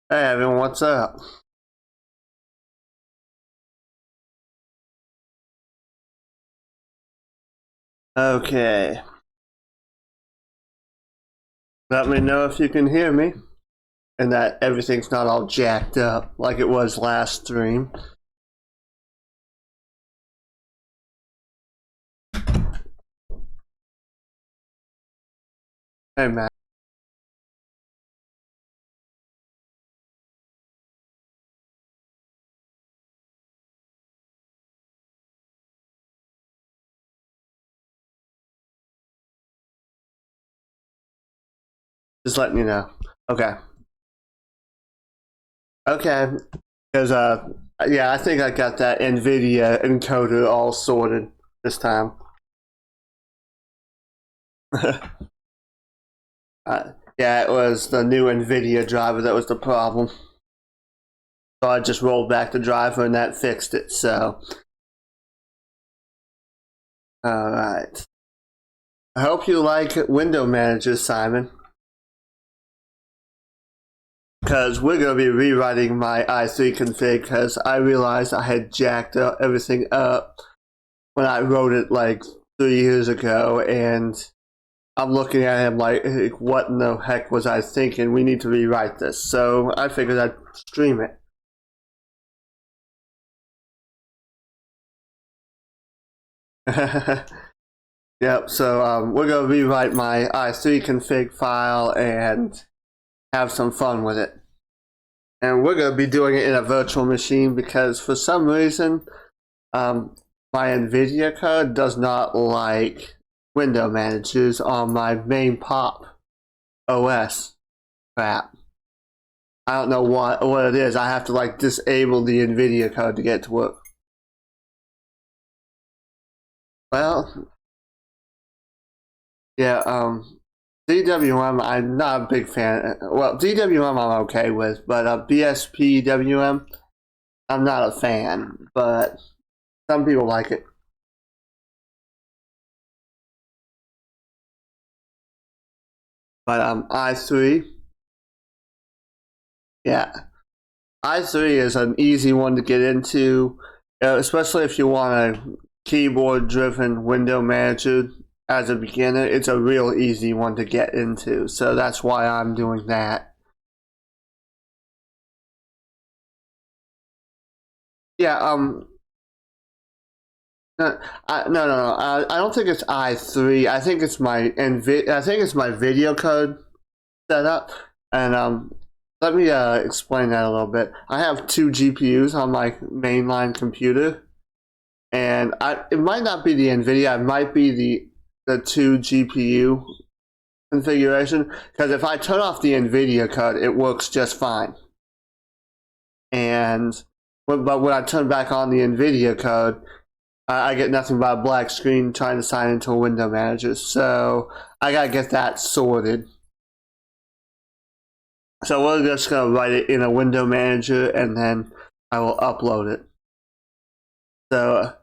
Hey everyone, what's up? Okay, let me know if you can hear me and that everything's not all jacked up like it was last stream. Hey Matt, just letting you know. Okay, okay, because yeah, I think I got that NVIDIA encoder all sorted this time. Yeah, it was the new NVIDIA driver that was the problem. So I just rolled back the driver and that fixed it. So, all right. I hope you like window managers, Simon. Because we're going to be rewriting my i3 config because I realized I had jacked everything up when I wrote it like 3 years ago, and I'm looking at him like, what in the heck was I thinking? We need to rewrite this. So I figured I'd stream it. Yep, so we're going to rewrite my i3 config file and have some fun with it. And we're going to be doing it in a virtual machine because for some reason, my NVIDIA card does not like window managers on my main pop OS crap. I don't know what it is. I have to like disable the NVIDIA card to get it to work. Well, yeah, DWM I'm not a big fan. Well, DWM I'm okay with, but BSPWM I'm not a fan, but some people like it. But i3, yeah, i3 is an easy one to get into, especially if you want a keyboard-driven window manager as a beginner. It's a real easy one to get into, so that's why I'm doing that. Yeah, no, I don't think it's i3. I think it's my I think it's my video code setup, and let me explain that a little bit. I have two GPUs on my mainline computer, and it might not be the NVIDIA. It might be the two GPU configuration, because if I turn off the NVIDIA card, it works just fine. And but when I turn back on the NVIDIA code, I get nothing but a black screen trying to sign into a window manager. So I gotta get that sorted. So we're just gonna write it in a window manager, and then I will upload it. So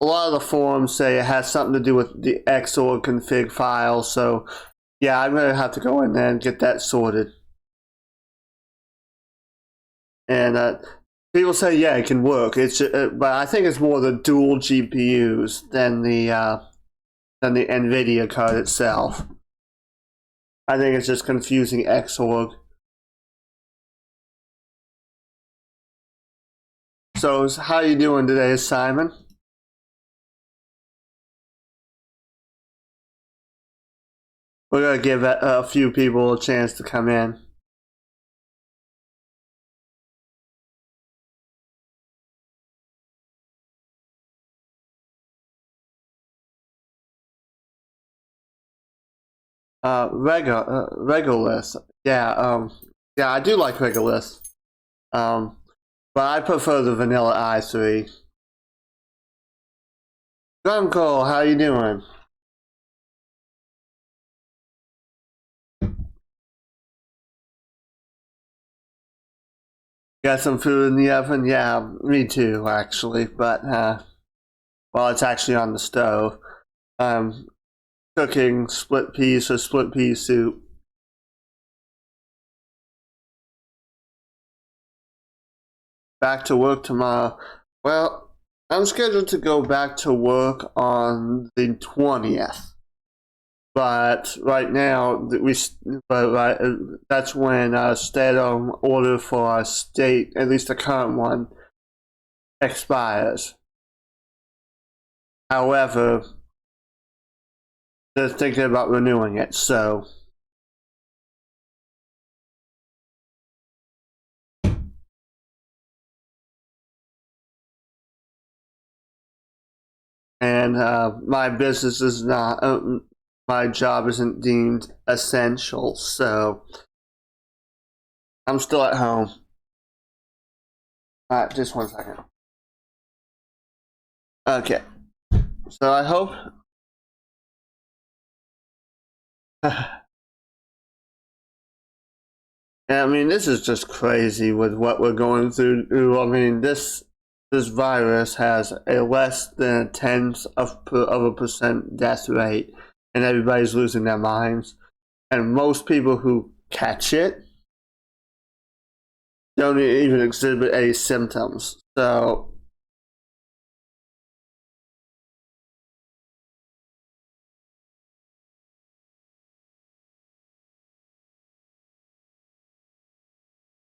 a lot of the forums say it has something to do with the Xorg config file. So yeah, I'm gonna have to go in there and get that sorted. And people say yeah, it can work. It's but I think it's more the dual GPUs than the NVIDIA card itself. I think it's just confusing Xorg. So how you doing today, Simon? We're gonna give a few people a chance to come in. Regulus. Yeah, I do like Regulus. But I prefer the vanilla i3. Gunko, how you doing? Got some food in the oven? Yeah, me too, actually. But well, it's actually on the stove. Cooking split pea soup. back to work tomorrow. Well, I'm scheduled to go back to work on the 20th. But right now, that's when stay-at-home order for our state, at least the current one, expires. However, they're thinking about renewing it, so. And my business is not, my job isn't deemed essential, so I'm still at home. Alright, just one second. Okay, so I hope. I mean, this is just crazy with what we're going through. I mean, this virus has a less than a tenth of a percent death rate, and everybody's losing their minds. And most people who catch it don't even exhibit any symptoms. So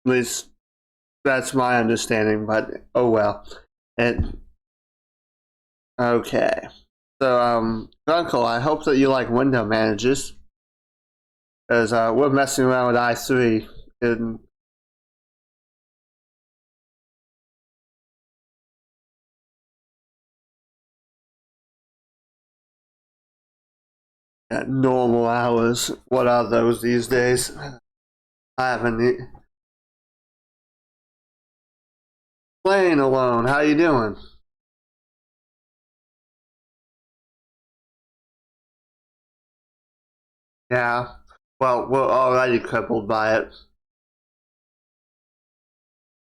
at least that's my understanding, but oh well. And okay. So Uncle, I hope that you like window managers. Because we're messing around with i3 in at normal hours. What are those these days? I haven't. Playing alone. How you doing? Yeah. Well, we're already crippled by it.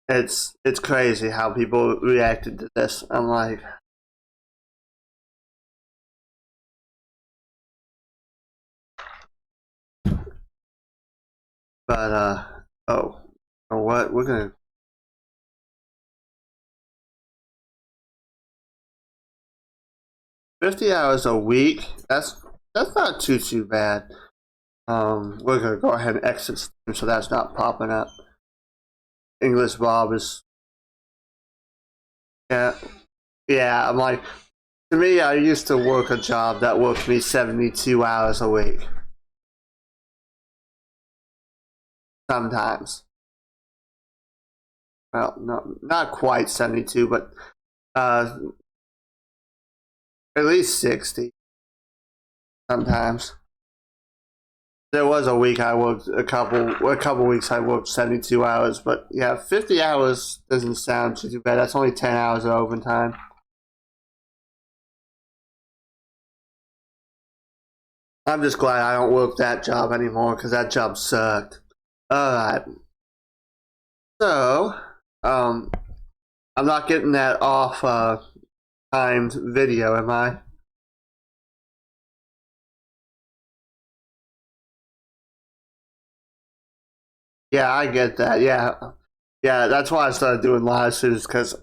It's crazy how people reacted to this. I'm like, but oh, you know what? We're gonna 50 hours a week. That's not too bad. We're gonna go ahead and exit Steam so that's not popping up. English Bob is yeah, yeah. I'm like, to me, I used to work a job that worked me 72 hours a week. Sometimes. Well, no, not quite 72, but uh, at least 60 sometimes. There was a week I worked a couple weeks I worked 72 hours, but yeah, 50 hours doesn't sound too bad. That's only 10 hours of overtime. I'm just glad I don't work that job anymore because that job sucked. All right, so um, I'm not getting that off timed video, am I? Yeah, I get that. Yeah, yeah. That's why I started doing live streams because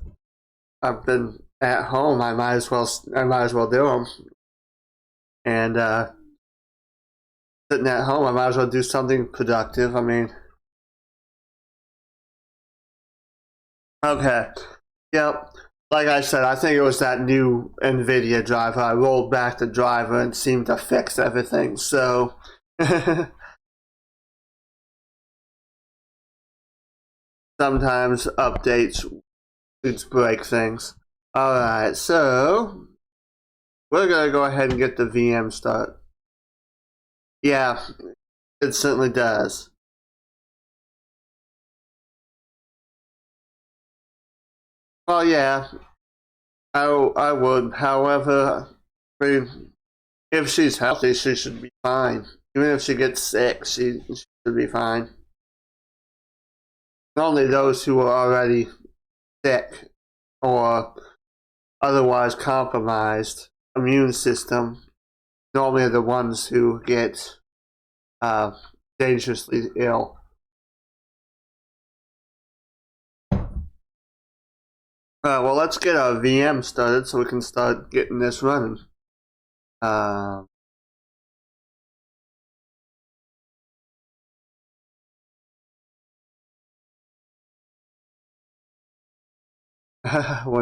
I've been at home. I might as well do them. And sitting at home, I might as well do something productive. I mean, okay, yep. Like I said, I think it was that new NVIDIA driver. I rolled back the driver and seemed to fix everything. So sometimes updates break things. All right, so we're gonna go ahead and get the VM start. Yeah, it certainly does. Well, yeah, I would. However, I mean, if she's healthy, she should be fine. Even if she gets sick, she should be fine. Only those who are already sick or otherwise compromised immune system normally are the ones who get uh, dangerously ill. Well, let's get our VM started so we can start getting this running. One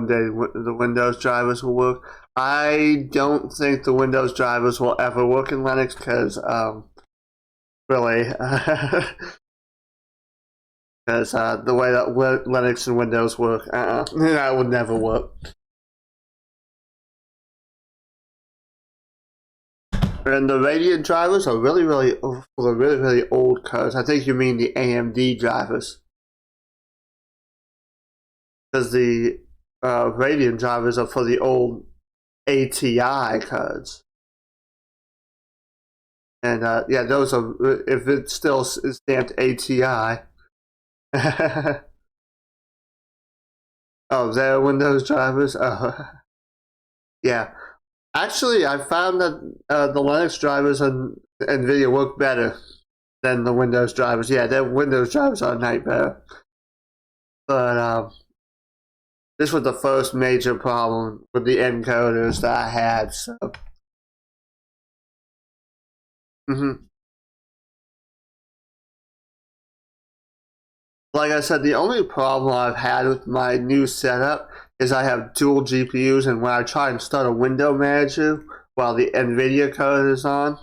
day the Windows drivers will work. I don't think the Windows drivers will ever work in Linux because, really, because the way that Linux and Windows work, that would never work. And the Radeon drivers are really old cards. I think you mean the AMD drivers. Because the Radeon drivers are for the old ATI cards. And yeah, those are, if it still is stamped ATI. Oh, they're Windows drivers? Yeah. Actually, I found that the Linux drivers on NVIDIA work better than the Windows drivers. Yeah, their Windows drivers are a nightmare. But this was the first major problem with the encoders that I had. So, like I said, the only problem I've had with my new setup is I have dual GPUs, and when I try and start a window manager while the NVIDIA code is on,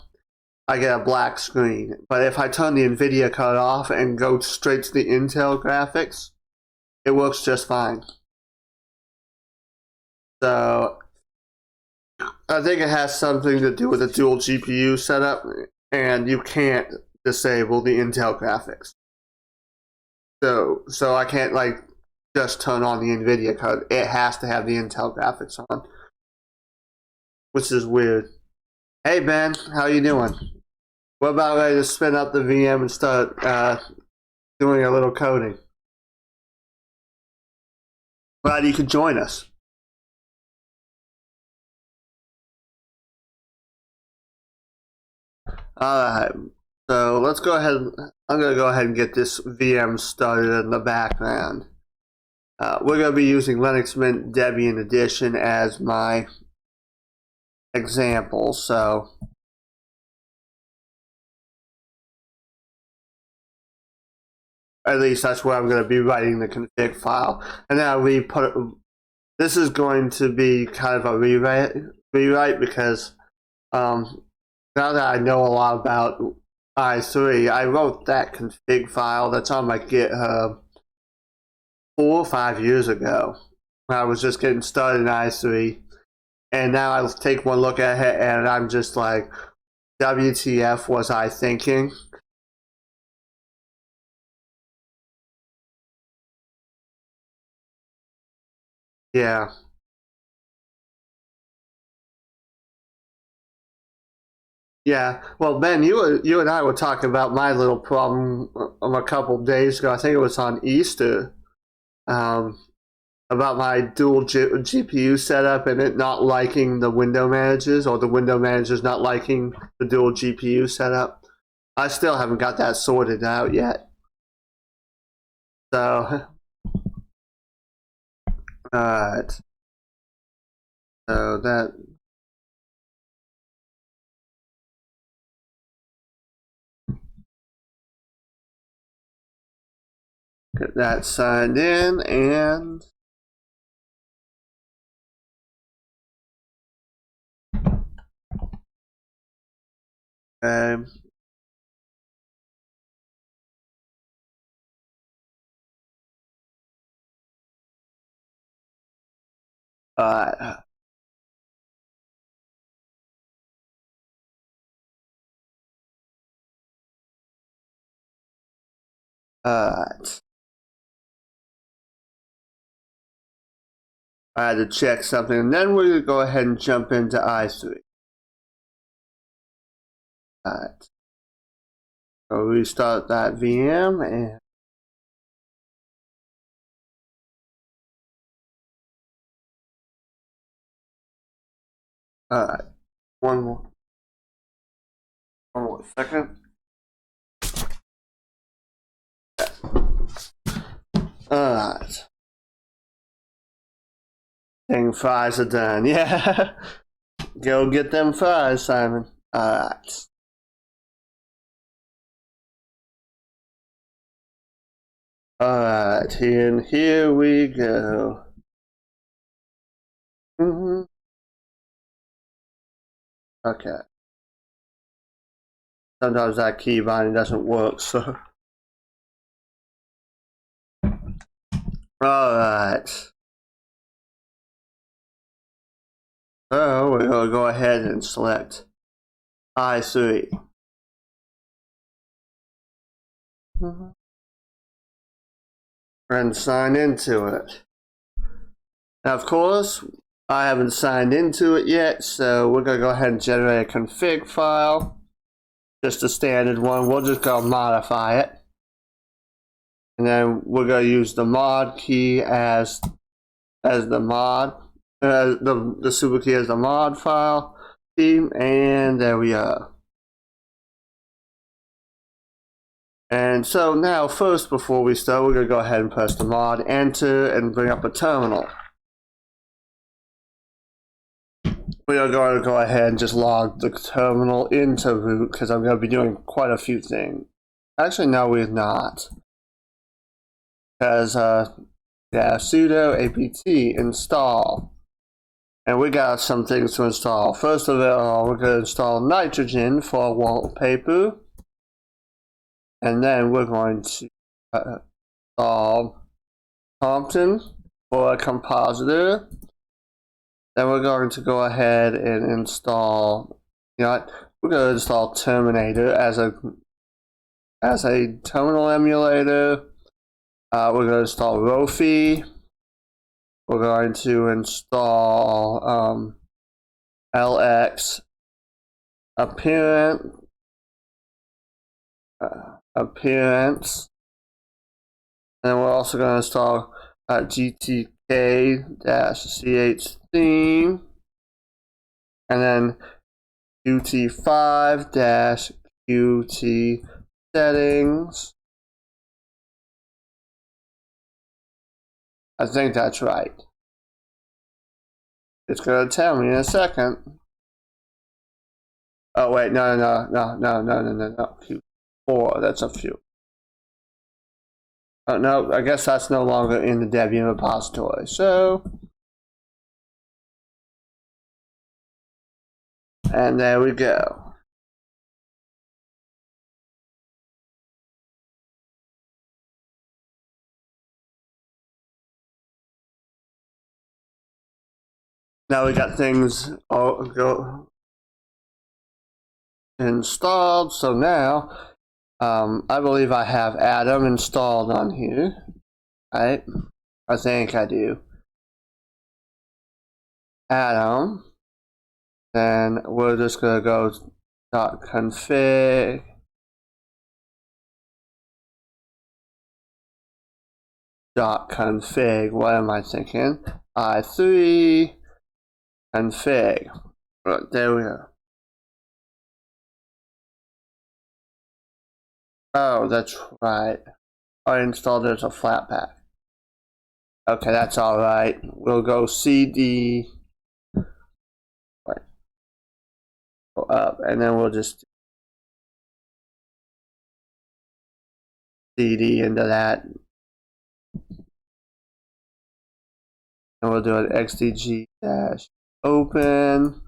I get a black screen. But if I turn the NVIDIA code off and go straight to the Intel graphics, it works just fine. So I think it has something to do with the dual GPU setup, and you can't disable the Intel graphics. So I can't like just turn on the NVIDIA code. It has to have the Intel graphics on, which is weird. Hey Ben, how you doing? What about ready to spin up the VM and start doing a little coding? Glad you could join us. Alright, so let's go ahead. I'm going to go ahead and get this VM started in the background. We're going to be using Linux Mint Debian Edition as my example, so at least that's where I'm going to be writing the config file. And then we put this is going to be kind of a rewrite because now that I know a lot about i3, I wrote that config file that's on my GitHub 4 or 5 years ago when I was just getting started in i3. And now I take one look at it and I'm just like, WTF was I thinking? Yeah. Yeah, well, Ben, you and I were talking about my little problem a couple of days ago. I think it was on Easter, um, about my dual GPU setup and it not liking the window managers, or the window managers not liking the dual GPU setup. I still haven't got that sorted out yet. So, alright. So that. Get that signed in and um, uh, alright. I had to check something, and then we're gonna go ahead and jump into i3. Alright. So restart that VM and alright. One more second. Alright. Dang, fries are done. Yeah. Go get them fries, Simon. Alright. Alright, and here we go. Okay. Sometimes that key binding doesn't work, so. Alright. So we're going to go ahead and select i3. And sign into it. Now, of course, I haven't signed into it yet, so we're going to go ahead and generate a config file. Just a standard one. We'll just go modify it. And then we're going to use the mod key as the mod, the super key as the mod file key, and there we are. And so now, first, before we start, we're going to go ahead and press the mod enter and bring up a terminal. We are going to go ahead and just log the terminal into root because I'm going to be doing quite a few things. Actually, no, we're not. Because, yeah, sudo apt install. And we got some things to install. First of all, we're going to install nitrogen for wallpaper. And then we're going to install Compton for a compositor. Then we're going to go ahead and install, you know what, we're going to install Terminator as a terminal emulator. We're going to install Rofi. We're going to install LX appearance. And we're also going to install GTK-CH theme, and then Qt5-Qt settings. I think that's right. It's going to tell me in a second. Oh wait, no. Q4, that's a few. Oh no, I guess that's no longer in the Debian repository. So, and there we go. Now we got things all go installed. So now, I believe I have Atom installed on here, right? I think I do. Atom. Then we're just gonna go .config. .config. What am I thinking? i3 config. Right, there we go. Oh, that's right. I installed it as a Flatpak. Okay, that's all right. We'll go CD. Right. Go up, and then we'll just CD into that. And we'll do an xdg-open.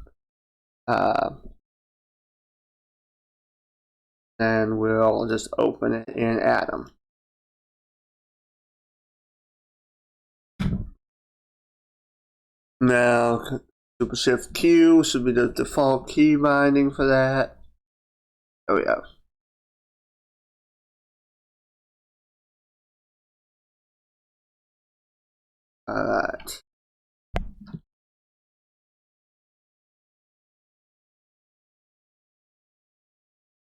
And we'll just open it in Atom. Now, Super Shift Q should be the default key binding for that. There we go. Alright.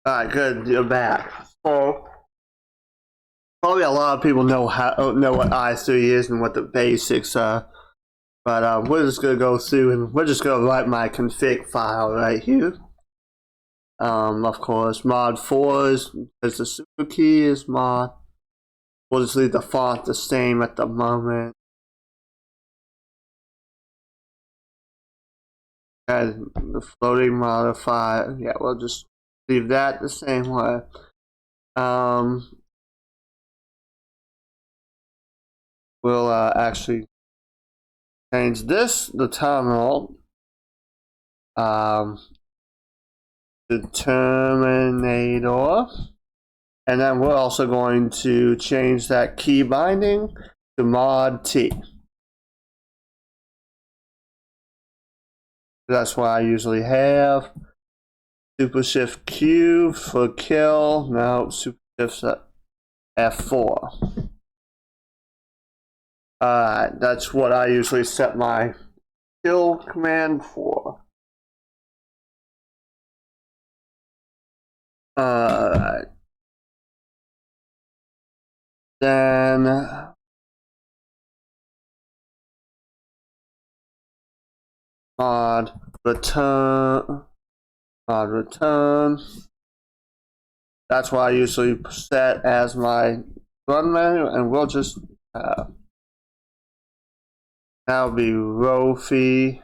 Alright, good, you're back. So, probably a lot of people know what i3 is and what the basics are. But we're just gonna go through and we're just gonna write my config file right here. Of course, mod 4 is because the super key is mod. We'll just leave the font the same at the moment. And the floating modifier, yeah, we'll just leave that the same way. We'll actually change the terminal, to Terminator, and then we're also going to change that key binding to mod T. That's what I usually have. Super Shift Q for kill. Now Super Shift F4. That's what I usually set my kill command for. Alright. Then mod return. That's what I usually set as my run menu, and we'll just that'll be Rofi.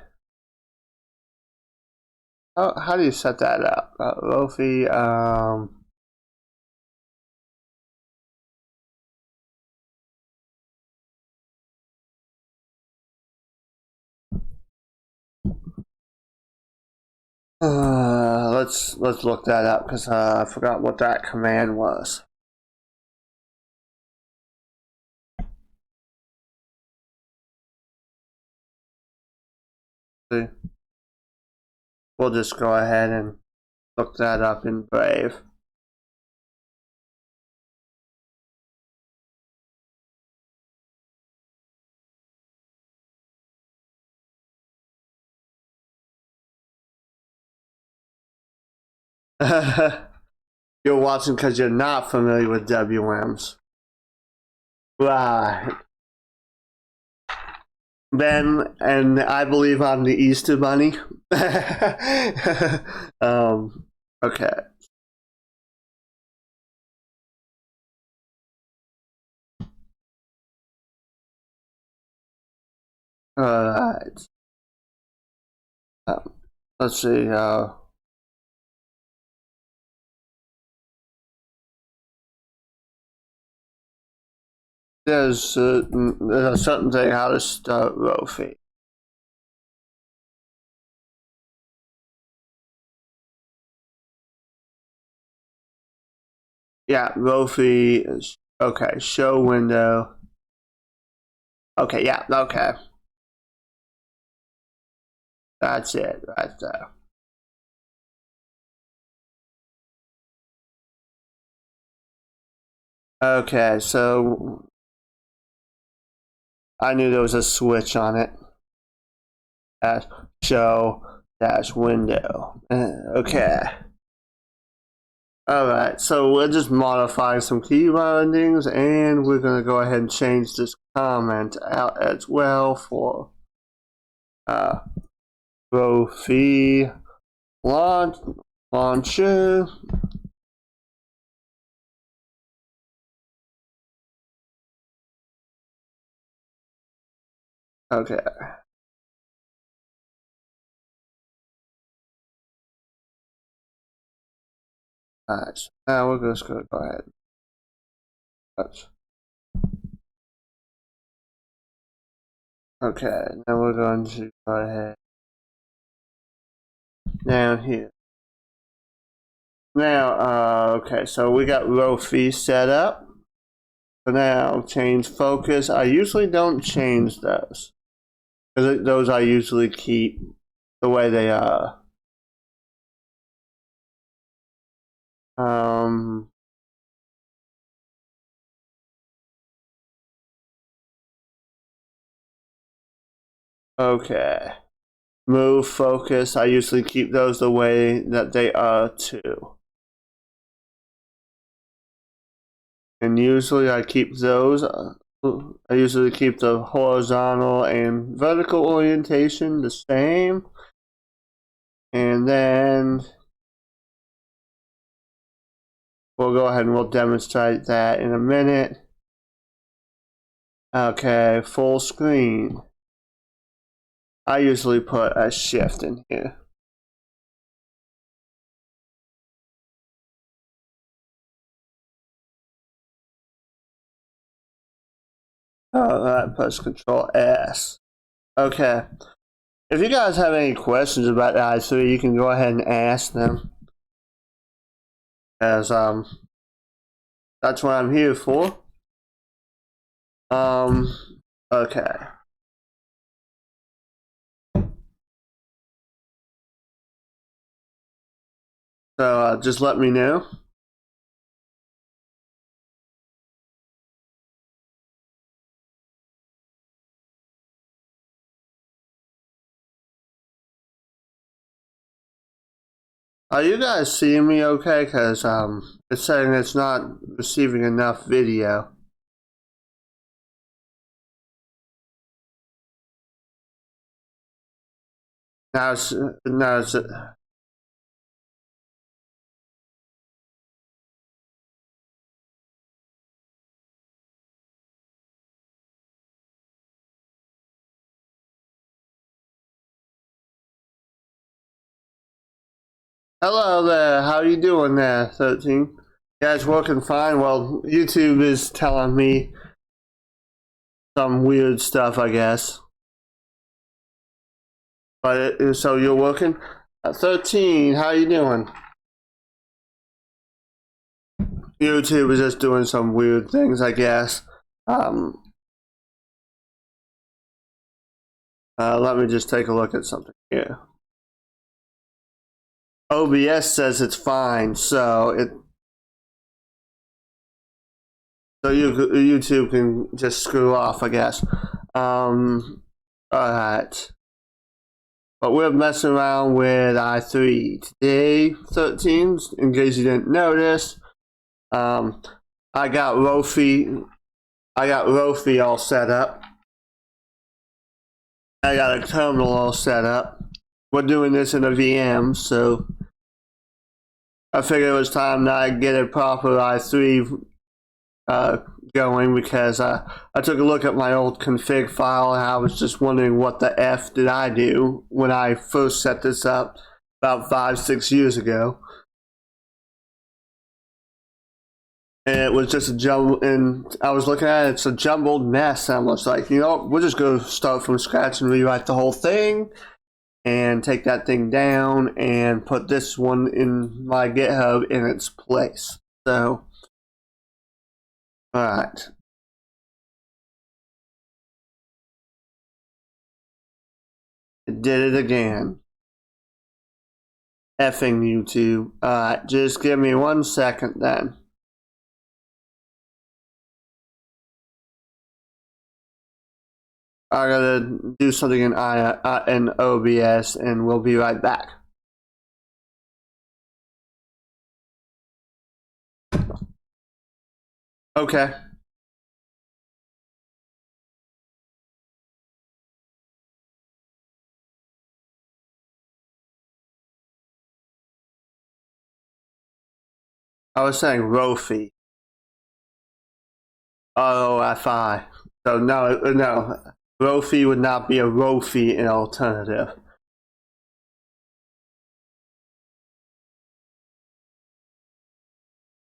How do you set that up? Rofi, let's look that up because I forgot what that command was. See? We'll just go ahead and look that up in Brave. You're watching because you're not familiar with WMs. Right. Ben, and I believe I'm the Easter Bunny. Okay. Alright. Let's see. There's a certain thing how to start Rofi. Yeah, Rofi is okay. Show window. Okay, yeah, okay. That's it right there. Okay, so I knew there was a switch on it. Dash show dash window. Okay. Alright, so we're just modifying some key bindings, and we're going to go ahead and change this comment out as well for Rofi launcher. Okay. Alright, so now we're just going to go ahead. Touch. Okay, now we're going to go ahead down here. Now, okay, so we got Rofi set up. So now, change focus. I usually don't change those, because those I usually keep the way they are. Okay. Move, focus. I usually keep those the way that they are too. And usually I keep those. I usually keep the horizontal and vertical orientation the same. And then we'll go ahead and we'll demonstrate that in a minute. Okay, full screen. I usually put a shift in here. Oh, that puts Control S. Okay. If you guys have any questions about the i3, you can go ahead and ask them. As that's what I'm here for. Okay. So just let me know. Are you guys seeing me okay? Because it's saying it's not receiving enough video. Now it's hello there. How you doing there, 13? Yeah, it's working fine. Well, YouTube is telling me some weird stuff, I guess. But so you're working. 13, how you doing? YouTube is just doing some weird things, I guess. Let me just take a look at something here. OBS says it's fine, so YouTube can just screw off, I guess. Alright. But we're messing around with i3 today, 13, in case you didn't notice. I got Rofi all set up. I got a terminal all set up. We're doing this in a VM, so I figured it was time that I get a proper i3 going, because I took a look at my old config file and I was just wondering what the F did I do when I first set this up about 5-6 years ago. And it was just a jumble, and I was looking at it, it's a jumbled mess. And I was like, you know, we're just going to start from scratch and rewrite the whole thing and take that thing down and put this one in my GitHub in its place. So, alright. It did it again. Effing YouTube. Alright, just give me 1 second then. I gotta do something in OBS, and we'll be right back. Okay. I was saying Rofi. ROFI. So no. Rofi would not be a Rofi in alternative.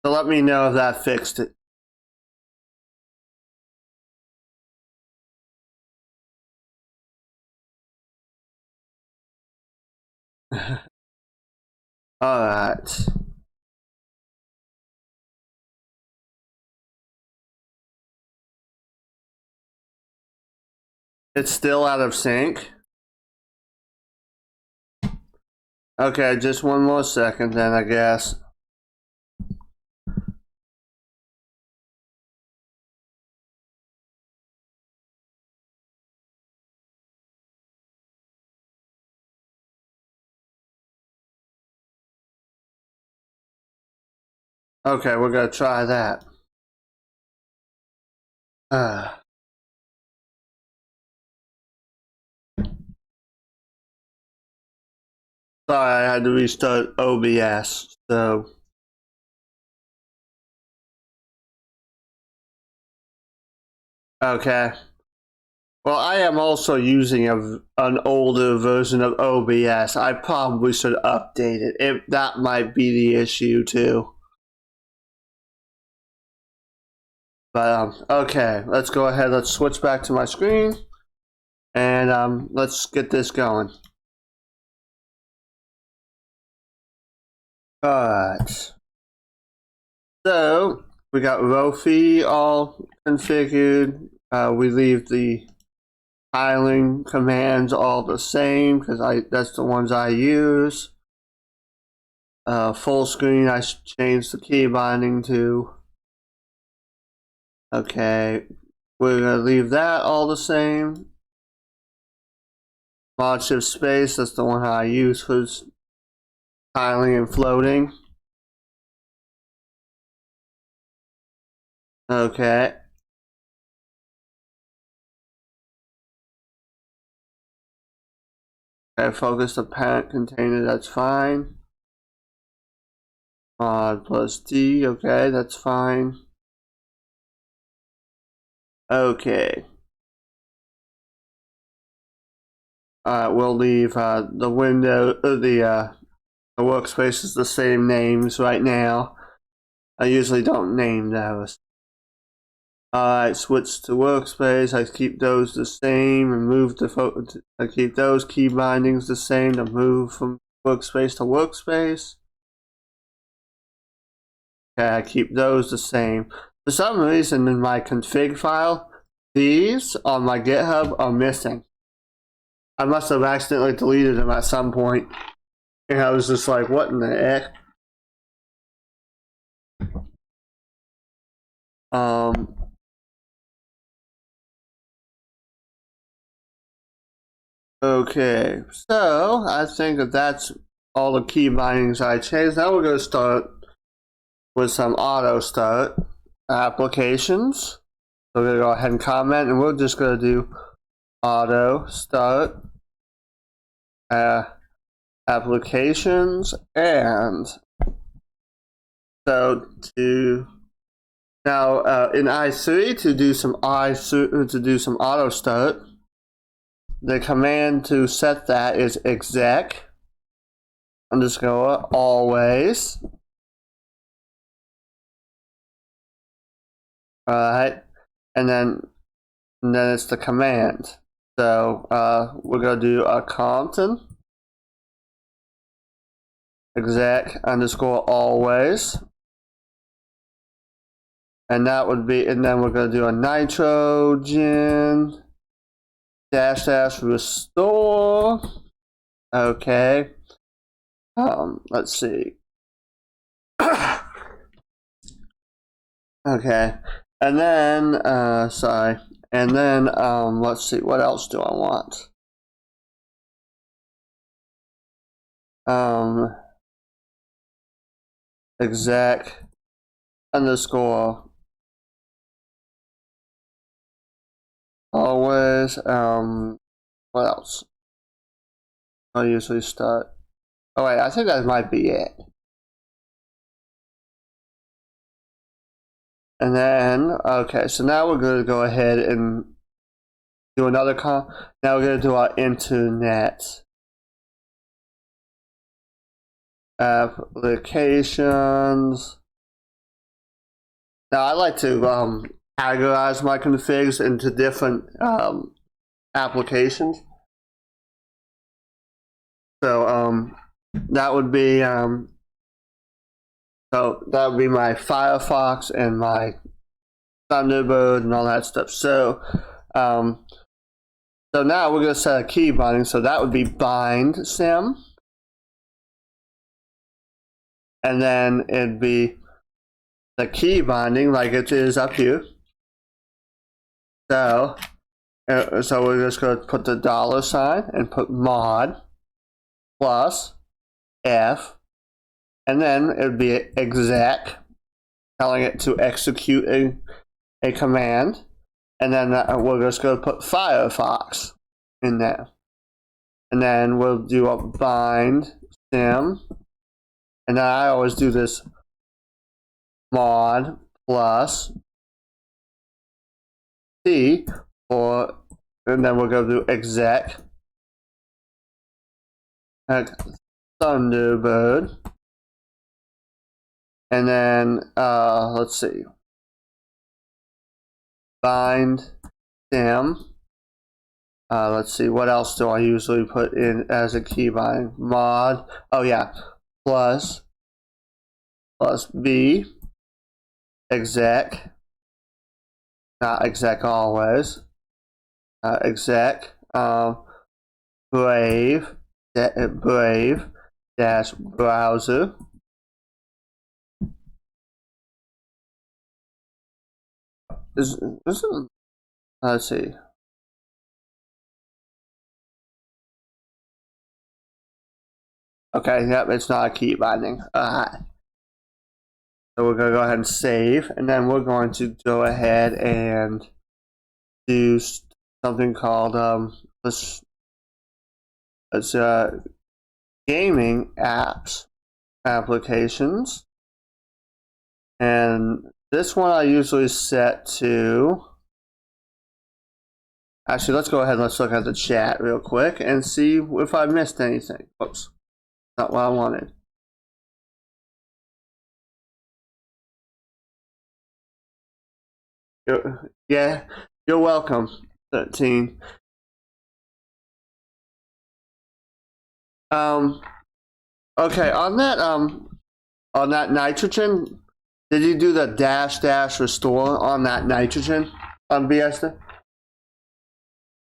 So let me know if that fixed it. Alright. It's still out of sync. Okay, just 1 more second then, I guess. Okay, we're gonna try that. Sorry, I had to restart OBS, so. Okay. Well, I am also using an older version of OBS. I probably should update it. That might be the issue too. But okay, let's go ahead. Let's switch back to my screen, and let's get this going. Alright. So we got Rofi all configured. We leave the tiling commands all the same because that's the ones I use. Full screen I changed the key binding to. Okay, we're gonna leave that all the same. Mod shift space, that's the one I use for tiling and floating. Okay. Okay, focus the parent container, that's fine. Mod plus D, okay, that's fine. Okay. We'll leave the window, the workspace is the same names right now. I usually don't name those. Alright, switch to workspace. I keep those the same and move the I keep those key bindings the same to move from workspace to workspace. Okay, I keep those the same. For some reason in my config file, these on my GitHub are missing. I must have accidentally deleted them at some point. And I was just like, what in the heck? Okay, so I think that's all the key bindings I changed. Now we're going to start with some auto start applications. So we're going to go ahead and comment, and we're just going to do auto start applications. And so to now in i3 to do some auto start, the command to set that is exec underscore always. Alright, and then it's the command. So we're gonna do a Compton exec underscore always, and that would be, and then we're gonna do a nitrogen dash restore. Okay. Let's see. Okay. And then sorry. And then let's see, what else do I want? Exec underscore always. What else? I usually start. Oh wait, I think that might be it. And then, okay, so now we're going to go ahead and do another now we're going to do our internet applications. Now I like to categorize my configs into different applications. So that would be so that would be my Firefox and my Thunderbird and all that stuff. So so now we're going to set a key binding. So that would be bind sim, and then it'd be the key binding like it is up here. So we're just going to put the $ and put mod plus F, and then it would be exec, telling it to execute a command, and then we're just going to put Firefox in there, and then we'll do a bind sim, and then I always do this mod plus C for and then we'll go to exec, Thunderbird, and then let's see, bind sim. Let's see, what else do I usually put in as a keybind? Mod, oh yeah, plus B, exec, not exec always, exec, brave dash browser. Let's see. Okay, yep, it's not a key binding. So we're going to go ahead and save, and then we're going to go ahead and do something called gaming applications, and this one I usually set to. Actually, let's go ahead and let's look at the chat real quick and see if I missed anything. Whoops, not what I wanted. Yeah, you're welcome, 13. Okay, on that nitrogen, did you do the dash restore on that nitrogen on BSD?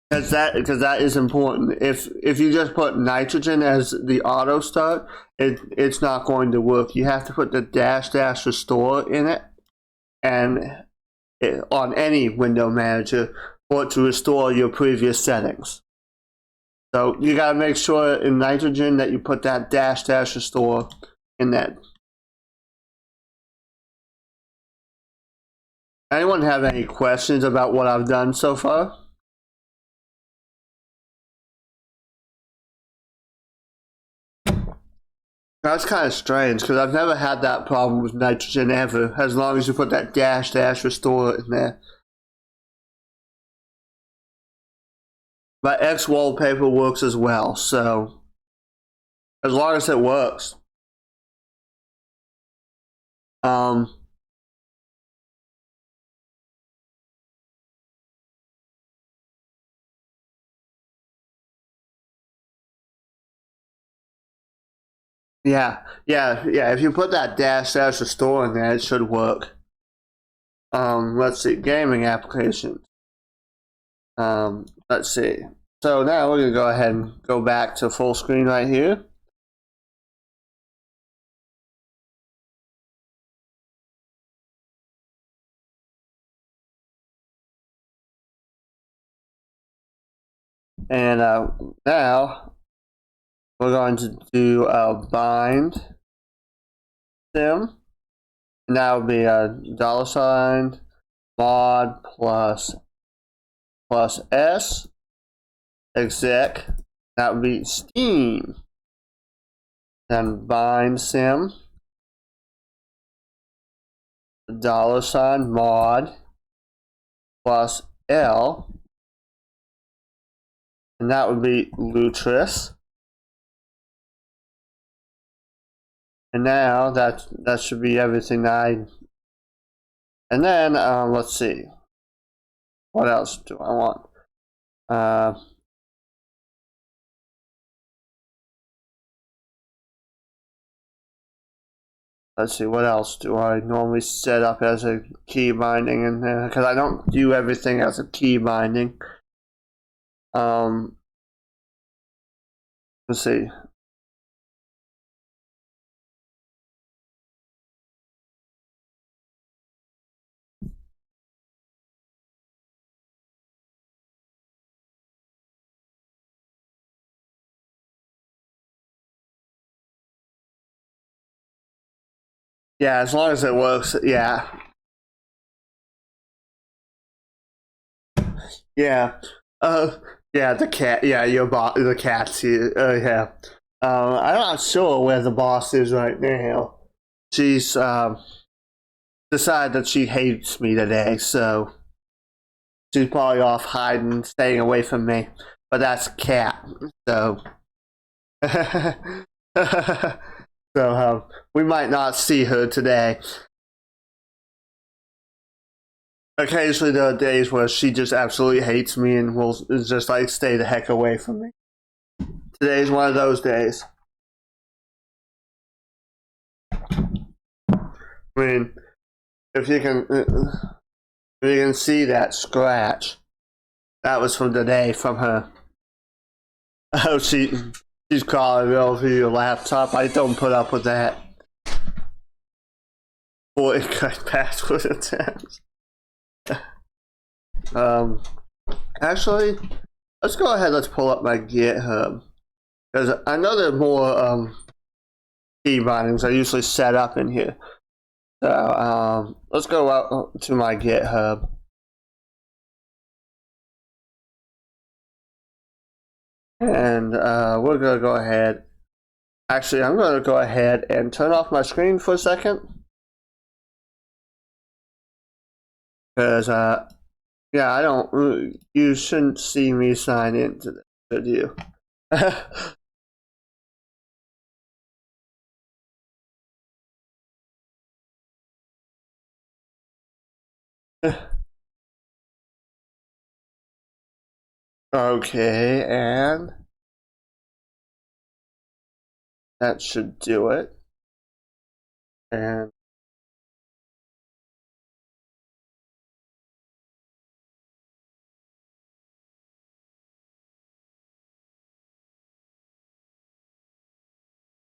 Because that is important. If you just put nitrogen as the auto start, it's not going to work. You have to put the dash restore in it, and on any window manager for it to restore your previous settings. So you gotta make sure in nitrogen that you put that dash restore in that. Anyone have any questions about what I've done so far? That's kind of strange because I've never had that problem with nitrogen ever, as long as you put that dash restore in there. But X wallpaper works as well, so as long as it works. Yeah. If you put that dash restore in there, it should work. Let's see, gaming applications. Let's see. So now we're gonna go ahead and go back to full screen right here. And now we're going to do bind sim. And that would be a $ mod plus S exec. That would be Steam. Then bind sim $ mod plus L. And that would be Lutris. And now that should be everything and then let's see, what else do I want? Let's see, what else do I normally set up as a key binding in there? Because I don't do everything as a key binding. Let's see. Yeah, as long as it works, yeah. Yeah. Yeah, the cat. Yeah, the cat's here. Yeah. I'm not sure where the boss is right now. She's decided that she hates me today, so She's probably off hiding, staying away from me. But that's Cat. So, we might not see her today. Occasionally, there are days where she just absolutely hates me and will just like stay the heck away from me. Today's one of those days. I mean, if you can see that scratch, that was from today from her. Oh, she's calling me over your laptop. I don't put up with that. 40 password attempts. Actually, let's go ahead. Let's pull up my GitHub because I know there are more key bindings are usually set up in here. So let's go out to my GitHub. And we're gonna go ahead. Actually, I'm gonna go ahead and turn off my screen for a second. Because yeah, I don't. You shouldn't see me sign into this, should you? Okay, and that should do it. And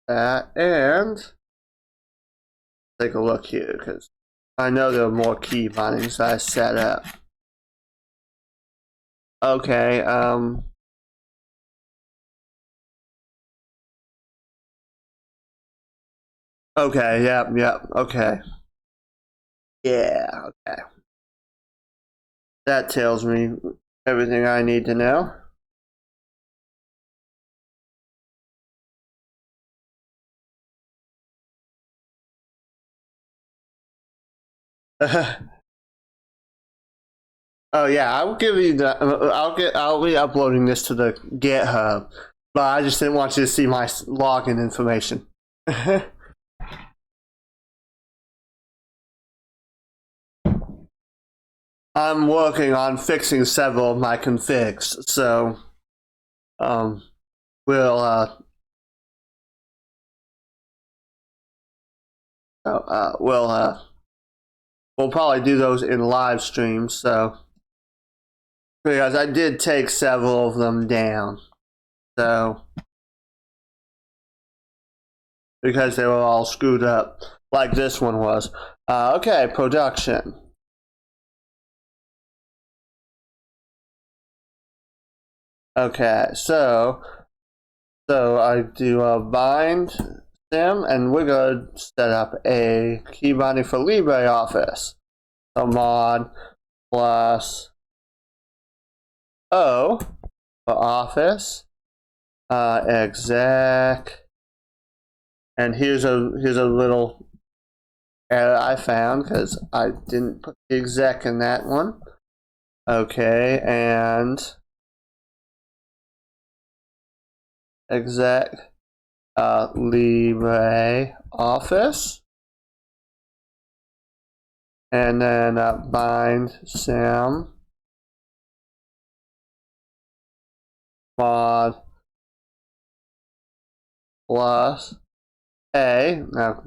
that, and take a look here because I know there are more key bindings I set up. Okay, okay, yep, okay. Yeah, okay. That tells me everything I need to know. Oh yeah, I'll give you the. I'll be uploading this to the GitHub, but I just didn't want you to see my login information. I'm working on fixing several of my configs, so we'll we'll probably do those in live streams. So because I did take several of them down, so because they were all screwed up, like this one was. Okay, production. Okay, so I do a bind sim, and we're gonna set up a key binding for LibreOffice. So mod plus O for office, exec, and here's a little error I found because I didn't put the exec in that one. Okay, and exec LibreOffice, and then bind sim mod plus A. Now,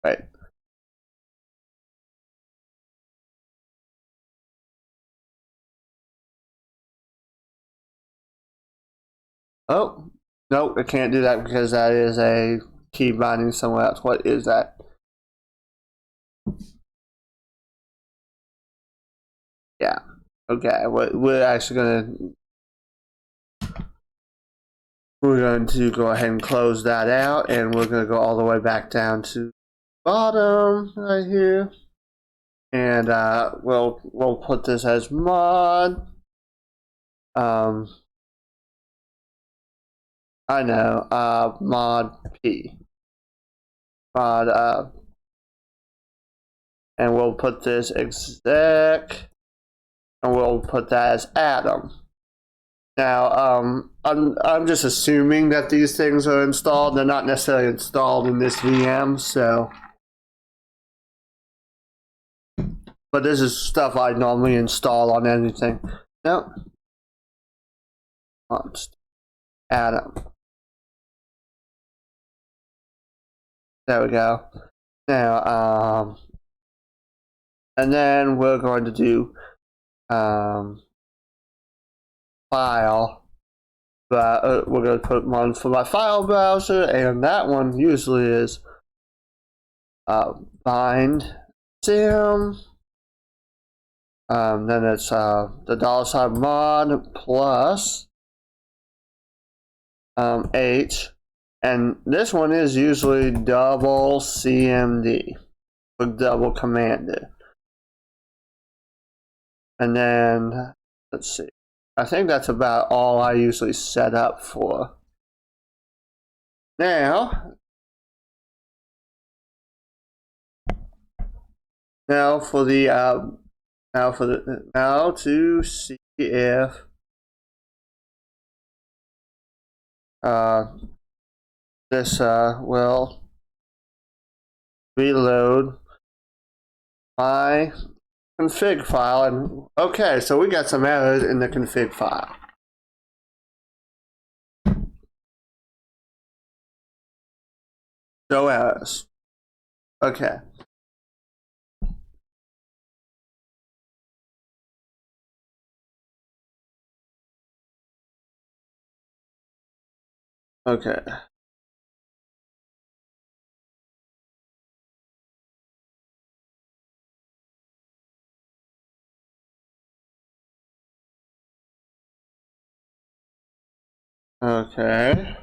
wait. Oh, no, I can't do that because that is a key binding somewhere else. What is that? Yeah. Okay, we're actually going to go ahead and close that out, and we're going to go all the way back down to the bottom right here, and we'll put this as mod. I know, mod P. Mod, and we'll put this exec, and we'll we'll put that as Atom. Now, I'm just assuming that these things are installed. They're not necessarily installed in this VM, so. But this is stuff I normally install on anything. Nope. Atom. There we go. Now, and then we're going to do file. But we're going to put one for my file browser, and that one usually is bind sim. Then it's the $mod plus H, and this one is usually double CMD for double commanded. And then let's see. I think that's about all I usually set up for. Now for the now to see if this will reload my config file. And okay, so we got some errors in the config file. No errors. Okay. Okay. Okay.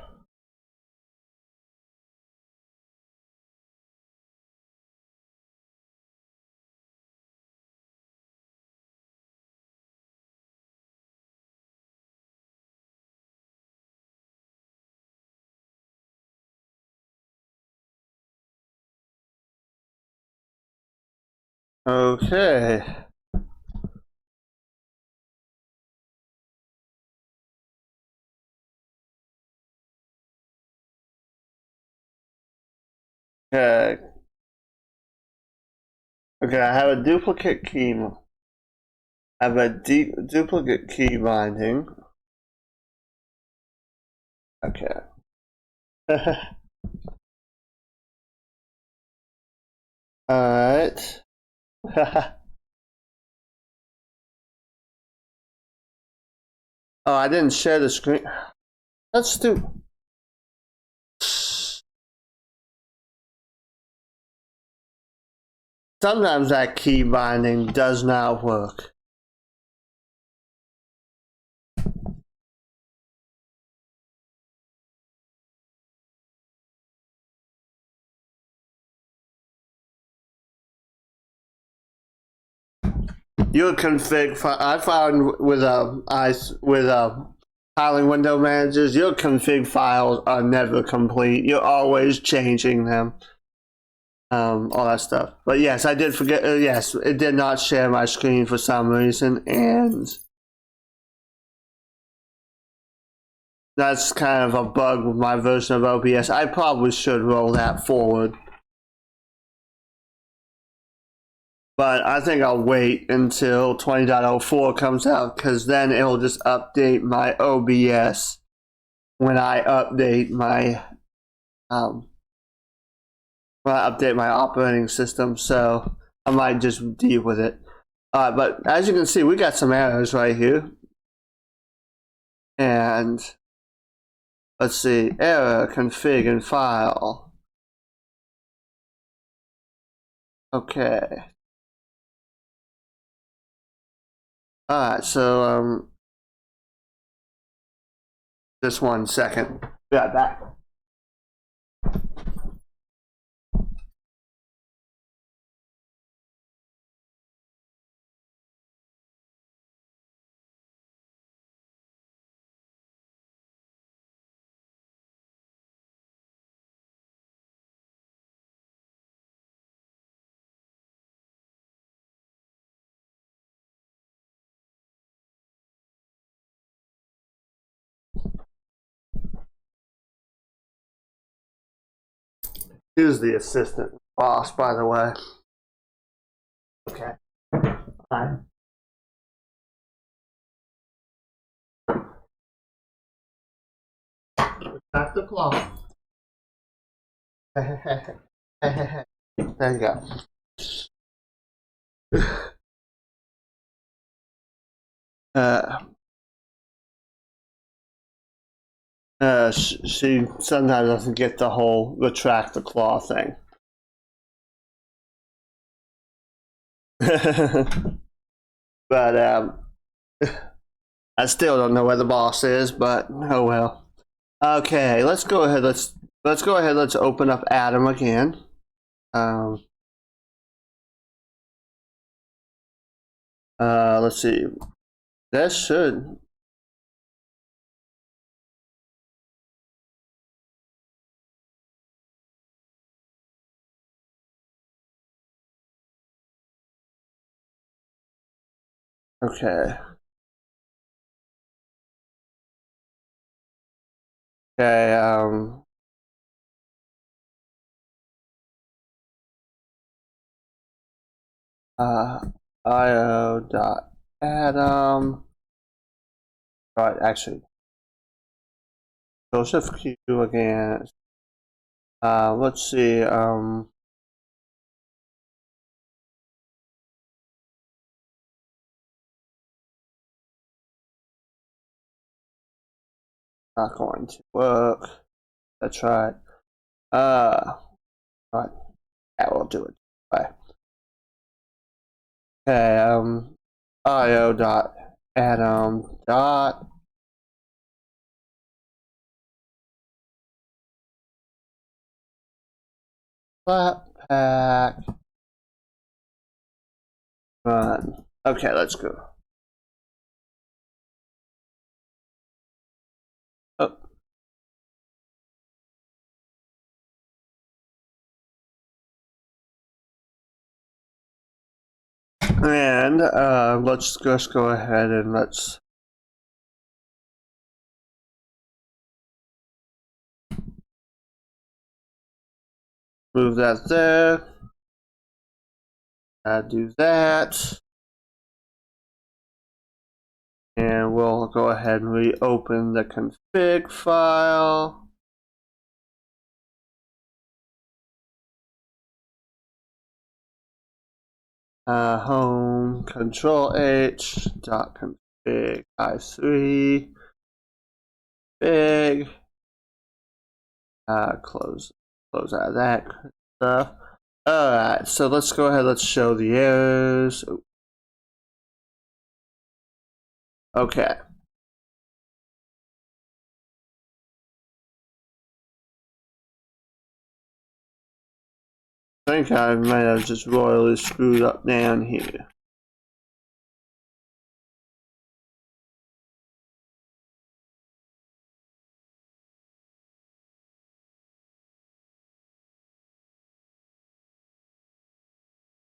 Okay. Okay. Okay, I have a duplicate key. I have a duplicate key binding. Okay. Alright. Oh, I didn't share the screen. That's stupid. Sometimes that key binding does not work. Your config file, I found with filing window managers, your config files are never complete. You're always changing them. All that stuff. But yes, I did forget. Yes, it did not share my screen for some reason, and that's kind of a bug with my version of OBS. I probably should roll that forward. But I think I'll wait until 20.04 comes out, because then it'll just update my OBS when I update my operating system. So I might just deal with it. But as you can see, we got some errors right here. And let's see, error config and file. Okay. Alright, so just 1 second. Be right back. Who's the assistant boss, by the way? Okay. Fine. Back the clock. There you go. She sometimes doesn't get the whole retract the claw thing. But I still don't know where the boss is, but oh well. Okay, let's go ahead. Let's go ahead. Let's open up Adam again. Let's see. That should. Okay. Okay. io.adam. Right. Actually, Joseph Q again. Let's see. Not going to work. That's right. Right. Yeah, we'll do it. Bye. Okay. io.adam. Flatpak. Run. Okay, let's go. Oh. And let's just go ahead and let's move that there. Do that. And we'll go ahead and reopen the config file. Home control H dot config i3 big. Close out of that stuff. Alright, so let's go ahead, let's show the errors. Okay. I think I might have just royally screwed up down here.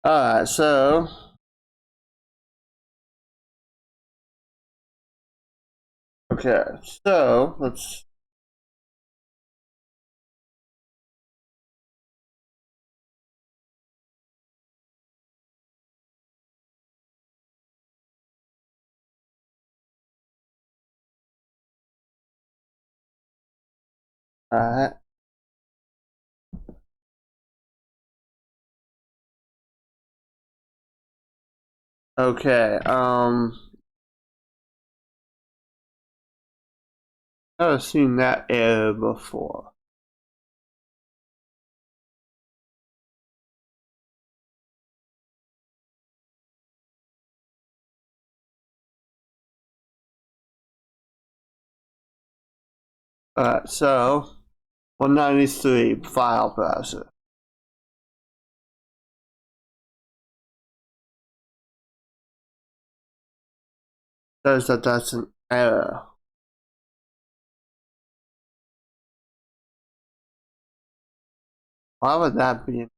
Alright, so okay, so let's alright. Okay, I've seen that error before. Alright, so 193 file browser. Says that that's an error. Why would that be?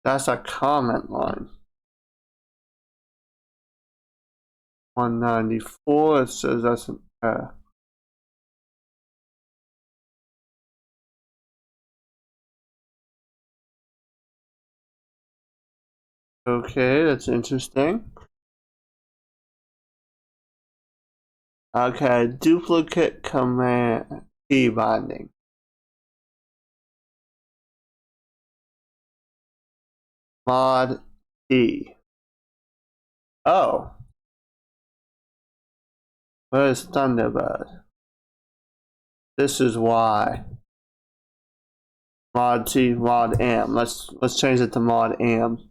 That's a comment line. 194, it says that's an error. Okay, that's interesting. Okay, duplicate command key binding. Mod E. Oh, where's Thunderbird? This is why. Mod T, mod M. Let's change it to mod M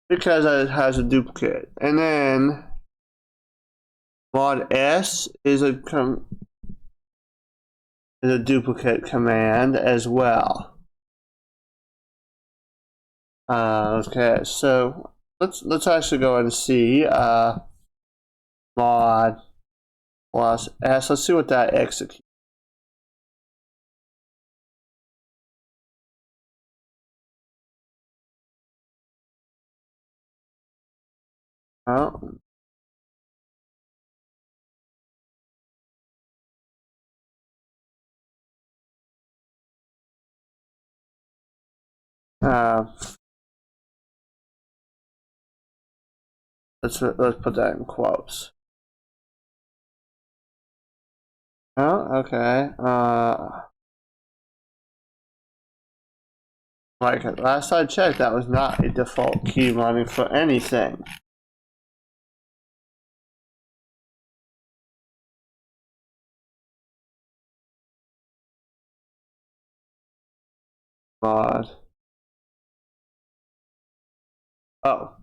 because it has a duplicate. And then mod S is a duplicate command as well. Okay, so let's actually go and see mod plus S. Let's see what that executes. Oh. Uh, let's put that in quotes. Oh, okay. Like last I checked, that was not a default key binding for anything. Mod. Oh.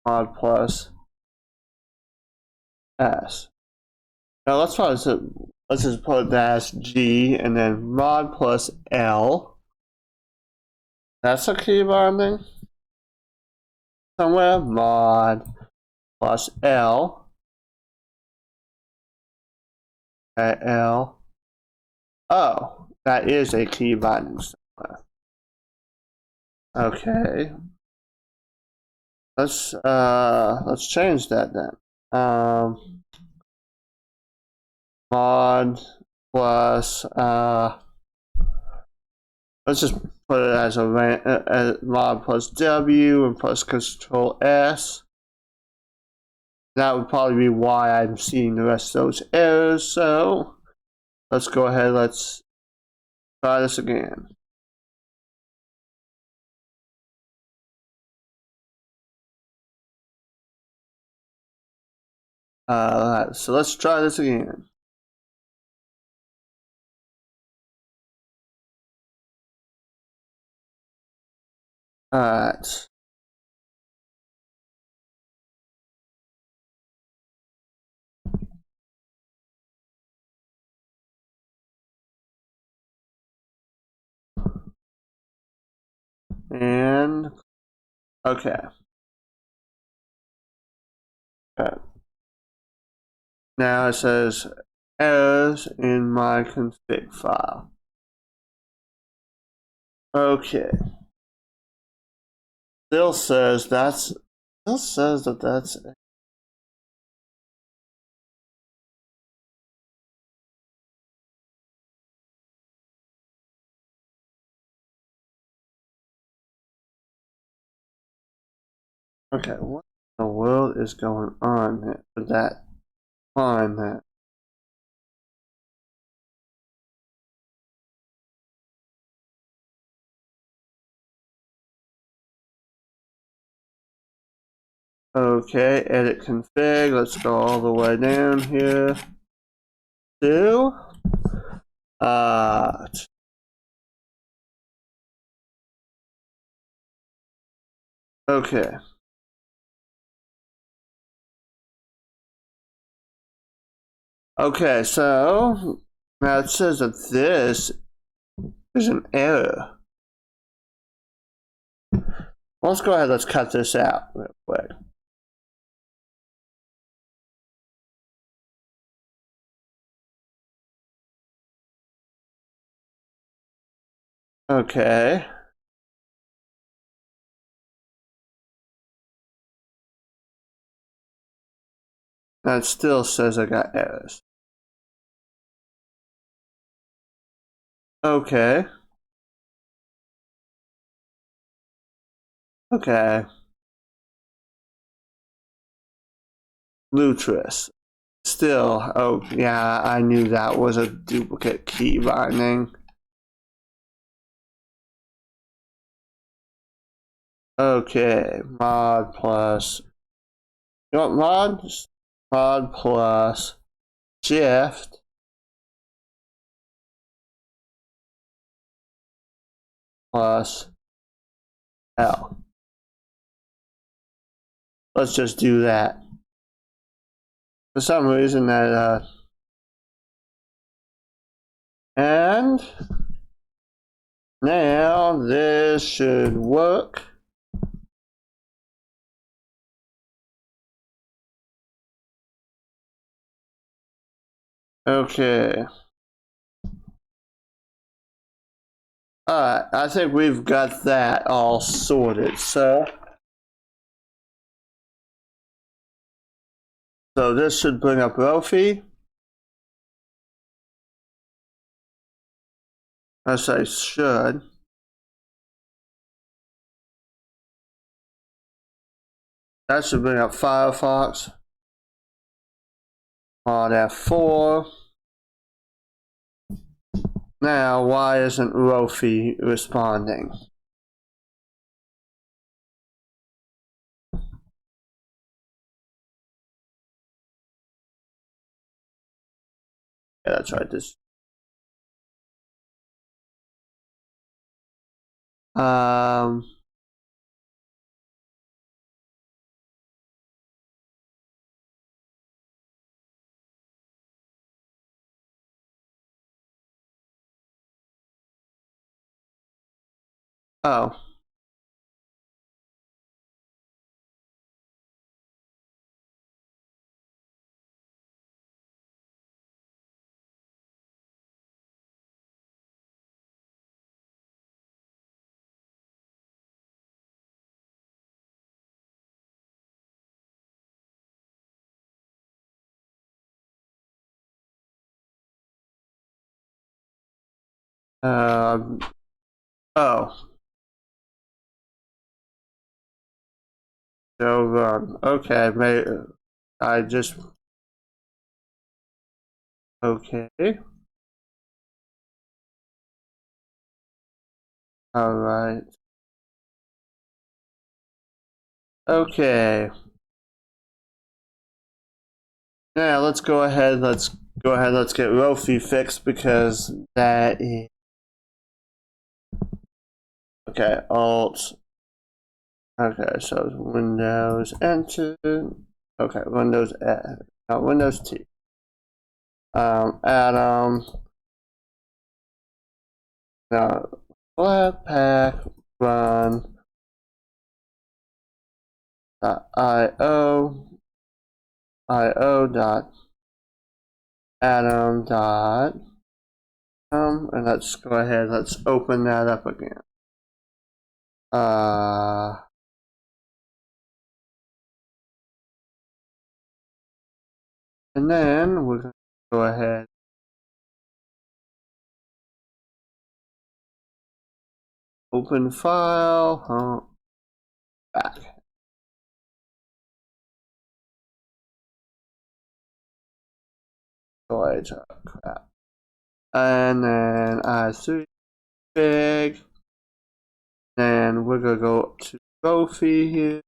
Mod plus S. Now let's just put dash G and then mod plus L. That's a key binding. Somewhere mod plus L. L. Oh, that is a key binding somewhere. Okay. Let's change that then. Mod plus let's just put it as a mod plus W and plus control S. That would probably be why I'm seeing the rest of those errors. So let's go ahead. Let's try this again. So let's try this again. Alright. And okay. Okay. Now it says errors in my config file. Okay. Still says that that's okay. What in the world is going on with that on that? Okay, edit config. Let's go all the way down here to uh okay. Okay, so now it says that this is an error. Well, let's go ahead, let's cut this out real quick. Okay. That still says I got errors. Okay. Okay. Lutris. Still, oh yeah, I knew that was a duplicate key binding. Okay, mod plus, you want mod? Mod plus shift plus L. Let's just do that. For some reason that, and now this should work. Okay. Alright, I think we've got that all sorted, so this should bring up Rofi. As I should. That should bring up Firefox on F4. Now, why isn't Rofi responding? Yeah, that's right. This. Oh. Oh. So, okay, I just. Okay. Alright. Okay. Now let's go ahead. Let's get Rofi fixed because that is. Okay, Alt. Okay, so Windows Enter. Okay, Windows Windows T. Atom. Now, Flatpak run .io dot atom dot and let's go ahead. Let's open that up again. And then we're going to go ahead. Open file. Back. Storage. Oh, crap. And then i3WM. And we're going to go to Rofi here.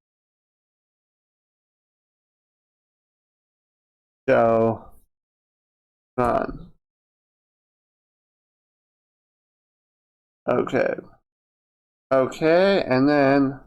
Go. Run. Okay. Okay, and then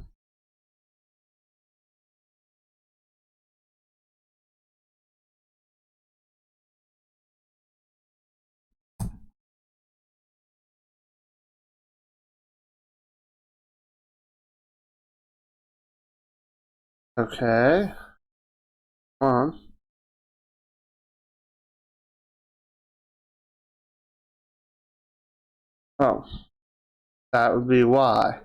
okay. On. Oh. That would be why.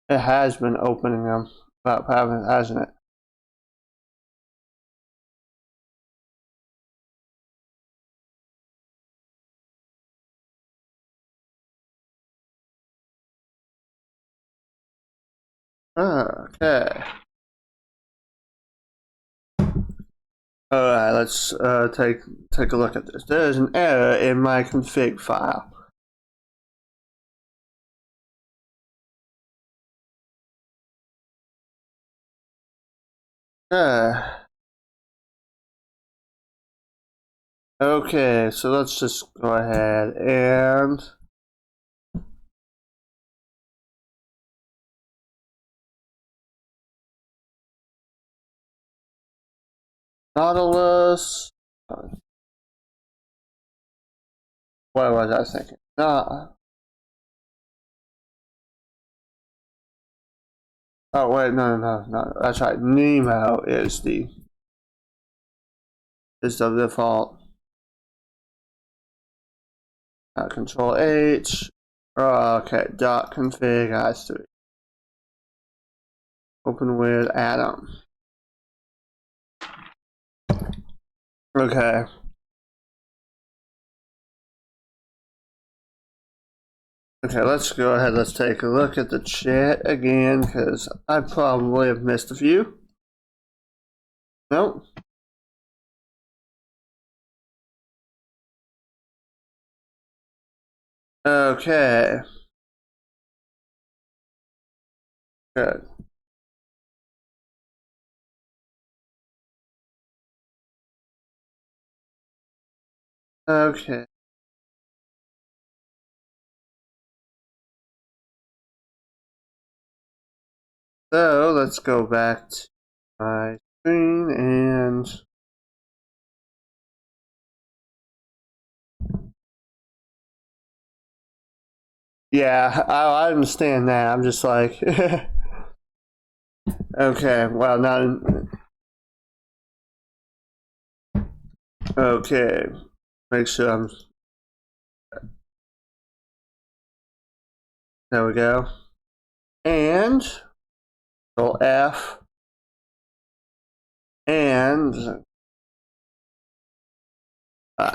It has been opening them, but hasn't it? Okay. Alright, let's take a look at this. There is an error in my config file. Okay, so let's just go ahead and Nautilus. What was I thinking? Oh wait, no. That's right. Nemo is the default. Control H. Okay. .config i3. Open with Atom. Okay. Okay, let's go ahead. Let's take a look at the chat again, because I probably have missed a few. Nope. Okay. Good. Okay. So let's go back to my screen and yeah, I understand that. I'm just like okay, well not okay. Make sure I'm there we go. And so F and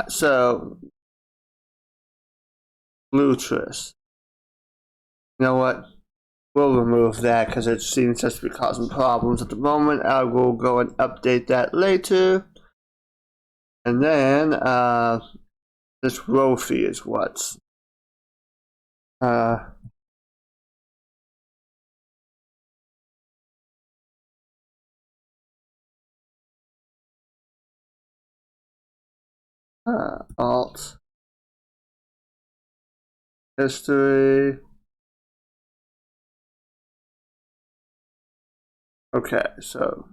so Lutris. You know what? We'll remove that because it seems just to be causing problems at the moment. I will go and update that later. And then this Rofi is what's alt history. Okay, so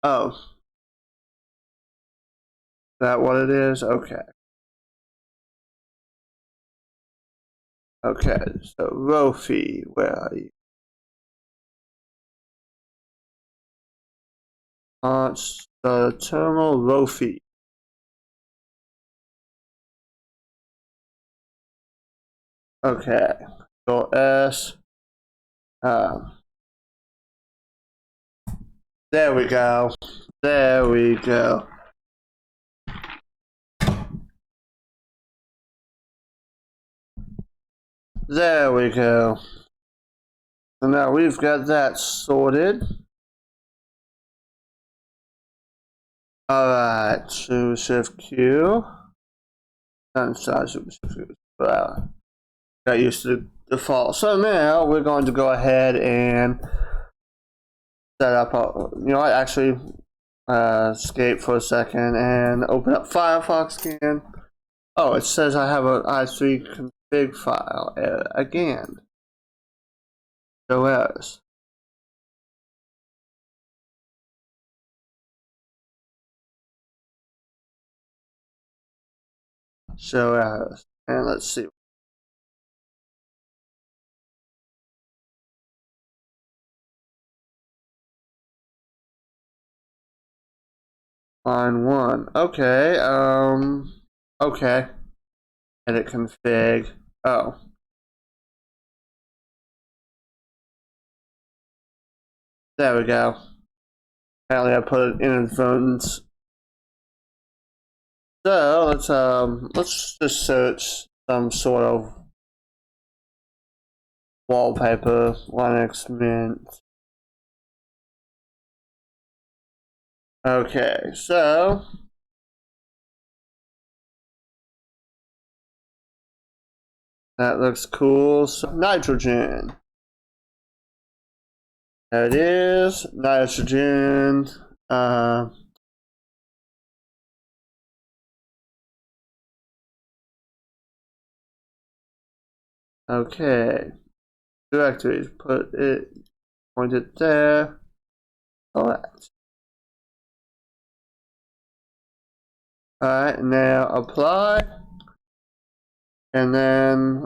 oh, is that what it is? Okay. Okay, so Rofi, where are you? Launch the terminal Rofi. Okay, so S. There we go. There we go. There we go. So now we've got that sorted. Alright, Super Shift Q. Inside Super Shift Q. Wow. Got used to the default. So now we're going to go ahead and set up I actually escape for a second and open up Firefox again. Oh, it says I have an i3 config file again. Show errors. Show errors. And let's see. Line 1. Okay, okay. Edit config. Oh. There we go. Apparently I put it in inadvertent. So let's just search some sort of wallpaper, Linux Mint. Okay, so that looks cool. So nitrogen. There it is. Nitrogen. Okay. Directories. Put it. Point it there. Select. Alright, now apply. And then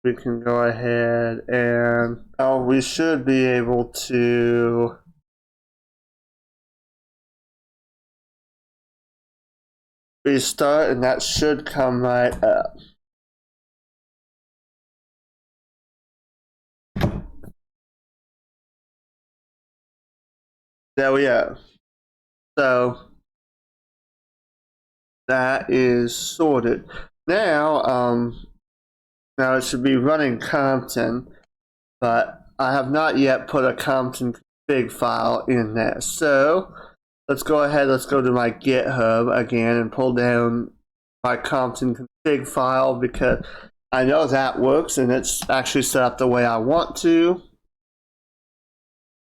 we can go ahead and we should be able to restart, and that should come right up. There we go. So that is sorted. Now, now it should be running Compton, but I have not yet put a Compton config file in there. So let's go ahead, let's go to my GitHub again and pull down my Compton config file, because I know that works and it's actually set up the way I want to.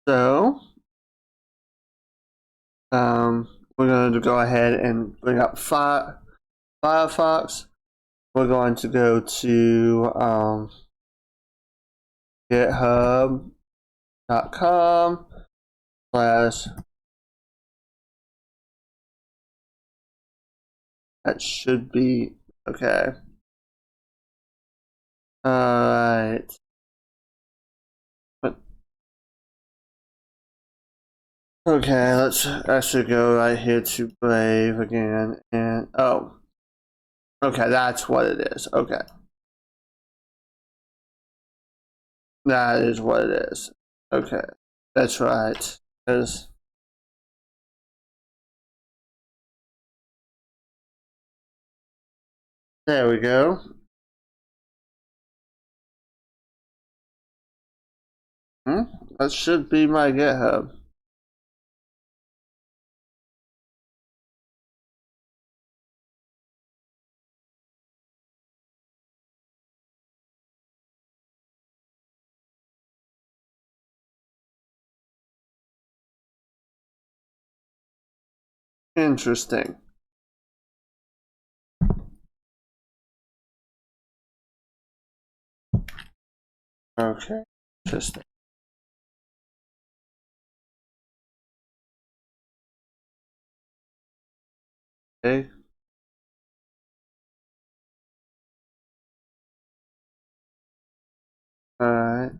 So we're going to go ahead and bring up Firefox. We're going to go to github.com/ that should be okay. Alright. Okay, let's actually go right here to Brave again, and oh, okay, that's what it is. Okay, that is what it is. Okay, that's right. Because there we go. That should be my GitHub. Interesting. Okay, interesting. Okay. Alright.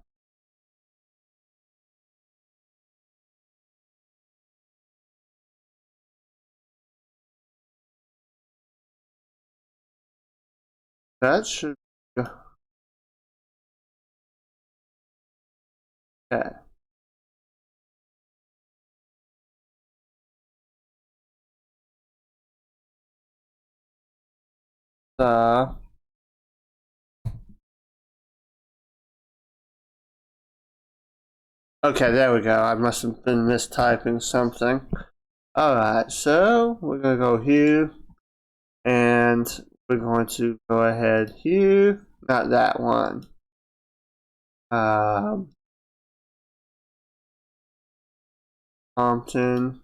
That should be okay. Uh, okay, there we go. I must have been mistyping something. Alright, so we're gonna go here, and we're going to go ahead here. Not that one. Compton.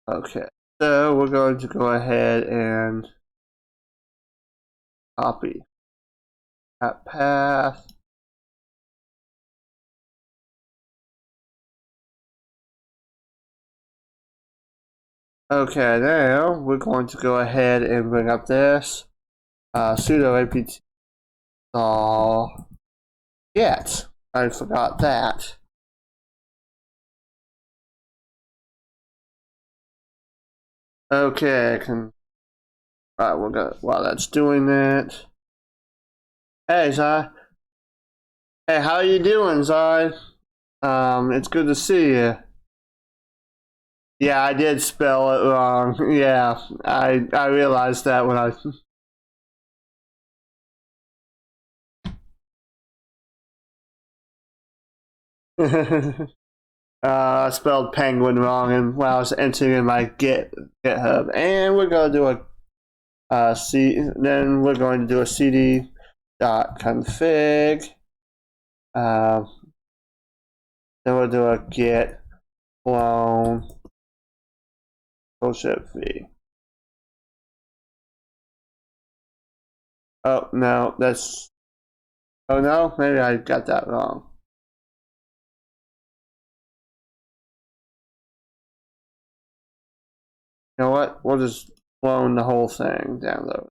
Okay, so we're going to go ahead and copy that path. Okay, now we're going to go ahead and bring up this sudo apt install get. I forgot that. Okay, right, we're gonna, while that's doing that. Hey, Zai. Hey, how you doing, Zai? It's good to see you. Yeah, I did spell it wrong. Yeah, I realized that when I I spelled penguin wrong and when I was entering in my GitHub. And we're going to do then we're going to do a cd.config. Then we'll do a git clone bullshit v. Oh no, oh no, maybe I got that wrong. You know what? We'll just clone the whole thing, download.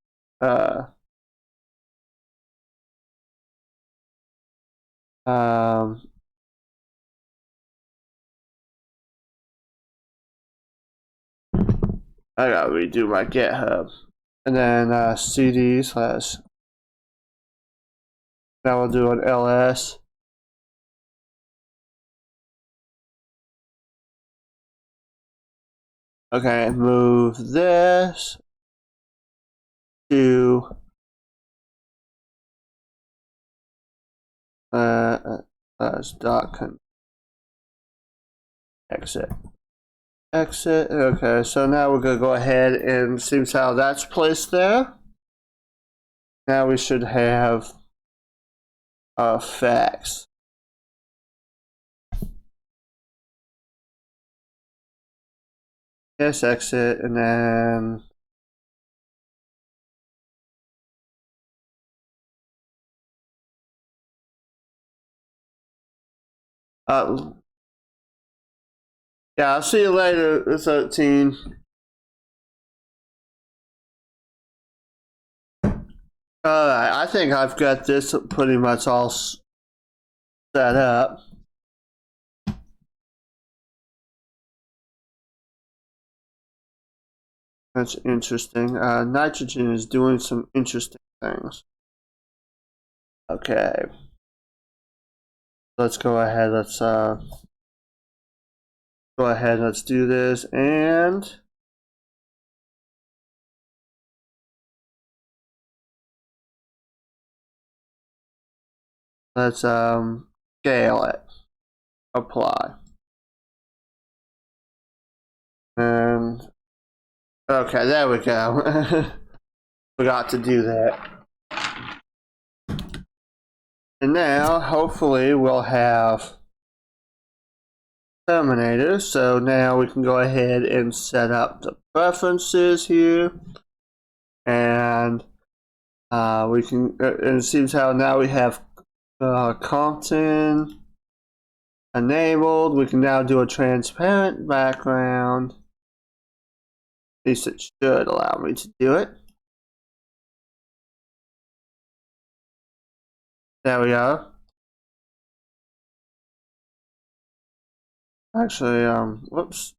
I gotta redo my GitHub. And then cd / now we'll do an ls. Okay, move this to exit. Okay, so now we're gonna go ahead and see how that's placed there. Now we should have effects. Yes, exit, and then yeah, I'll see you later, 13. Alright, I think I've got this pretty much all set up. That's interesting. Nitrogen is doing some interesting things. Okay. Let's go ahead, let's do this, and let's scale it. Apply. And okay, there we go. Forgot to do that. And now, hopefully, we'll have Terminator. So now we can go ahead and set up the preferences here. And we can, and it seems how now we have Compton enabled. We can now do a transparent background. At least it should allow me to do it. There we go. Actually, whoops,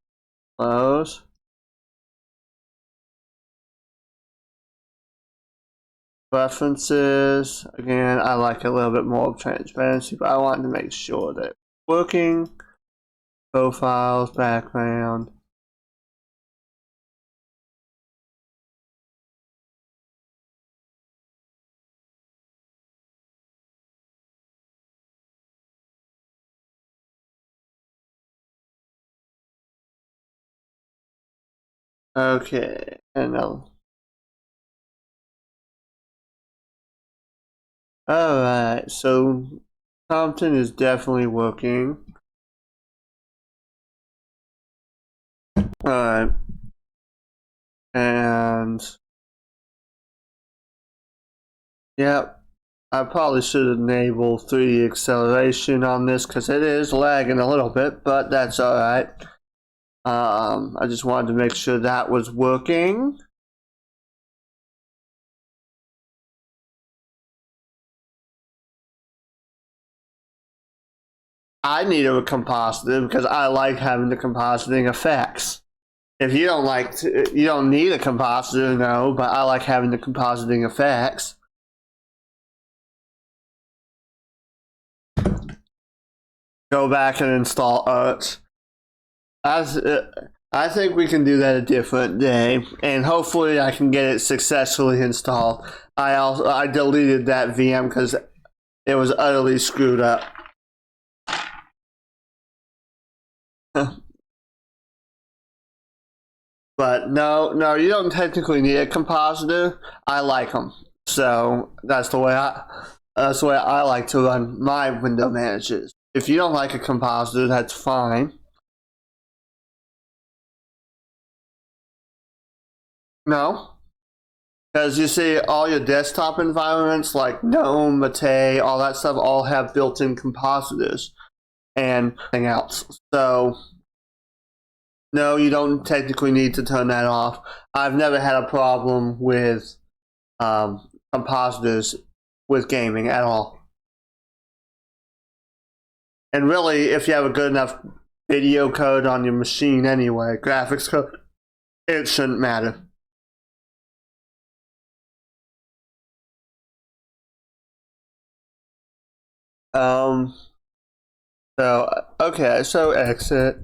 close. Preferences, again, I like a little bit more transparency, but I wanted to make sure that it's working. Profiles, background. Okay, and alright, so Compton is definitely working. Alright. And yep, I probably should enable 3D acceleration on this because it is lagging a little bit, but that's alright. I just wanted to make sure that was working. I need a compositing because I like having the compositing effects. If you don't like, you don't need a compositor, no, but I like having the compositing effects. Go back and install Art. I think we can do that a different day, and hopefully I can get it successfully installed. I deleted that VM because it was utterly screwed up. But no, you don't technically need a compositor. I like them, so that's the way I like to run my window managers. If you don't like a compositor, that's fine. No, because you see, all your desktop environments like GNOME, Mate, all that stuff, all have built-in compositors and everything else. So no, you don't technically need to turn that off. I've never had a problem with compositors with gaming at all. And really, if you have a good enough video code on your machine anyway, graphics code, it shouldn't matter. So exit.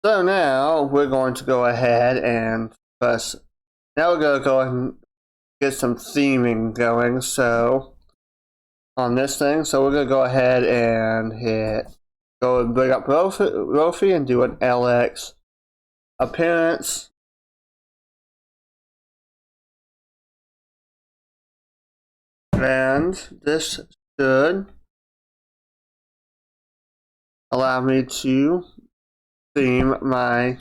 So now we're going to go ahead and press. Now we're going to go ahead and get some theming going. So on this thing, so we're going to go ahead and go and bring up Rofi and do an LX appearance. And this should allow me to theme my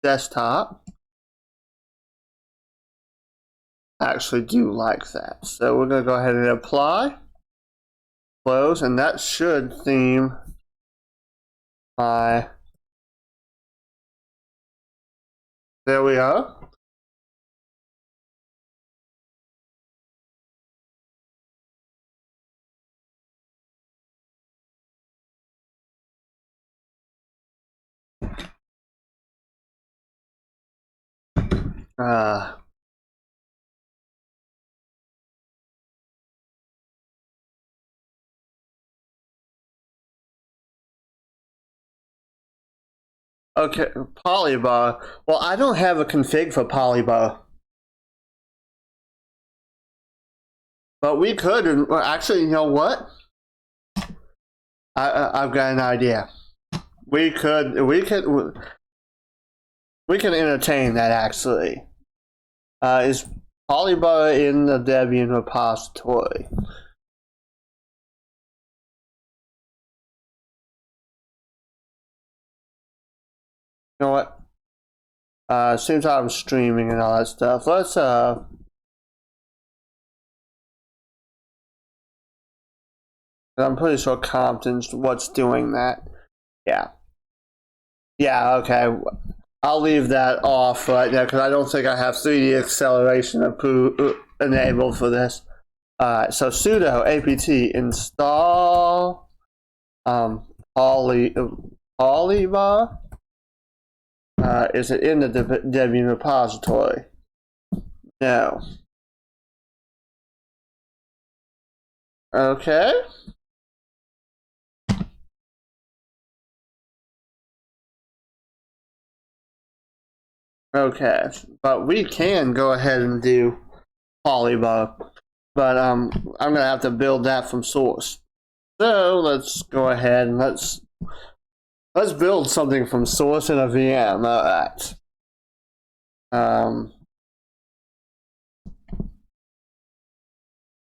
desktop. I actually do like that. So we're going to go ahead and apply, close, and that should theme my. There we are. Okay, Polybar. Well, I don't have a config for Polybar. But we could, actually, you know what? I've got an idea. We can entertain that actually. Is Polybar in the Debian repository? You know what? Seems I'm streaming and all that stuff. Let's I'm pretty sure Compton's what's doing that. Yeah. Yeah, okay. I'll leave that off right now because I don't think I have 3D acceleration enabled for this. So sudo apt install Polybar. Is it in the Debian repository? No. Okay. Okay, but we can go ahead and do Polybar, but I'm gonna have to build that from source. So let's go ahead and let's build something from source in a VM. All right.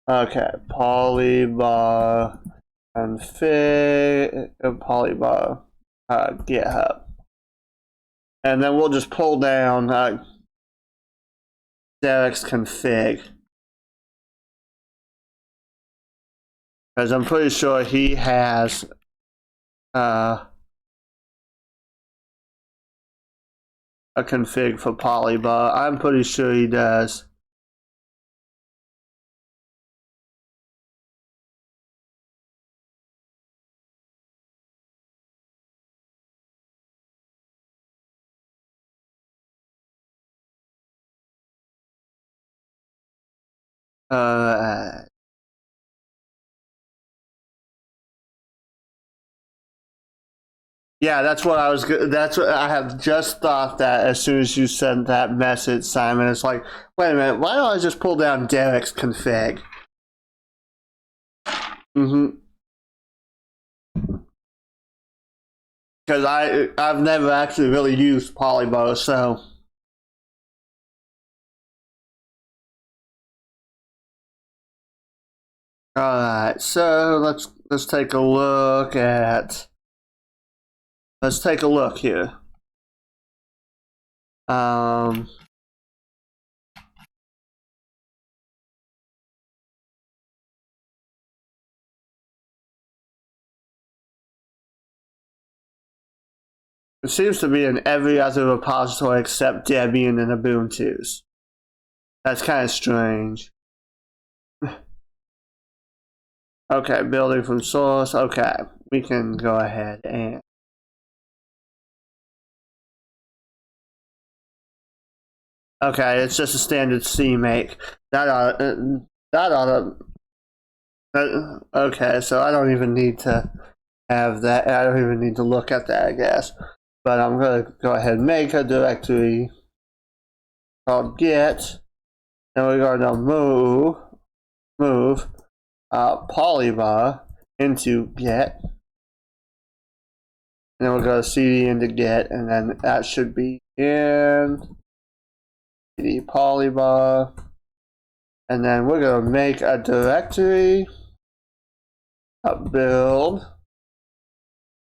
Okay, Polybar config Polybar GitHub. And then we'll just pull down Derek's config. Because I'm pretty sure he has a config for Polybar. I'm pretty sure he does. Yeah, that's what I was. That's what I have just thought that as soon as you sent that message, Simon. It's like, wait a minute, why don't I just pull down Derek's config? Because I've never actually really used Polybo, so. Alright, so let's take a look at here. It seems to be in every other repository except Debian and Ubuntu's. That's kind of strange. Okay, building from source. Okay, we can go ahead and. Okay, it's just a standard CMake. That ought to. Okay, so I don't even need to have that. I don't even need to look at that, I guess. But I'm going to go ahead and make a directory called get. And we're going to move polybar into get. And then we'll go cd into get, and then that should be in cd polybar. And then we're going to make a directory, build,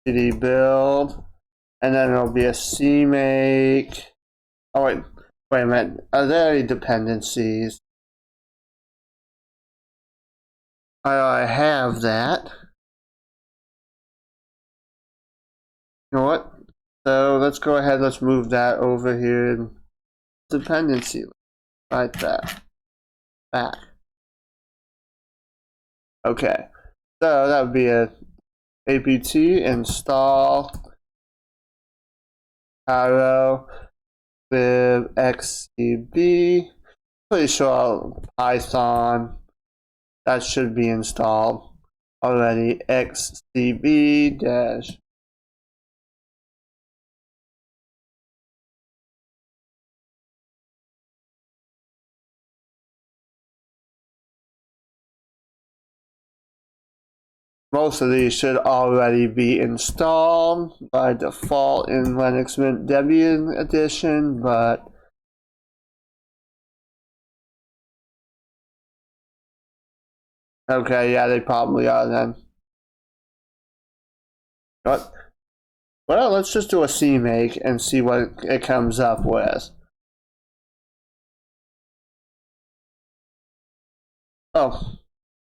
cd build, and then it'll be a CMake. Oh wait a minute. Are there any dependencies? I have that. You know what? So let's go ahead. Let's move that over here in dependency, right there. Back. Okay. So that would be a apt install arrow with xcb. Pretty sure Python that should be installed already. xcb dash. Most of these should already be installed by default in Linux Mint Debian edition, but okay, yeah, they probably are then. But well, let's just do a CMake and see what it comes up with. Oh,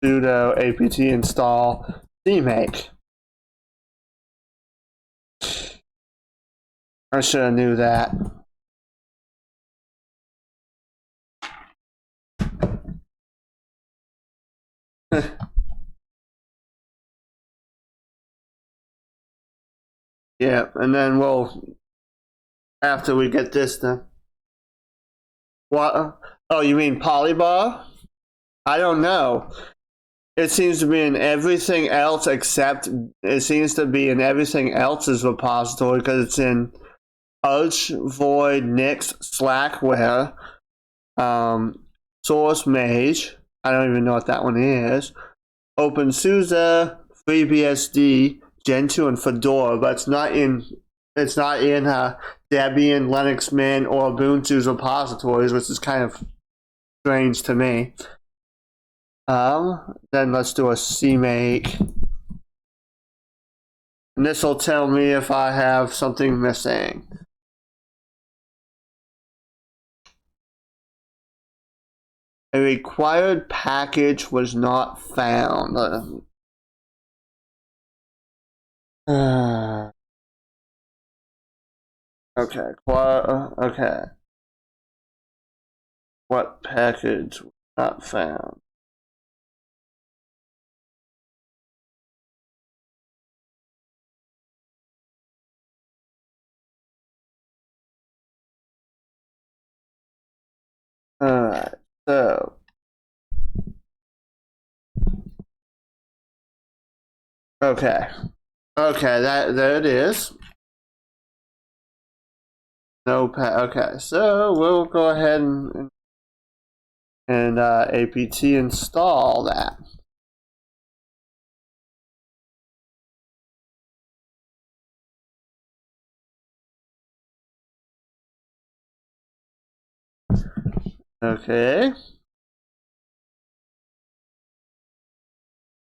sudo apt install CMake. I should have knew that. Yeah, and then after we get this done. What? Oh, you mean Polybar? I don't know. It seems to be in everything else except it seems to be in everything else's repository because it's in Arch Void Nix Slackware, Source Mage. I don't even know what that one is. OpenSUSE, FreeBSD, Gentoo, and Fedora, but it's not in Debian, Linux Mint, or Ubuntu's repositories, which is kind of strange to me. Then let's do a CMake. And this will tell me if I have something missing. A required package was not found. Okay. Okay. What package was not found? Alright, so. Okay. Okay, there it is. No okay, so we'll go ahead and apt install that. Okay.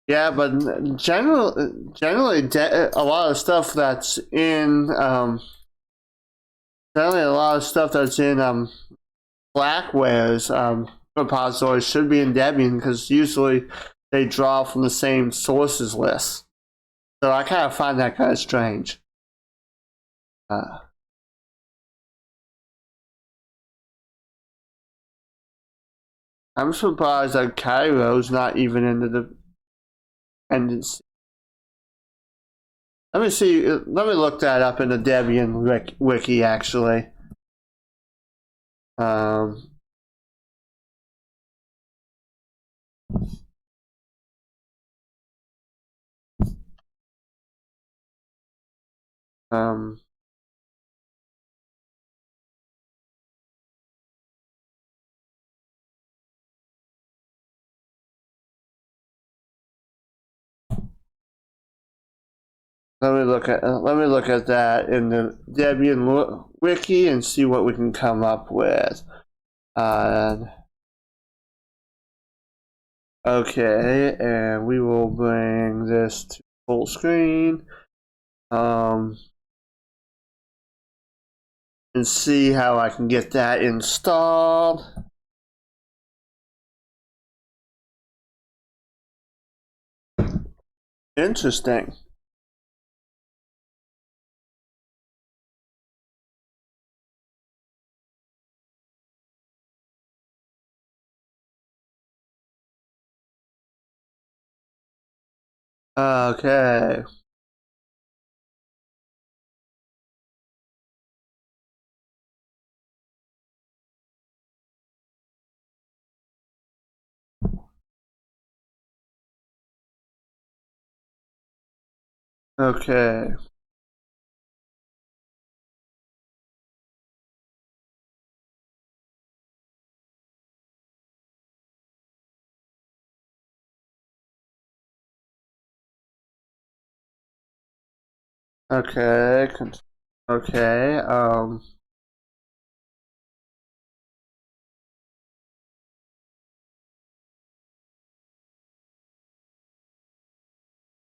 Yeah, but generally, a lot of stuff that's in generally a lot of stuff that's in Blackware's repository should be in Debian because usually they draw from the same sources list. So I kind of find that kind of strange. I'm surprised that Cairo's not even in the dependency. Let me see. Let me look that up in the Debian wiki. Actually, um, um, let me look at that in the Debian wiki and see what we can come up with. Okay, and we will bring this to full screen. And see how I can get that installed. Interesting. Okay. Okay. Okay. Okay.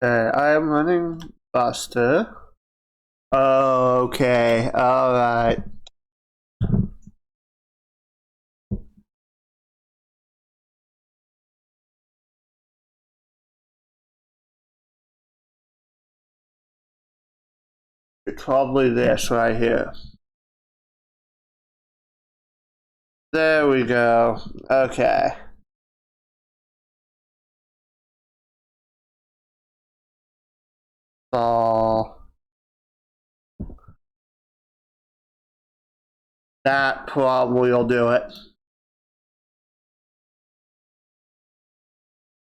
I am running Buster. Okay. All right. It's probably this right here. There we go. Okay. So that probably will do it.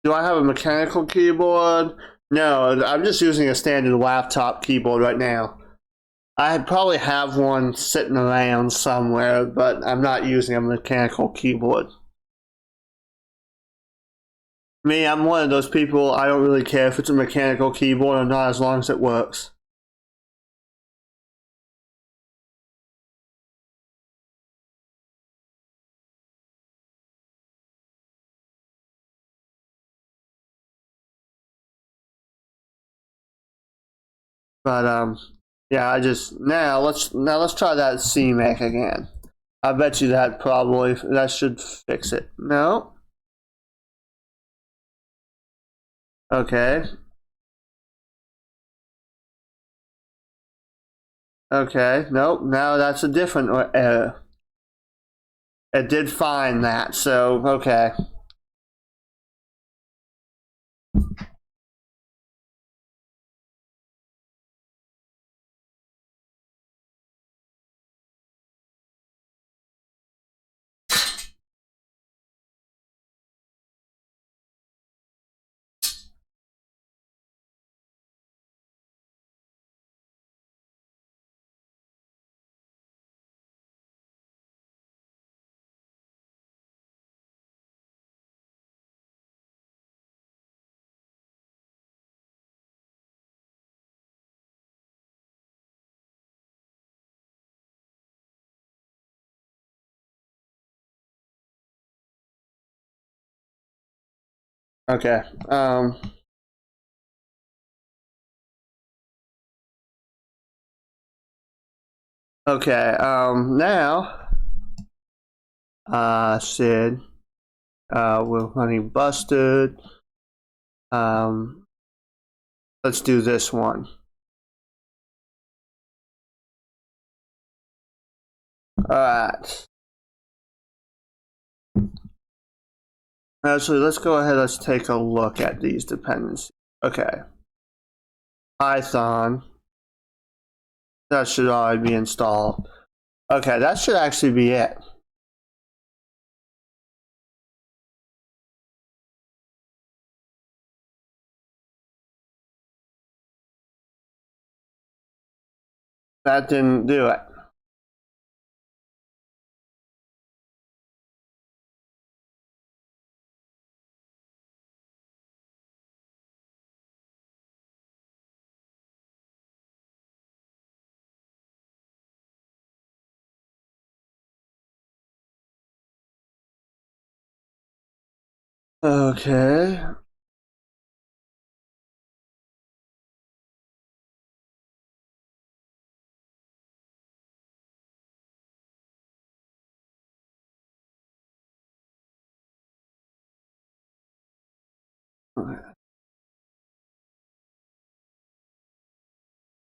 Do I have a mechanical keyboard? No, I'm just using a standard laptop keyboard right now. I probably have one sitting around somewhere, but I'm not using a mechanical keyboard. Me, I'm one of those people, I don't really care if it's a mechanical keyboard or not as long as it works. But yeah, let's try that CMake again. I bet you that should fix it. No. Okay. Okay. Nope. Now that's a different error. It did find that, so okay. Okay. Okay. Now, Sid, we're running busted. Let's do this one. Alright. Actually, let's go ahead. Let's take a look at these dependencies. Okay. Python. That should already be installed. Okay, that should actually be it. That didn't do it. Okay.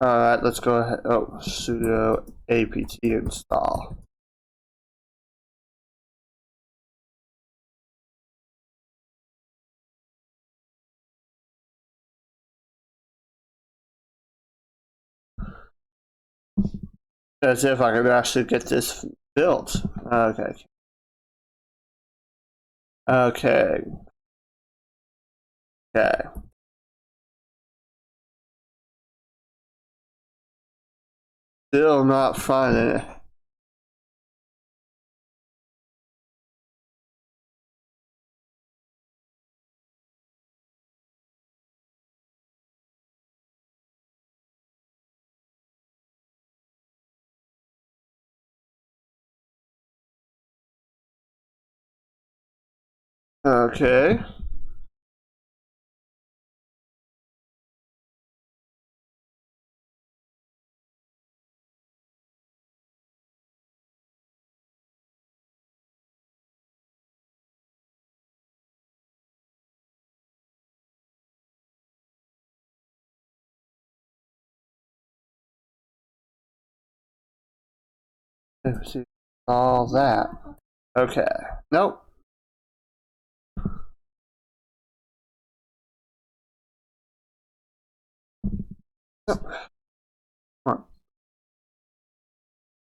Alright, let's go ahead. Oh, sudo apt install. As if I could actually get this built. Okay. Okay. Okay. Still not finding it. Okay. Let's see. All that. Okay. Nope. Come on.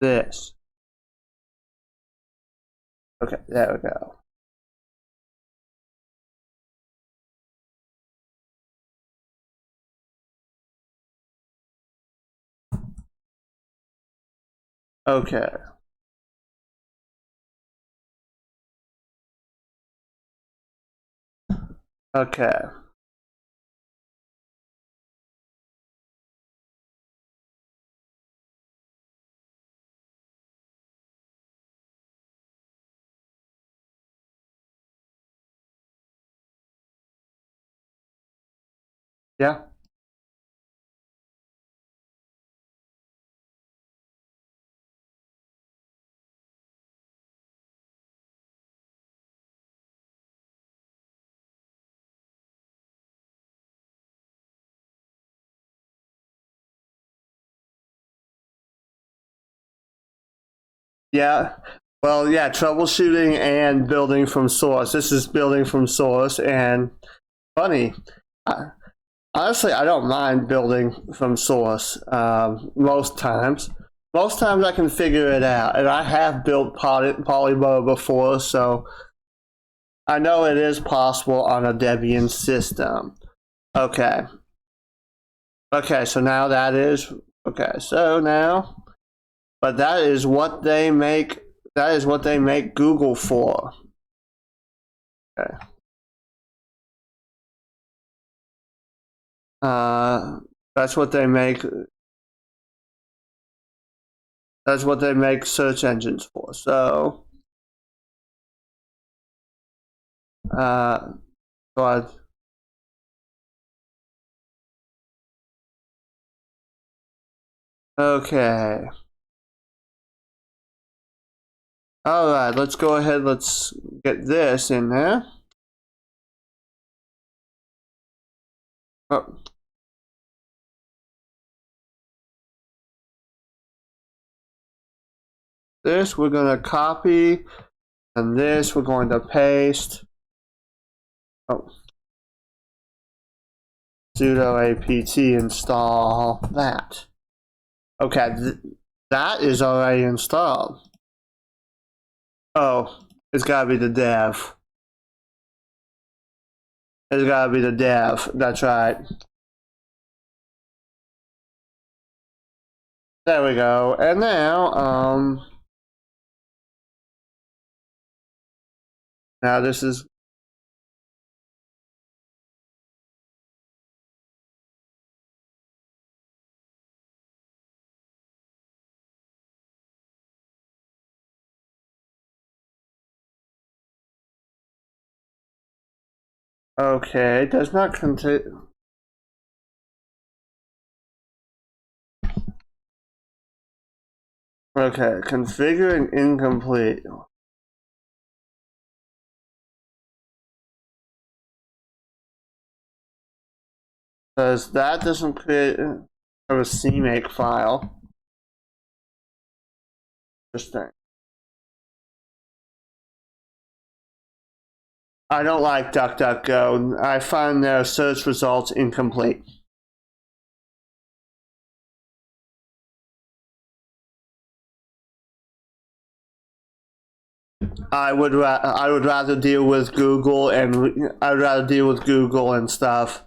This. Okay, there we go. Okay. Okay. Yeah. Yeah. Well, yeah, troubleshooting and building from source. This is building from source, and funny. Honestly, I don't mind building from source most times. Most times I can figure it out, and I have built Polymo before, so I know it is possible on a Debian system. Okay. Okay, so now that is okay. So now, but that is what they make. That is what they make Google for. Okay. That's what they make. That's what they make search engines for. So, uh, God. Okay. Alright, let's go ahead, let's get this in there. Oh. This we're going to copy, and this we're going to paste. Oh. Sudo apt install that. Okay, that is already installed. Oh, it's gotta be the dev. It's gotta be the dev, that's right. There we go, and now, now this is okay, does not contain. Okay, configuring incomplete. Because that doesn't create a CMake file. Interesting. I don't like DuckDuckGo. I find their search results incomplete. I would rather deal with Google, and I'd rather deal with Google and stuff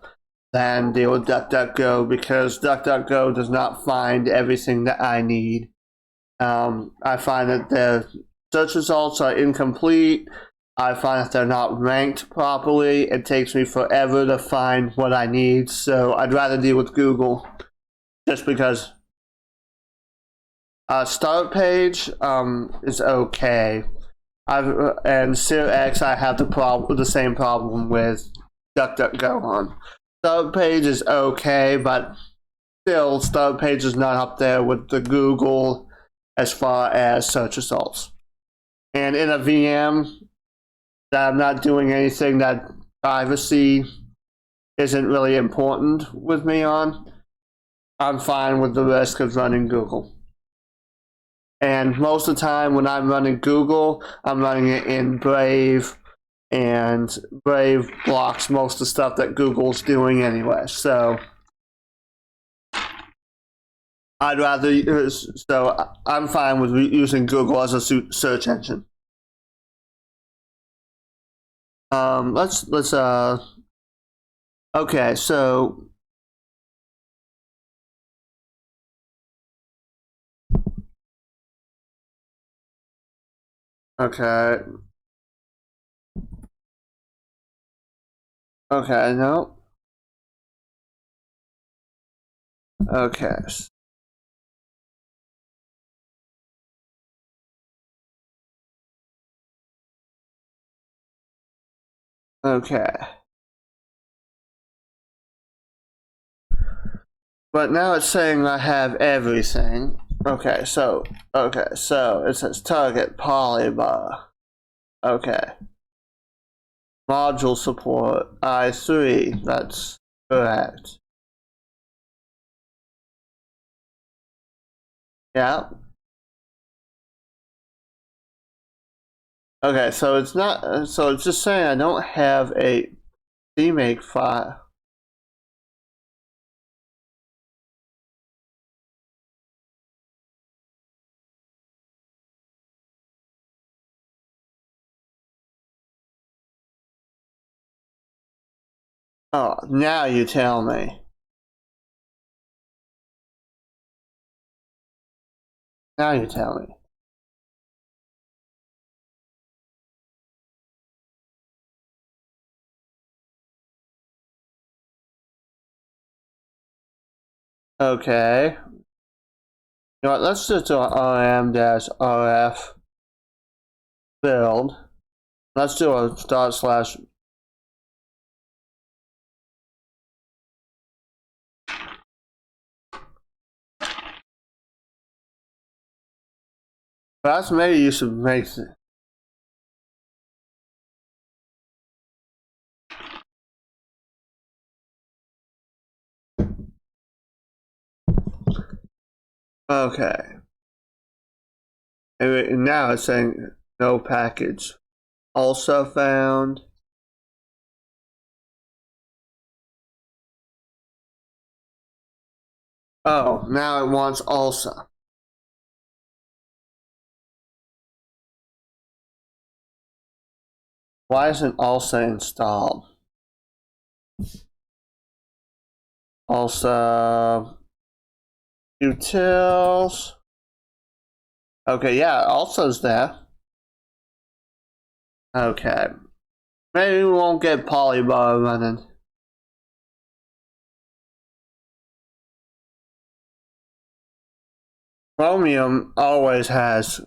than deal with DuckDuckGo, because DuckDuckGo does not find everything that I need. I find that their search results are incomplete. I find that they're not ranked properly. It takes me forever to find what I need, so I'd rather deal with Google, just because. Start page is okay. And SearX, I have the same problem with DuckDuckGo on. Start page is okay, but still, start page is not up there with the Google as far as search results. And in a VM that I'm not doing anything that privacy isn't really important with me on, I'm fine with the risk of running Google. And most of the time when I'm running Google, I'm running it in Brave, and Brave blocks most of the stuff that Google's doing anyway. So I'm fine with using Google as a search engine. Okay, so okay. Okay, no. Okay. Okay. But now it's saying I have everything. Okay, so it says target polybar. Okay. Module support i3, that's correct. Yeah. Okay, so it's not, so it's just saying I don't have a CMake file. Oh, now you tell me. Now you tell me. Okay. You know what, let's just do rm-rf build. Let's do a /. Perhaps maybe you should make it. Okay. And now it's saying no package. Also found. Oh, now it wants also. Why isn't also installed? Also utils. Okay, yeah, also's there. Okay. Maybe we won't get polybar running. Chromium always has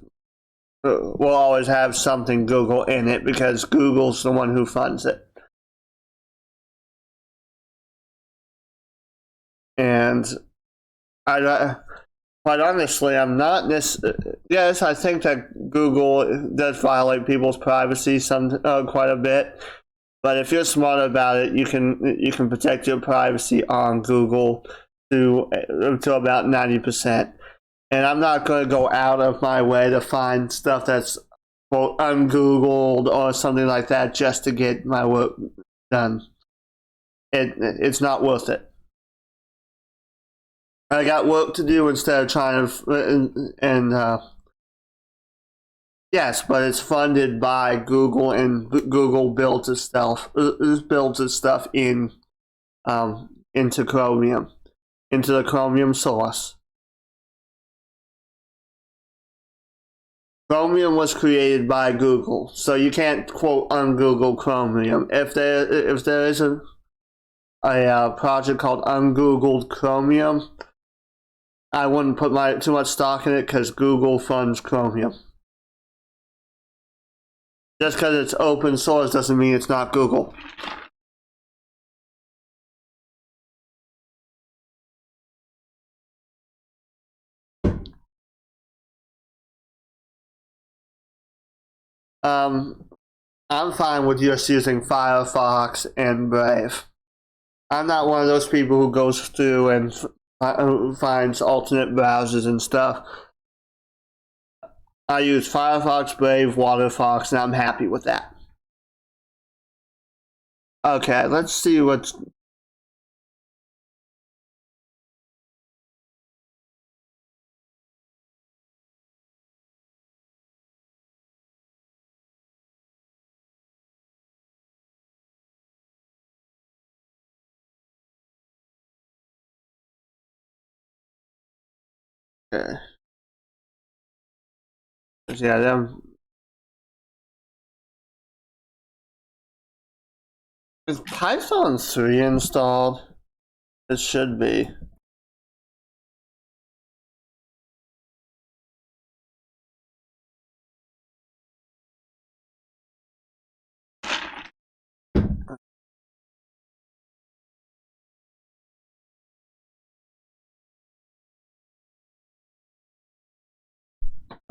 will always have something Google in it because Google's the one who funds it. And I quite honestly, I'm not this. Yes, I think that Google does violate people's privacy quite a bit. But if you're smart about it, you can protect your privacy on Google to about 90%. And I'm not going to go out of my way to find stuff that's quote ungoogled or something like that just to get my work done. It's not worth it. I got work to do instead of trying to yes, but it's funded by Google, and Google builds its stuff in into Chromium, into the Chromium source. Chromium was created by Google, so you can't quote ungoogle Chromium. If there is a project called Ungoogled Chromium, I wouldn't put too much stock in it because Google funds Chromium. Just because it's open source doesn't mean it's not Google. I'm fine with just using Firefox and Brave. I'm not one of those people who goes through and finds alternate browsers and stuff. I use Firefox, Brave, Waterfox, and I'm happy with that. Okay, let's see what's. Okay. Yeah, them. Is Python 3 installed? It should be.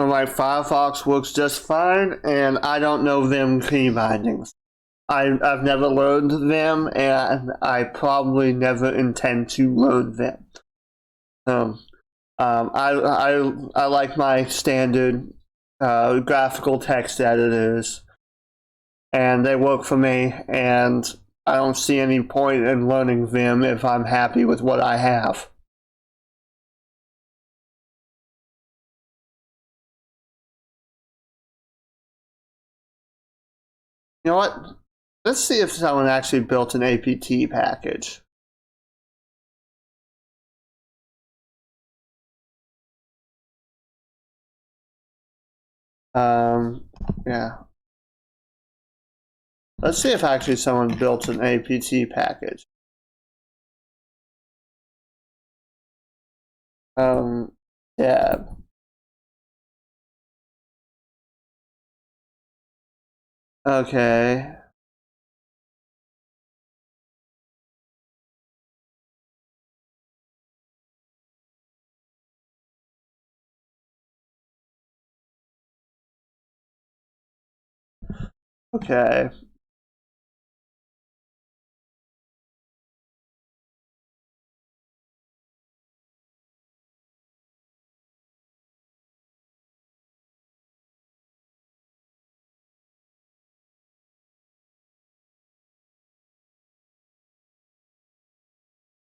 My Firefox works just fine, and I don't know Vim key bindings. I've never learned them, and I probably never intend to learn them. I like my standard graphical text editors, and they work for me. And I don't see any point in learning Vim if I'm happy with what I have. You know what? Let's see if someone actually built an APT package. Yeah. Let's see if actually someone built an APT package. Yeah. Okay. Okay.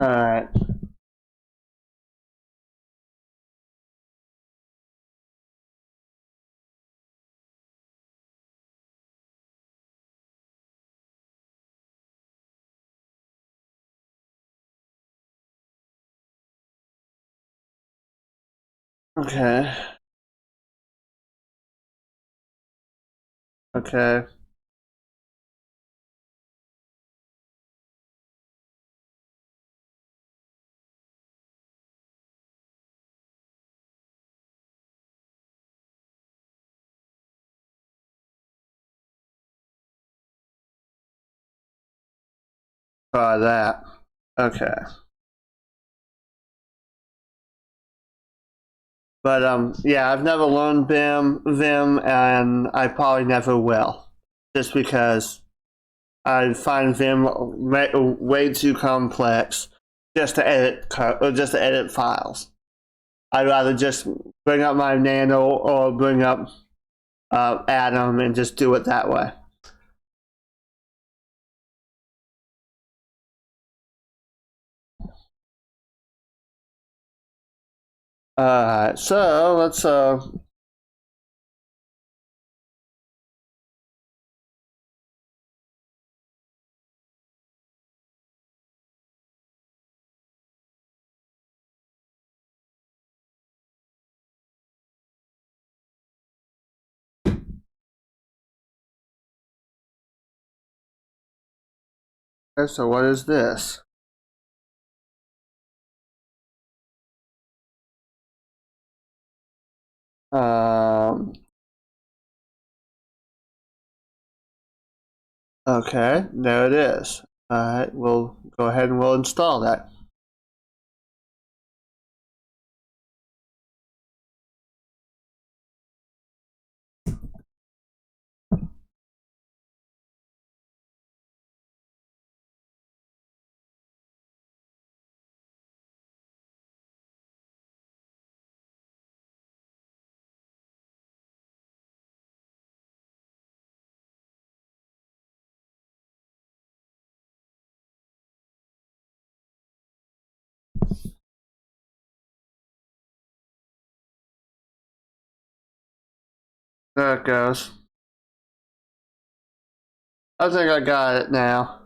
Alright. Okay. Okay. Try that. Okay. But yeah, I've never learned Vim, and I probably never will, just because I find Vim way too complex just to edit or just to edit files. I'd rather just bring up my Nano or bring up Atom and just do it that way. Alright, so let's so what is this? Okay, there it is. Alright, we'll go ahead and we'll install that. There it goes. I think I got it now.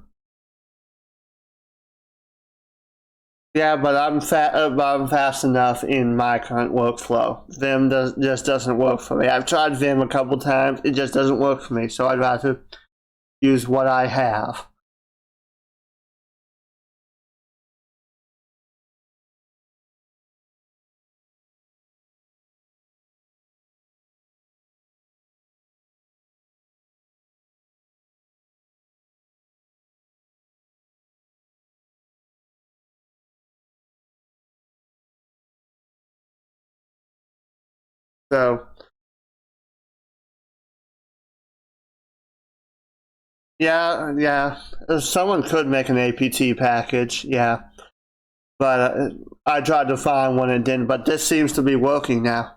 Yeah, but I'm fast enough in my current workflow. Vim just doesn't work for me. I've tried Vim a couple times. It just doesn't work for me. So I'd rather use what I have. So yeah. Someone could make an APT package. Yeah, but I tried to find one and didn't. But this seems to be working now.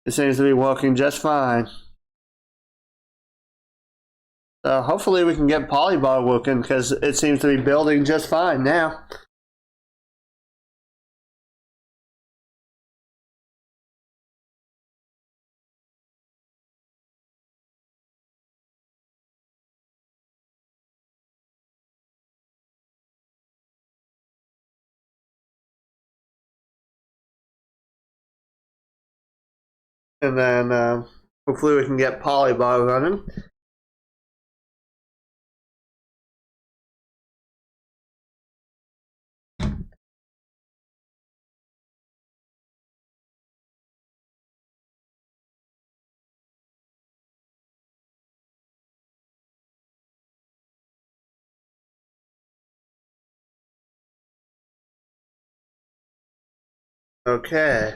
It seems to be working just fine. So hopefully we can get Polybar working because it seems to be building just fine now. And then hopefully we can get Polybar running. Okay.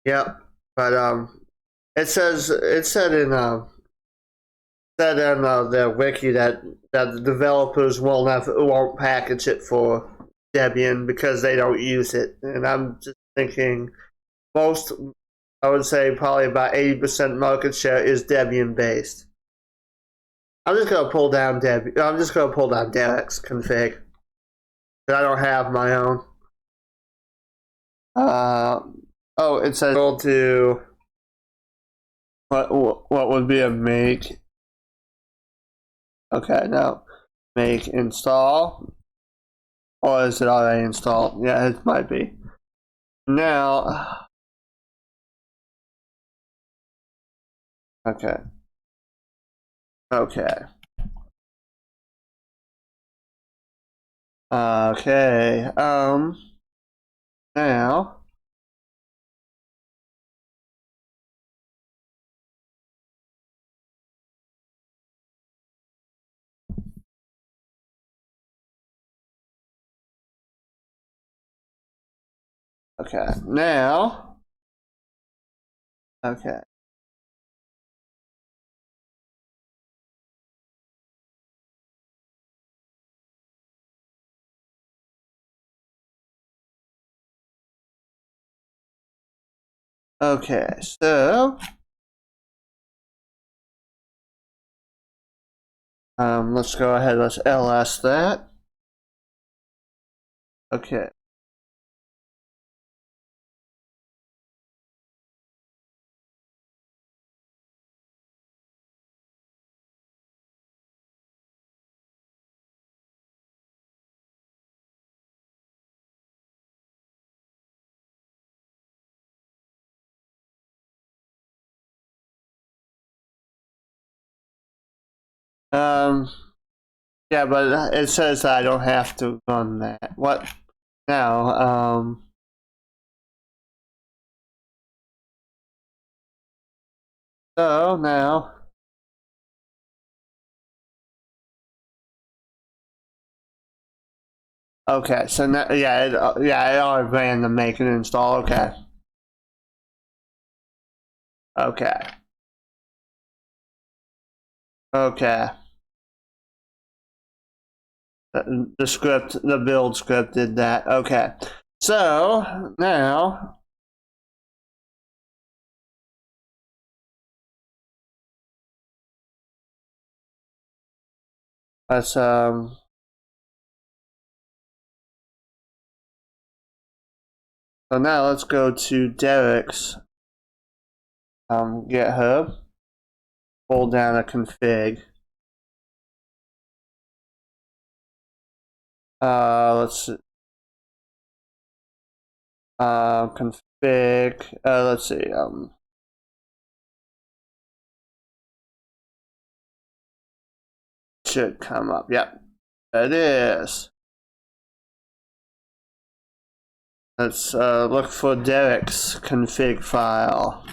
Yep. But it said in said in their wiki that the developers won't package it for Debian because they don't use it, and I'm just thinking most, I would say probably about 80% market share is Debian based. I'm just gonna pull down Derek's config. I don't have my own. Oh, it says go to what would be a make. Okay, now make install, or is it already installed? Yeah, it might be. Now, okay, okay, okay. Now. Okay, now. Okay. Okay, so let's go ahead, let's ls that. Okay. Yeah, but it says I don't have to run that. What now? So now. Okay, so now, yeah, it already ran the make and install. Okay. Okay. Okay. The build script did that. Okay. So now. Let's So now let's go to Derek's GitHub. Pull down a config. Let's config. Let's see. Should come up. Yep, it is. Let's look for Derek's config file.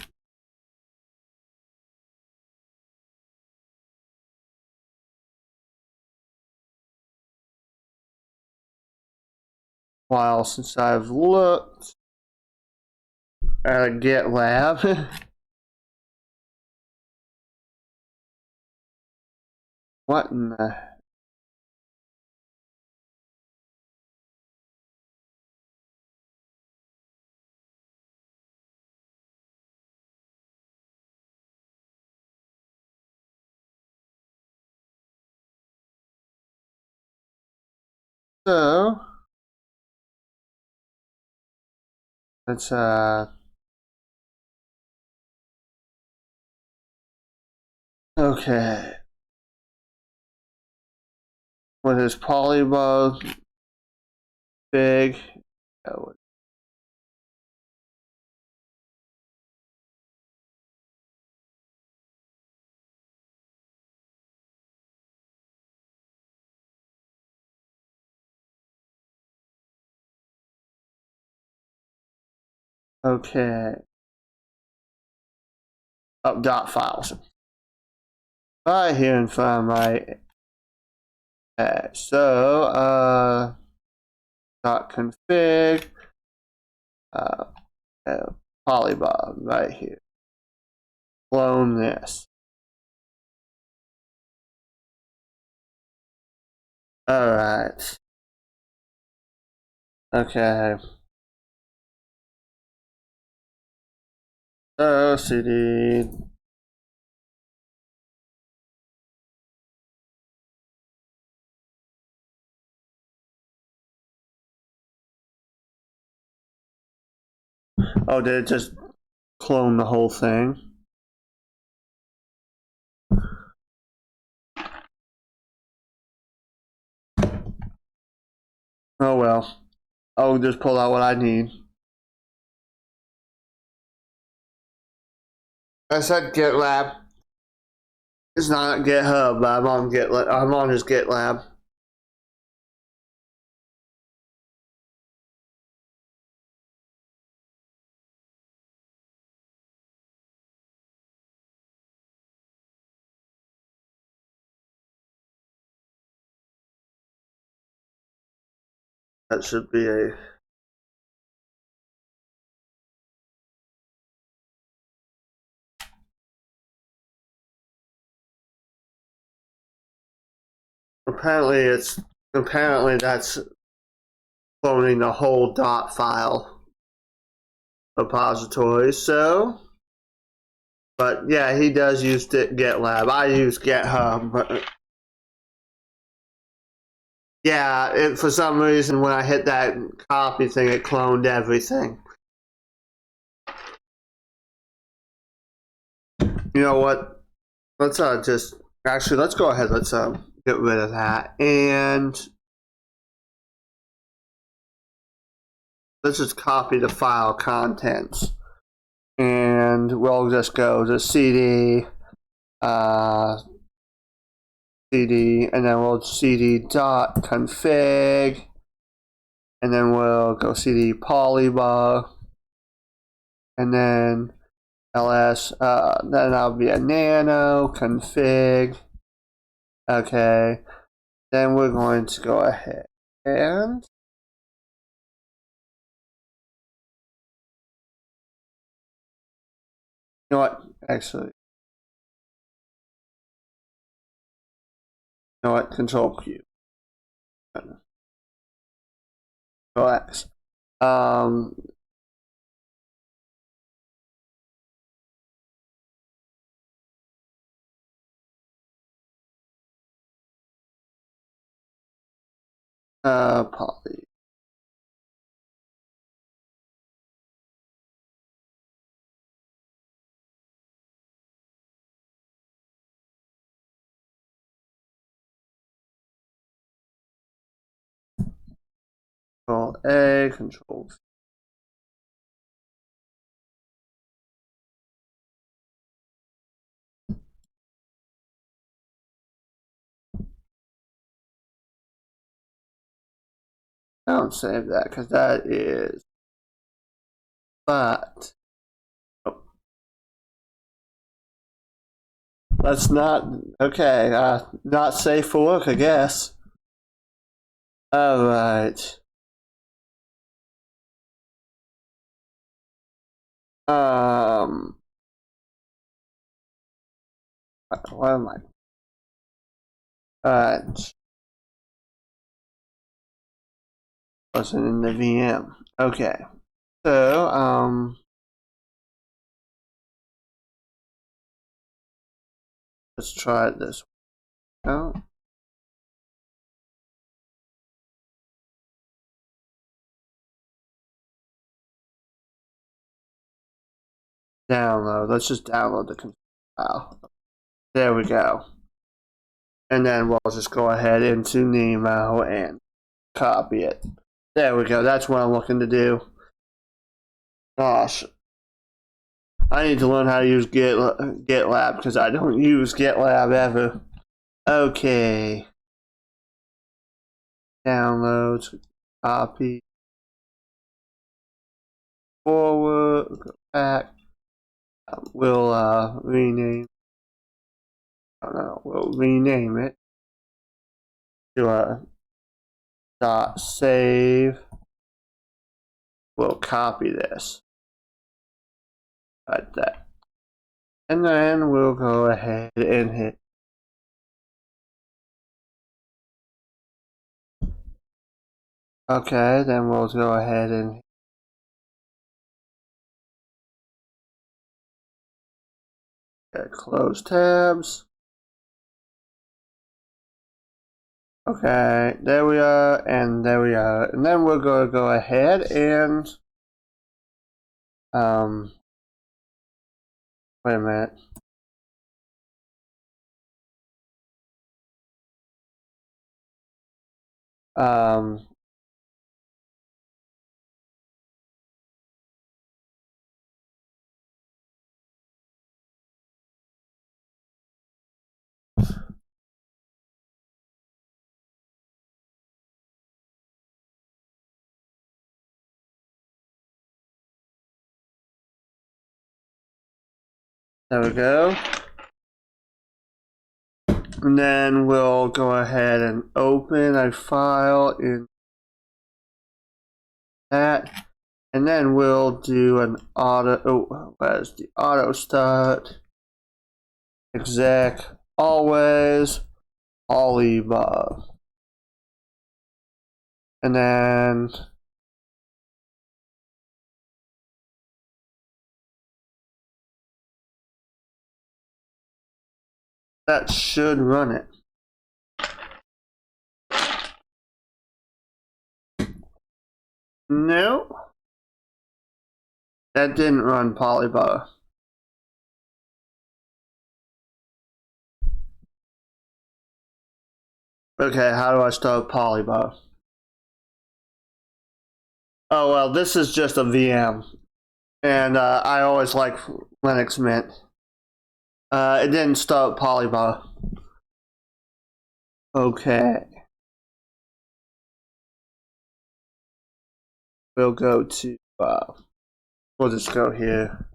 While since I've looked at GitLab. What in the... So let's okay. With his polymorph big. Okay. Up dot files. Right here in front of my so dot config polybob right here. Clone this. Alright. Okay. So CD. Oh, did it just clone the whole thing? Oh well. I'll just pull out what I need. I said GitLab. It's not GitHub, but I'm on GitLab. I'm on his GitLab. That should be a. Apparently that's cloning the whole dot file repository. So, but yeah, he does use GitLab. I use GitHub, but yeah, for some reason when I hit that copy thing, it cloned everything. You know what? Let's let's go ahead. Let's get rid of that, and let's just copy the file contents, and we'll just go to CD, CD, and then we'll CD dot config, and then we'll go CD polybar, and then ls, then that'll be a nano config. Okay, then we're going to go ahead and you know what? Actually, you know what? Control Q. Control X. Poly. Control A. Control. Don't save that because that is. But that's not okay. Not safe for work, I guess. All right. What am I? Alright. Wasn't in the VM. Okay. So, let's try this. Oh. Download. Let's just download the file. There we go. And then we'll just go ahead into Nemo and copy it. There we go. That's what I'm looking to do. Gosh. I need to learn how to use GitLab because I don't use GitLab ever. Okay. Downloads. Copy. Forward. Go back. We'll rename. I don't know. We'll rename it to a dot save. We'll copy this like that, and then we'll go ahead and hit Okay, then we'll go ahead and close tabs. Okay, there we are, and there we are. And then we're going to go ahead and, wait a minute. There we go. And then we'll go ahead and open a file in that. And then we'll do an where's the auto start? Exec, always, all the above. And then that should run it. No, that didn't run polybar. Okay, how do I start polybar? Oh well, this is just a VM, and I always like Linux Mint. It didn't start polybar. Okay, we'll go to we'll just go here.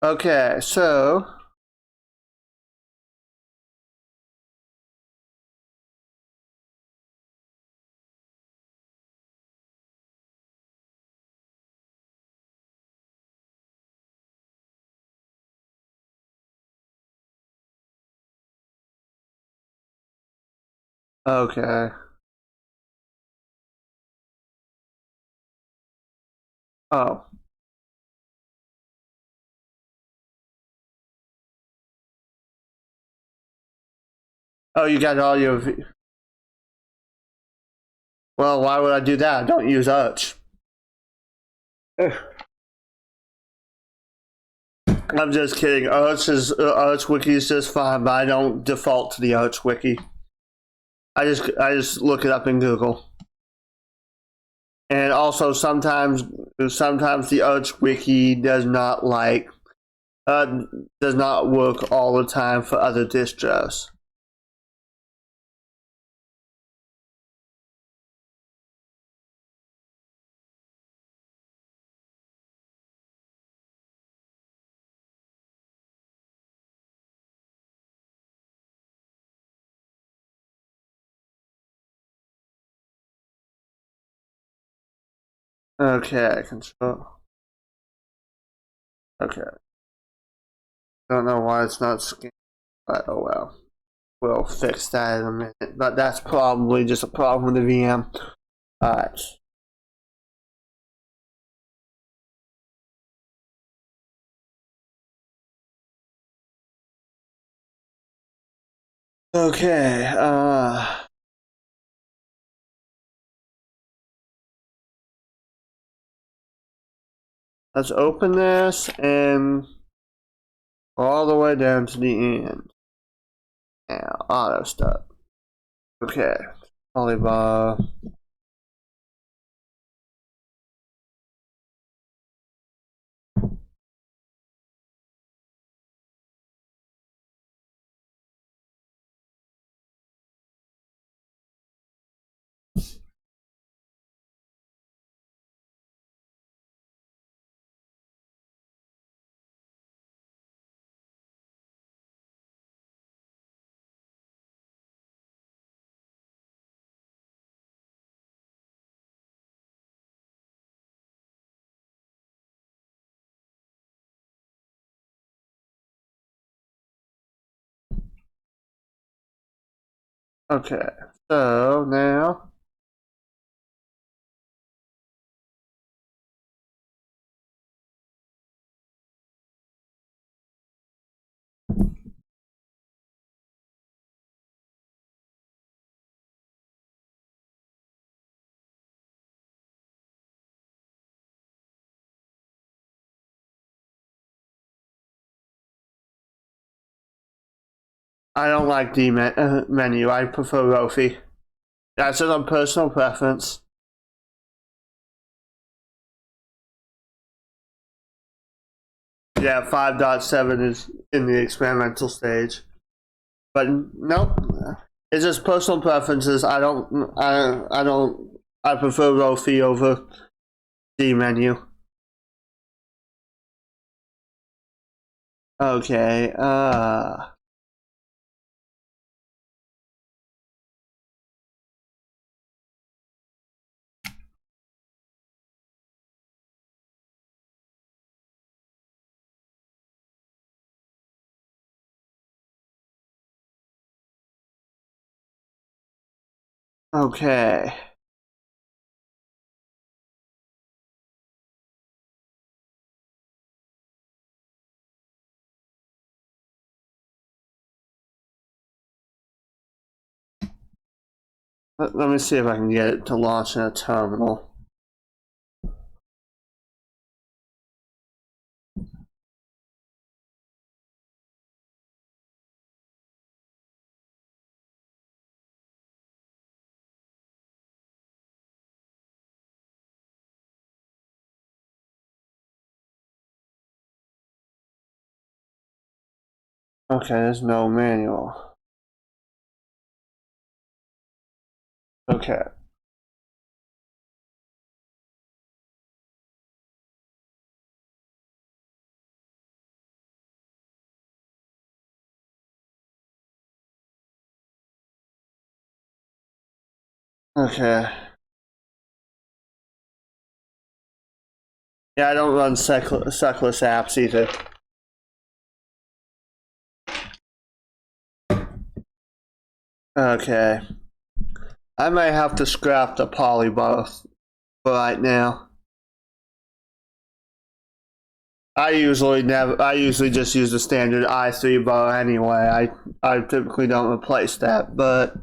Okay, so okay. Oh. Oh, you got all your. Well, why would I do that? I don't use Arch. I'm just kidding. Arch Wiki is just fine, but I don't default to the Arch Wiki. I just look it up in Google. And also sometimes the Arch Wiki does not does not work all the time for other distros. Okay, control. Okay. Don't know why it's not scanned, but oh well. We'll fix that in a minute. But that's probably just a problem with the VM. Alright. Okay, let's open this and go all the way down to the end. Now, auto start. Okay, polybar. Okay, so now I don't like the menu. I prefer Rofi. That's just a personal preference. Yeah, 5.7 is in the experimental stage. But nope. It's just personal preferences. I prefer Rofi over the menu. Okay, okay. Let me see if I can get it to launch in a terminal. Okay, there's no manual. Okay. Okay. Yeah, I don't run suckless apps either. Okay. I might have to scrap the polybar for right now. I usually just use the standard i3 bar anyway. I typically don't replace that, but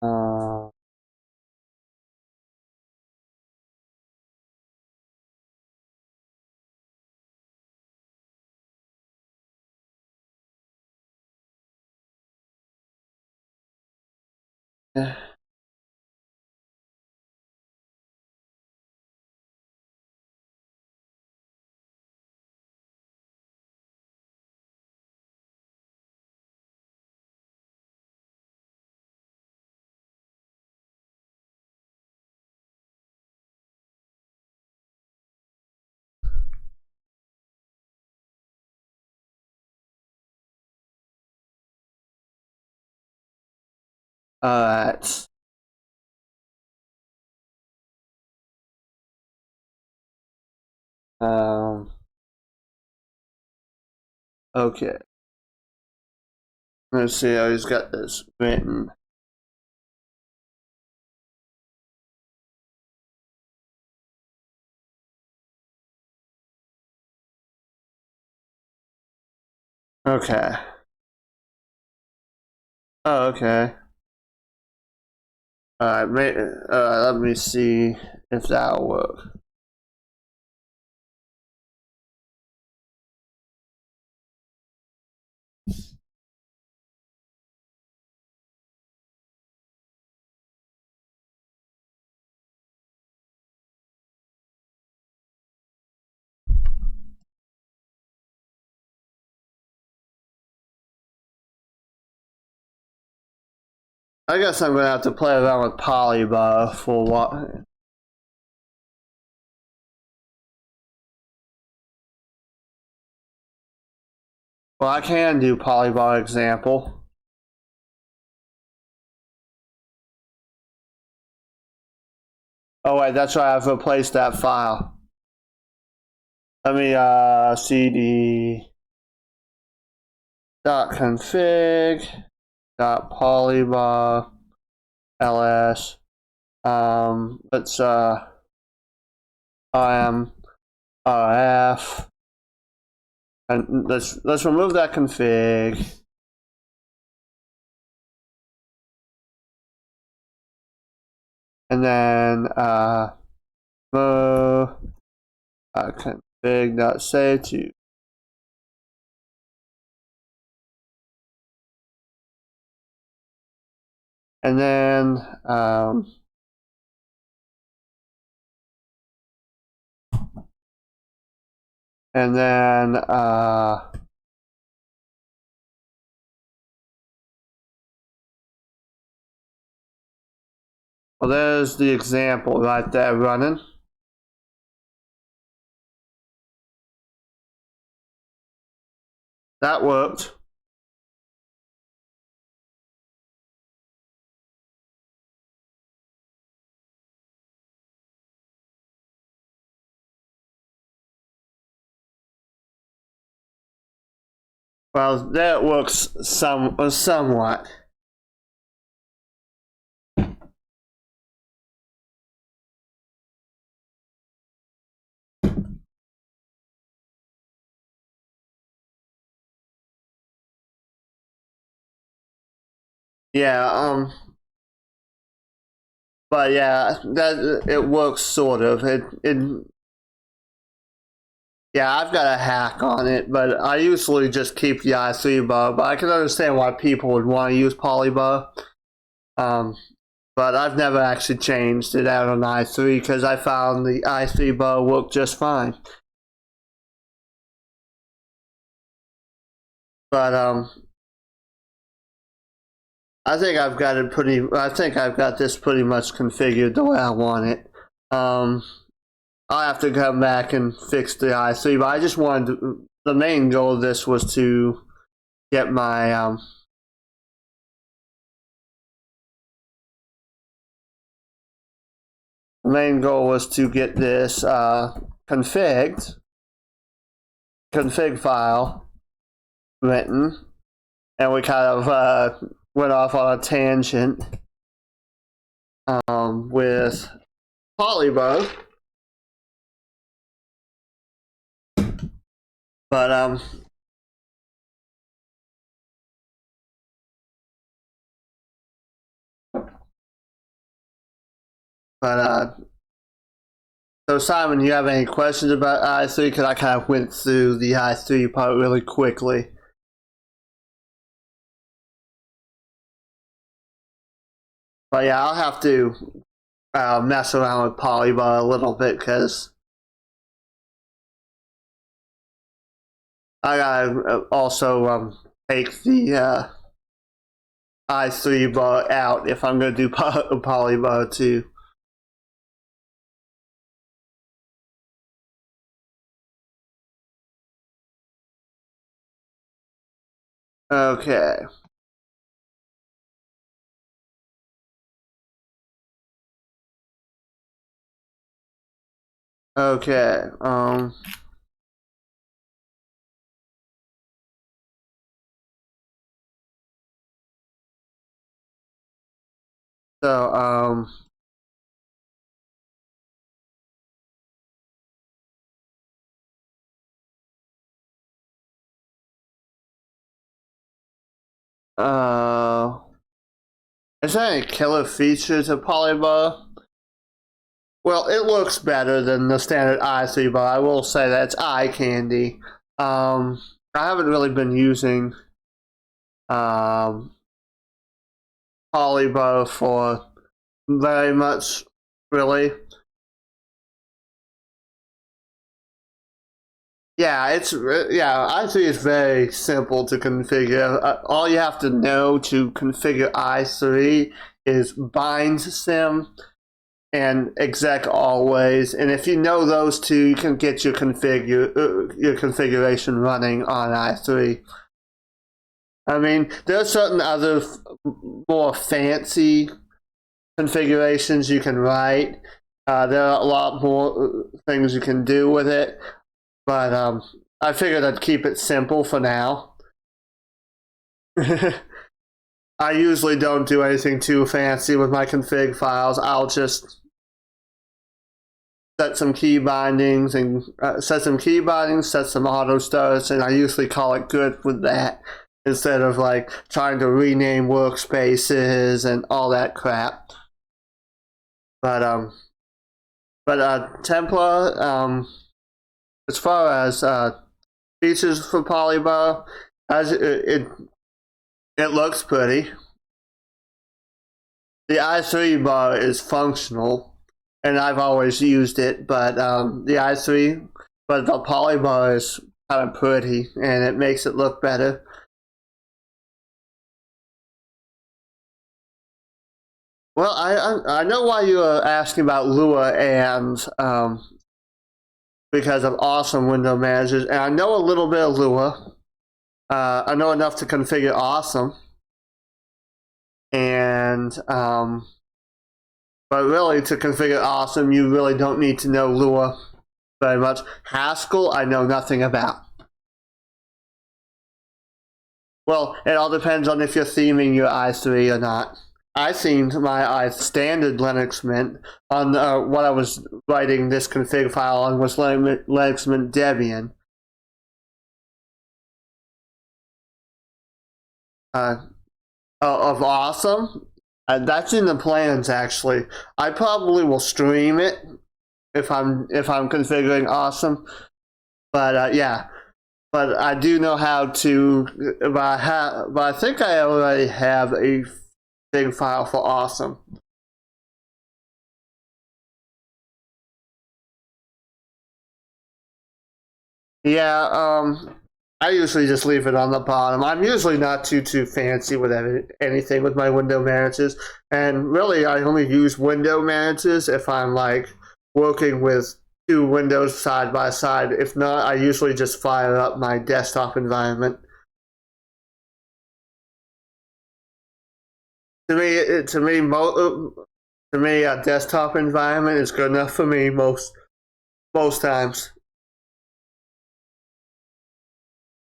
uh, alright. Um, okay. Let's see how he's got this written. Okay. Oh, okay. Alright, let me see if that'll work. I guess I'm gonna have to play around with polybar for what. Well, I can do polybar example. Oh wait, that's right, I've replaced that file. Let me cd .config .polybar ls let's rm rf, and let's remove that config. And then config.save to, and then well, there's the example right there running. That worked. Well, that works somewhat. Yeah, but yeah, that it works sort of. Yeah, I've got a hack on it, but I usually just keep the i3WM, but I can understand why people would want to use polybar. But I've never actually changed it out on i3 because I found the i3WM worked just fine. But I think I've got this pretty much configured the way I want it. I'll have to come back and fix the i3, but I just wanted the main goal of this was to get my the main goal was to get this config file written, and we kind of went off on a tangent with polybar, but so Simon, you have any questions about i3? Because I kind of went through the i3 part really quickly. But yeah, I'll have to mess around with polybar a little bit because I gotta also take the i3 out if I'm gonna do polybar too. Okay. Okay. So is there any killer features of polybar? Well, it looks better than the standard i3, but I will say that it's eye candy. I haven't really been using polybar for very much, really. Yeah, i3 is very simple to configure. All you have to know to configure i3 is bind sim and exec always, and if you know those two, you can get your configuration running on i3. I mean, there are certain other more fancy configurations you can write, There are a lot more things you can do with it, but I figured I'd keep it simple for now. I usually don't do anything too fancy with my config files. I'll just set some key bindings and set some auto starts, and I usually call it good with that instead of like trying to rename workspaces and all that crap. But Templar, as far as features for Polybar, as it looks pretty. The i3 bar is functional, and I've always used it, but the polybar is kind of pretty, and it makes it look better. Well, I know why you were asking about Lua and because of awesome window managers, and I know a little bit of Lua. I know enough to configure awesome, and but really to configure awesome, you really don't need to know Lua very much. Haskell, I know nothing about. Well, it all depends on if you're theming your i3 or not. I themed my standard Linux Mint on what I was writing this config file on was Linux Mint Debian. Of awesome, that's in the plans actually. I probably will stream it if I'm configuring awesome, but yeah. But I do know how to. But I think I already have a big file for awesome. Yeah, I usually just leave it on the bottom. I'm usually not too fancy with anything with my window managers, and really I only use window managers if I'm like working with two windows side by side. If not, I usually just fire up my desktop environment. To me, a desktop environment is good enough for me most times.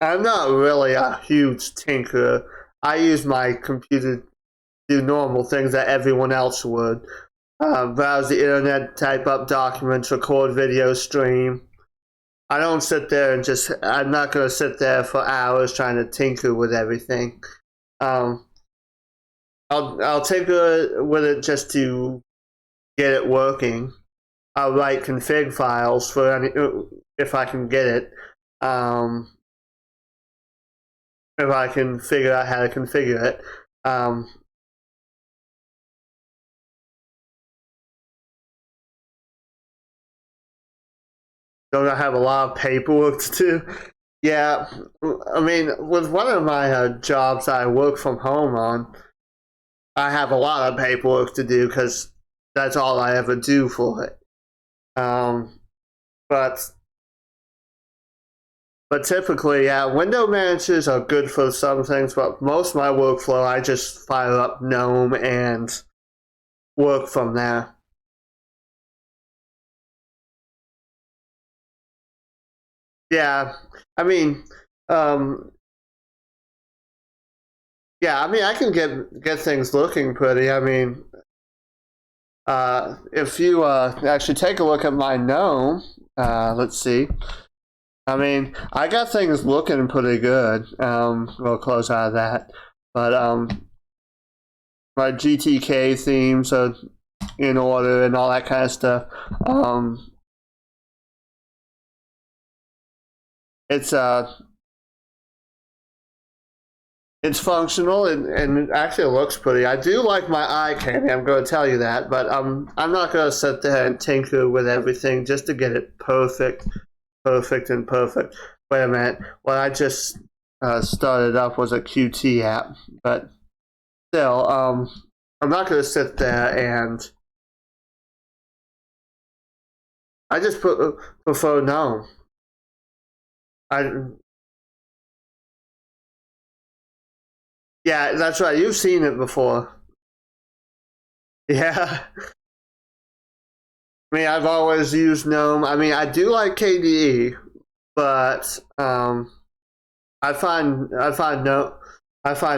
I'm not really a huge tinkerer. I use my computer to do normal things that everyone else would. Browse the internet, type up documents, record video, stream. I don't sit there and just. I'm not going to sit there for hours trying to tinker with everything. Um, I'll tinker with it just to get it working. I'll write config files for any if I can get it. If I can figure out how to configure it. Don't I have a lot of paperwork to do? Yeah, I mean, with one of my jobs I work from home on, I have a lot of paperwork to do because that's all I ever do for it. But typically, yeah, window managers are good for some things, but most of my workflow, I just fire up GNOME and work from there. Yeah, I mean, um, yeah, I mean, I can get things looking pretty. I mean, if you actually take a look at my GNOME, let's see. I mean, I got things looking pretty good. We'll close out of that, but my GTK themes are in order and all that kind of stuff. It's it's functional and it actually looks pretty. I do like my eye candy, I'm going to tell you that, but I'm not going to sit there and tinker with everything just to get it perfect. Wait a minute. What I just started up was a Qt app, but still, I'm not going to sit there and I just prefer GNOME. Yeah, that's right. You've seen it before. Yeah. I mean, I've always used GNOME. I mean, I do like KDE, but I find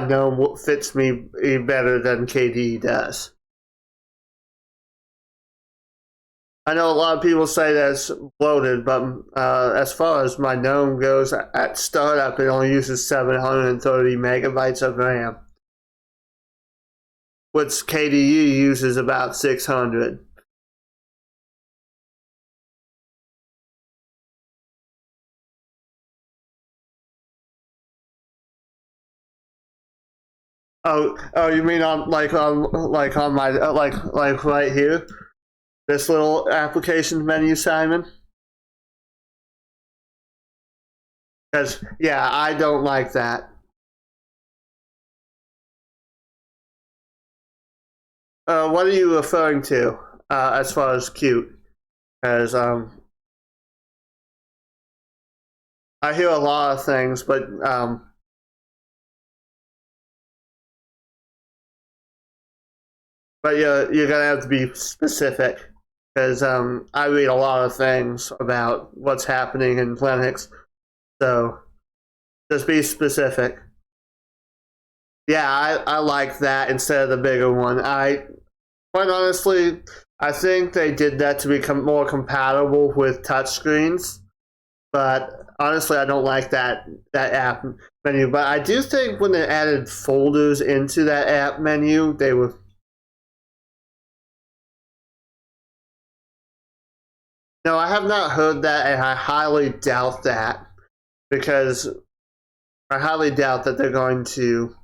GNOME fits me better than KDE does. I know a lot of people say that's bloated, but as far as my GNOME goes, at startup it only uses 730 megabytes of RAM, which KDE uses about 600. Oh, you mean on my like right here, this little application menu, Simon? Because yeah, I don't like that. What are you referring to as far as cute? Because I hear a lot of things, but you're gonna have to be specific because I read a lot of things about what's happening in Linux. So just be specific. Yeah, I like that instead of the bigger one. Quite honestly, I think they did that to become more compatible with touchscreens. But honestly, I don't like that app menu. But I do think when they added folders into that app menu, they were. No, I have not heard that, and I highly doubt that because I highly doubt that they're going to.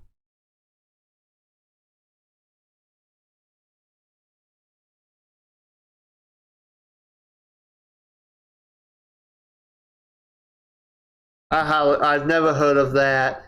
I've never heard of that.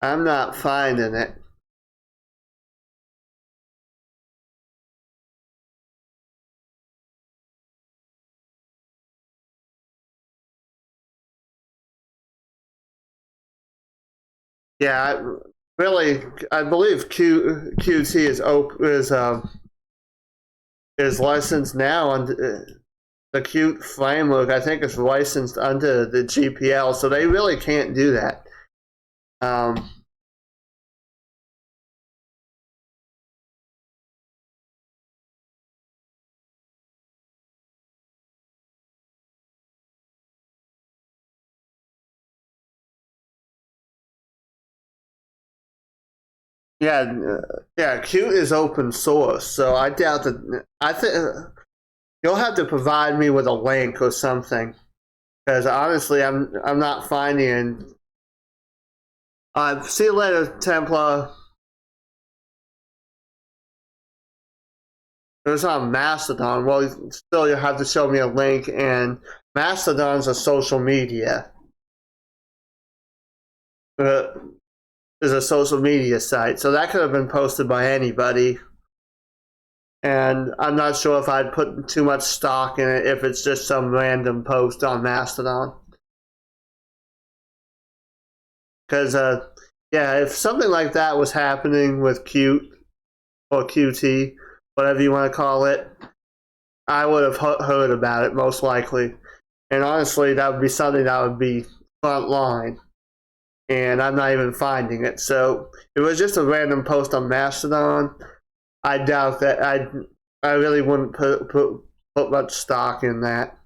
I'm not finding it. Yeah, really, I believe QT is licensed now on the Qt framework. I think is licensed under the GPL, so they really can't do that. Um, yeah, yeah, Qt is open source, so I doubt that. I think you'll have to provide me with a link or something, because honestly, I'm not finding. See you later, Templar. It was on Mastodon. Well, still, you have to show me a link, and Mastodon's a social media. Uh, is a social media site, so that could have been posted by anybody. And I'm not sure if I'd put too much stock in it if it's just some random post on Mastodon. Because, yeah, if something like that was happening with Qt or Qt, whatever you want to call it, I would have heard about it most likely. And honestly, that would be something that would be front line. And I'm not even finding it. So if it was just a random post on Mastodon, I doubt that I really wouldn't put much stock in that.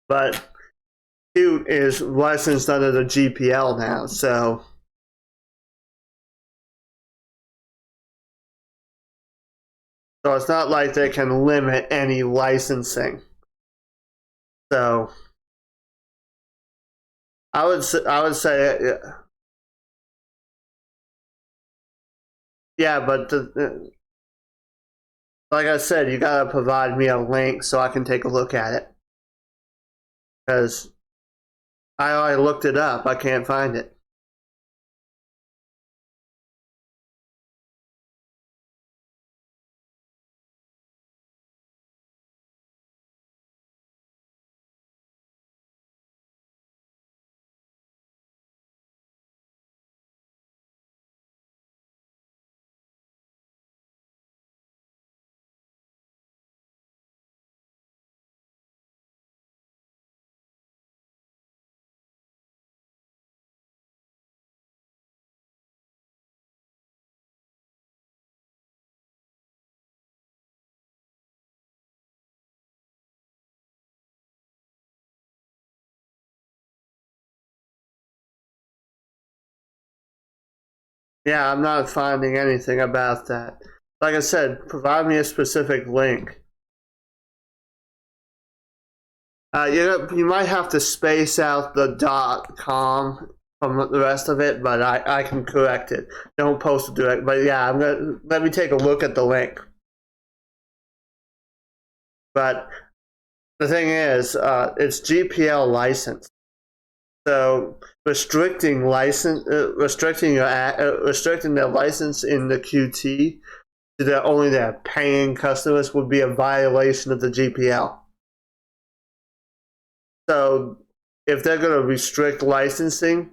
But Qt is licensed under the GPL now, so So it's not like they can limit any licensing. So I would say yeah, but like I said, you gotta provide me a link so I can take a look at it, because I already looked it up. I can't find it. Yeah, I'm not finding anything about that. Like I said, provide me a specific link. You might have to space out the .com from the rest of it, but I can correct it. Don't post it direct. But yeah, let me take a look at the link. But the thing is, it's GPL licensed, so restricting their license in the QT to only their paying customers would be a violation of the GPL. So if they're going to restrict licensing,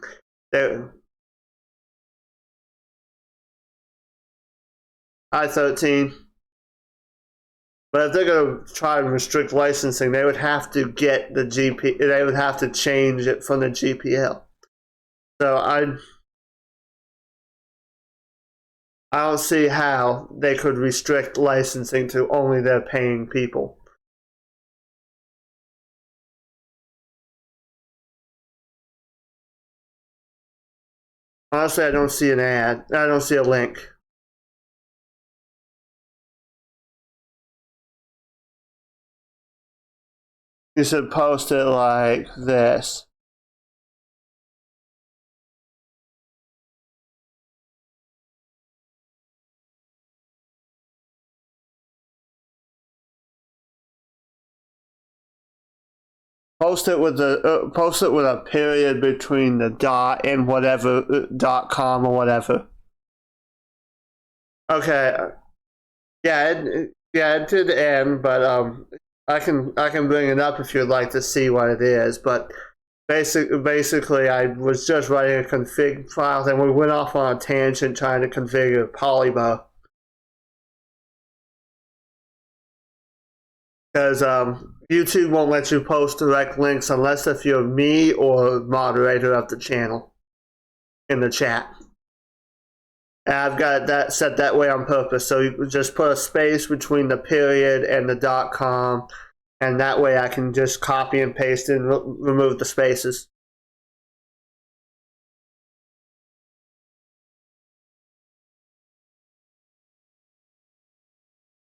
I13. But if they're going to try and restrict licensing, they would have to get the GP. They would have to change it from the GPL. So I don't see how they could restrict licensing to only their paying people. Honestly, I don't see an ad. I don't see a link. You should post it like this. Post it with a period between the dot and whatever .com or whatever. Okay. Yeah, it did end, but I can bring it up if you'd like to see what it is. But basically, I was just writing a config file, and we went off on a tangent trying to configure Polybo. Because YouTube won't let you post direct links unless if you're me or moderator of the channel in the chat. And I've got that set that way on purpose. So you just put a space between the period and the .com, and that way I can just copy and paste and remove the spaces.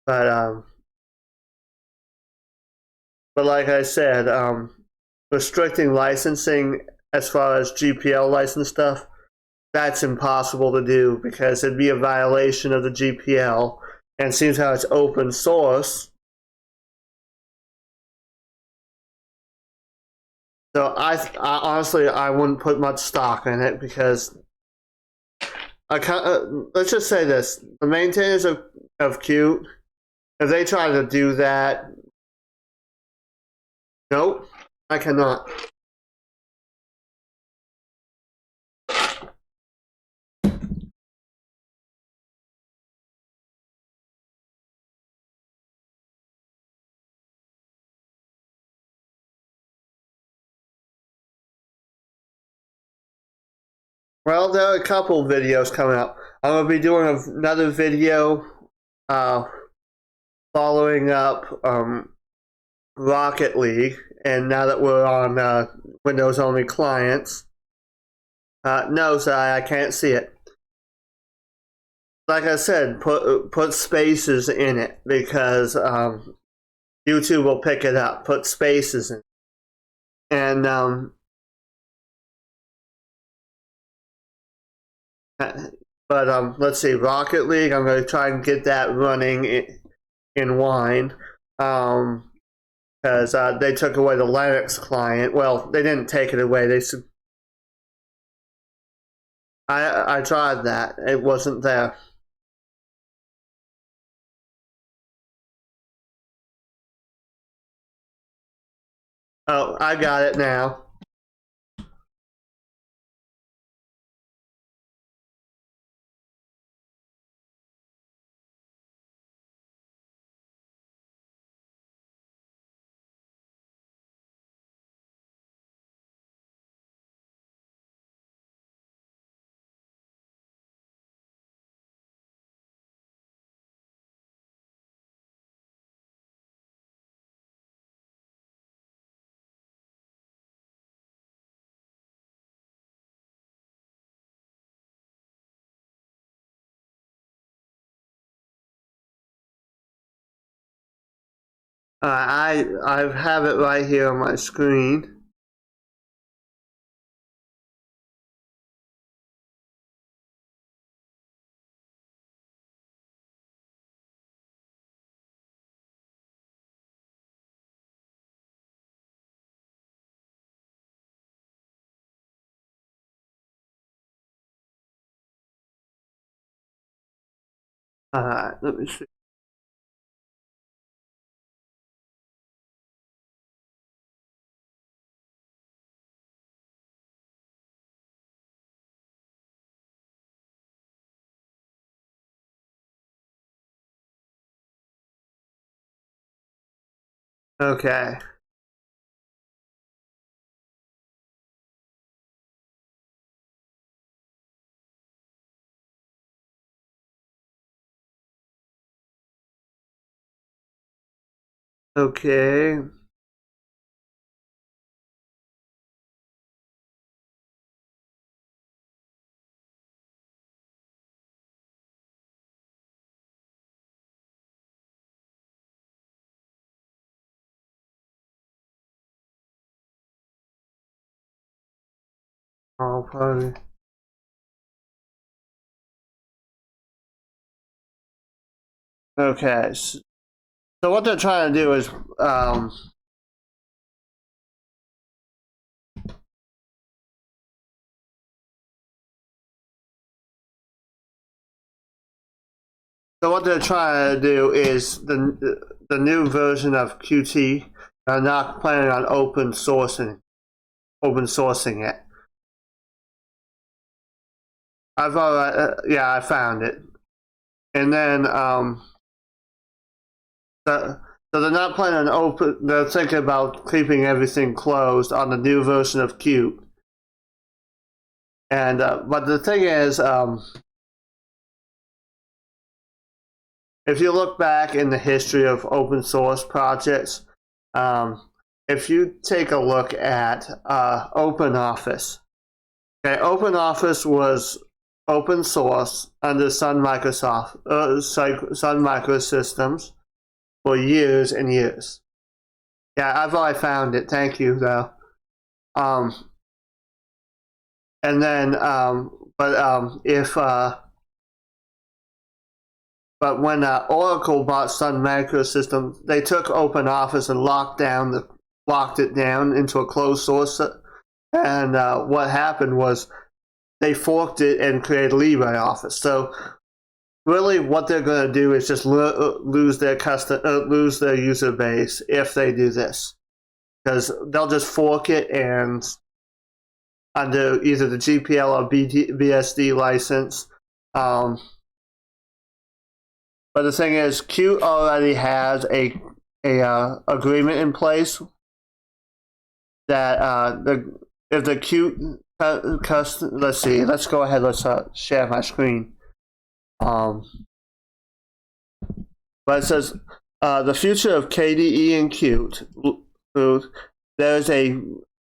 But like I said, restricting licensing as far as GPL license stuff, that's impossible to do because it'd be a violation of the GPL. And it seems how it's open source. So I honestly I wouldn't put much stock in it because let's just say this: the maintainers of Qt, if they try to do that, nope, I cannot. Well, there are a couple videos coming up. I'm gonna be doing another video, following up Rocket League, and now that we're on Windows only clients, no, sorry, I can't see it. like I said, put spaces in it because YouTube will pick it up. Put spaces in, and but let's see, Rocket League. I'm going to try and get that running in Wine, because they took away the Linux client. Well, they didn't take it away. I tried that. It wasn't there. Oh, I got it now. I have it right here on my screen. Let me see. Okay. Okay. I'll probably. Okay. So what they're trying to do is so what they're trying to do is the new version of Qt. They're not planning on open sourcing it. I've already, yeah, I found it, and then so they're not planning on open. They're thinking about keeping everything closed on the new version of Qt. And but the thing is, if you look back in the history of open source projects, if you take a look at OpenOffice, okay, OpenOffice was open source under Sun Microsystems for years and years. Yeah, I've already found it. Thank you, though. And then, but when Oracle bought Sun Microsystems, they took OpenOffice and locked it down into a closed source. And what happened was they forked it and created LibreOffice. So really, what they're going to do is just lose their user base if they do this, because they'll just fork it and under either the GPL or BSD license. But the thing is, Qt already has a agreement in place that if the Qt let's see, let's go ahead, let's share my screen. But it says the future of KDE and Qt. There's a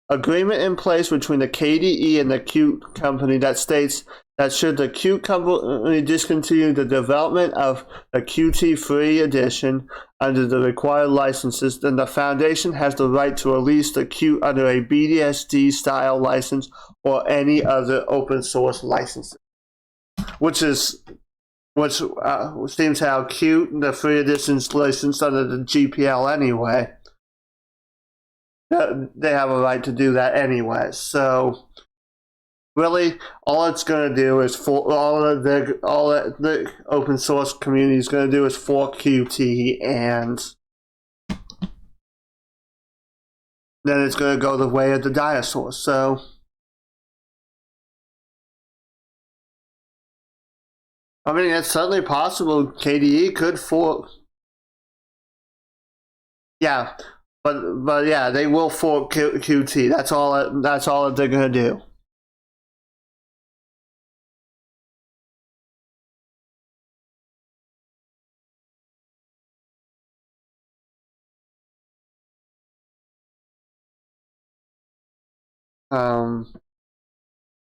agreement in place between the KDE and the Qt company that states that should the Qt company discontinue the development of the Qt free edition under the required licenses, then the Foundation has the right to release the Qt under a BDSD style license or any other open source license. Which seems how Qt, the free edition, is licensed under the GPL anyway. They have a right to do that anyway. So really, all it's going to do is all the open source community is going to do is fork Qt, and then it's going to go the way of the dinosaurs. So I mean, it's certainly possible KDE could fork. Yeah, but yeah, they will fork Qt. That's all that they're going to do.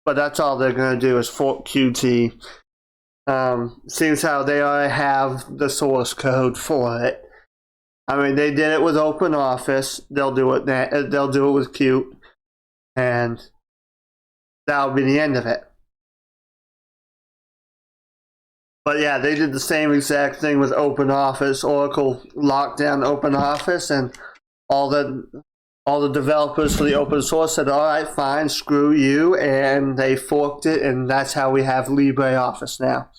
But that's all they're going to do is fork Qt. Seems how they already have the source code for it. I mean, they did it with OpenOffice. They'll do it. They'll do it with Qt, and that'll be the end of it. But yeah, they did the same exact thing with OpenOffice. Oracle locked down OpenOffice, and all the developers for the open source said, all right, fine, screw you, and they forked it, and that's how we have LibreOffice now.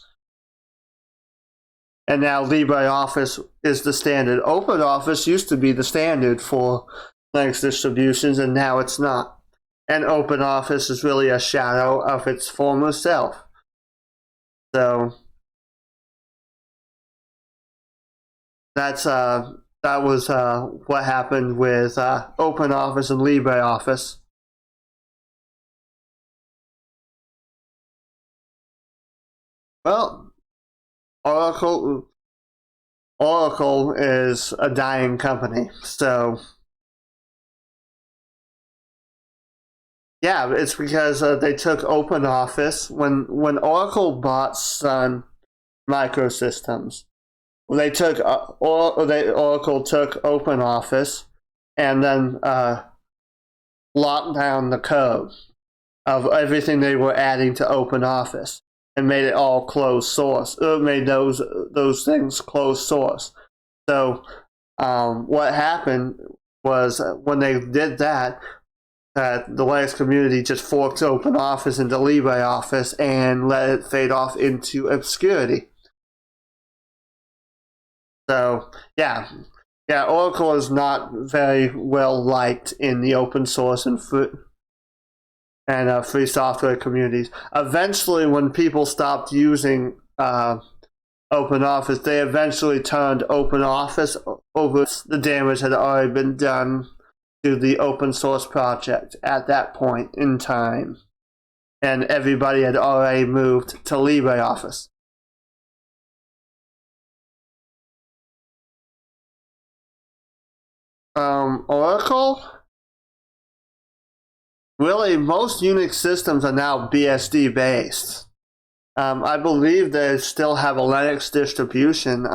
And now LibreOffice is the standard. OpenOffice used to be the standard for Linux distributions, and now it's not. And OpenOffice is really a shadow of its former self. So that was what happened with OpenOffice and LibreOffice. Well, Oracle is a dying company, so yeah, it's because they took OpenOffice when Oracle bought Sun Microsystems. They took Oracle took OpenOffice and then locked down the code of everything they were adding to OpenOffice and made it all closed source. Made those things closed source. So what happened was when they did that, the Linux community just forked OpenOffice into LibreOffice and let it fade off into obscurity. So yeah, Oracle is not very well liked in the open source and free software communities. Eventually, when people stopped using OpenOffice, they eventually turned OpenOffice over. The damage had already been done to the open source project at that point in time, and everybody had already moved to LibreOffice. Oracle? Really, most Unix systems are now BSD based. I believe they still have a Linux distribution.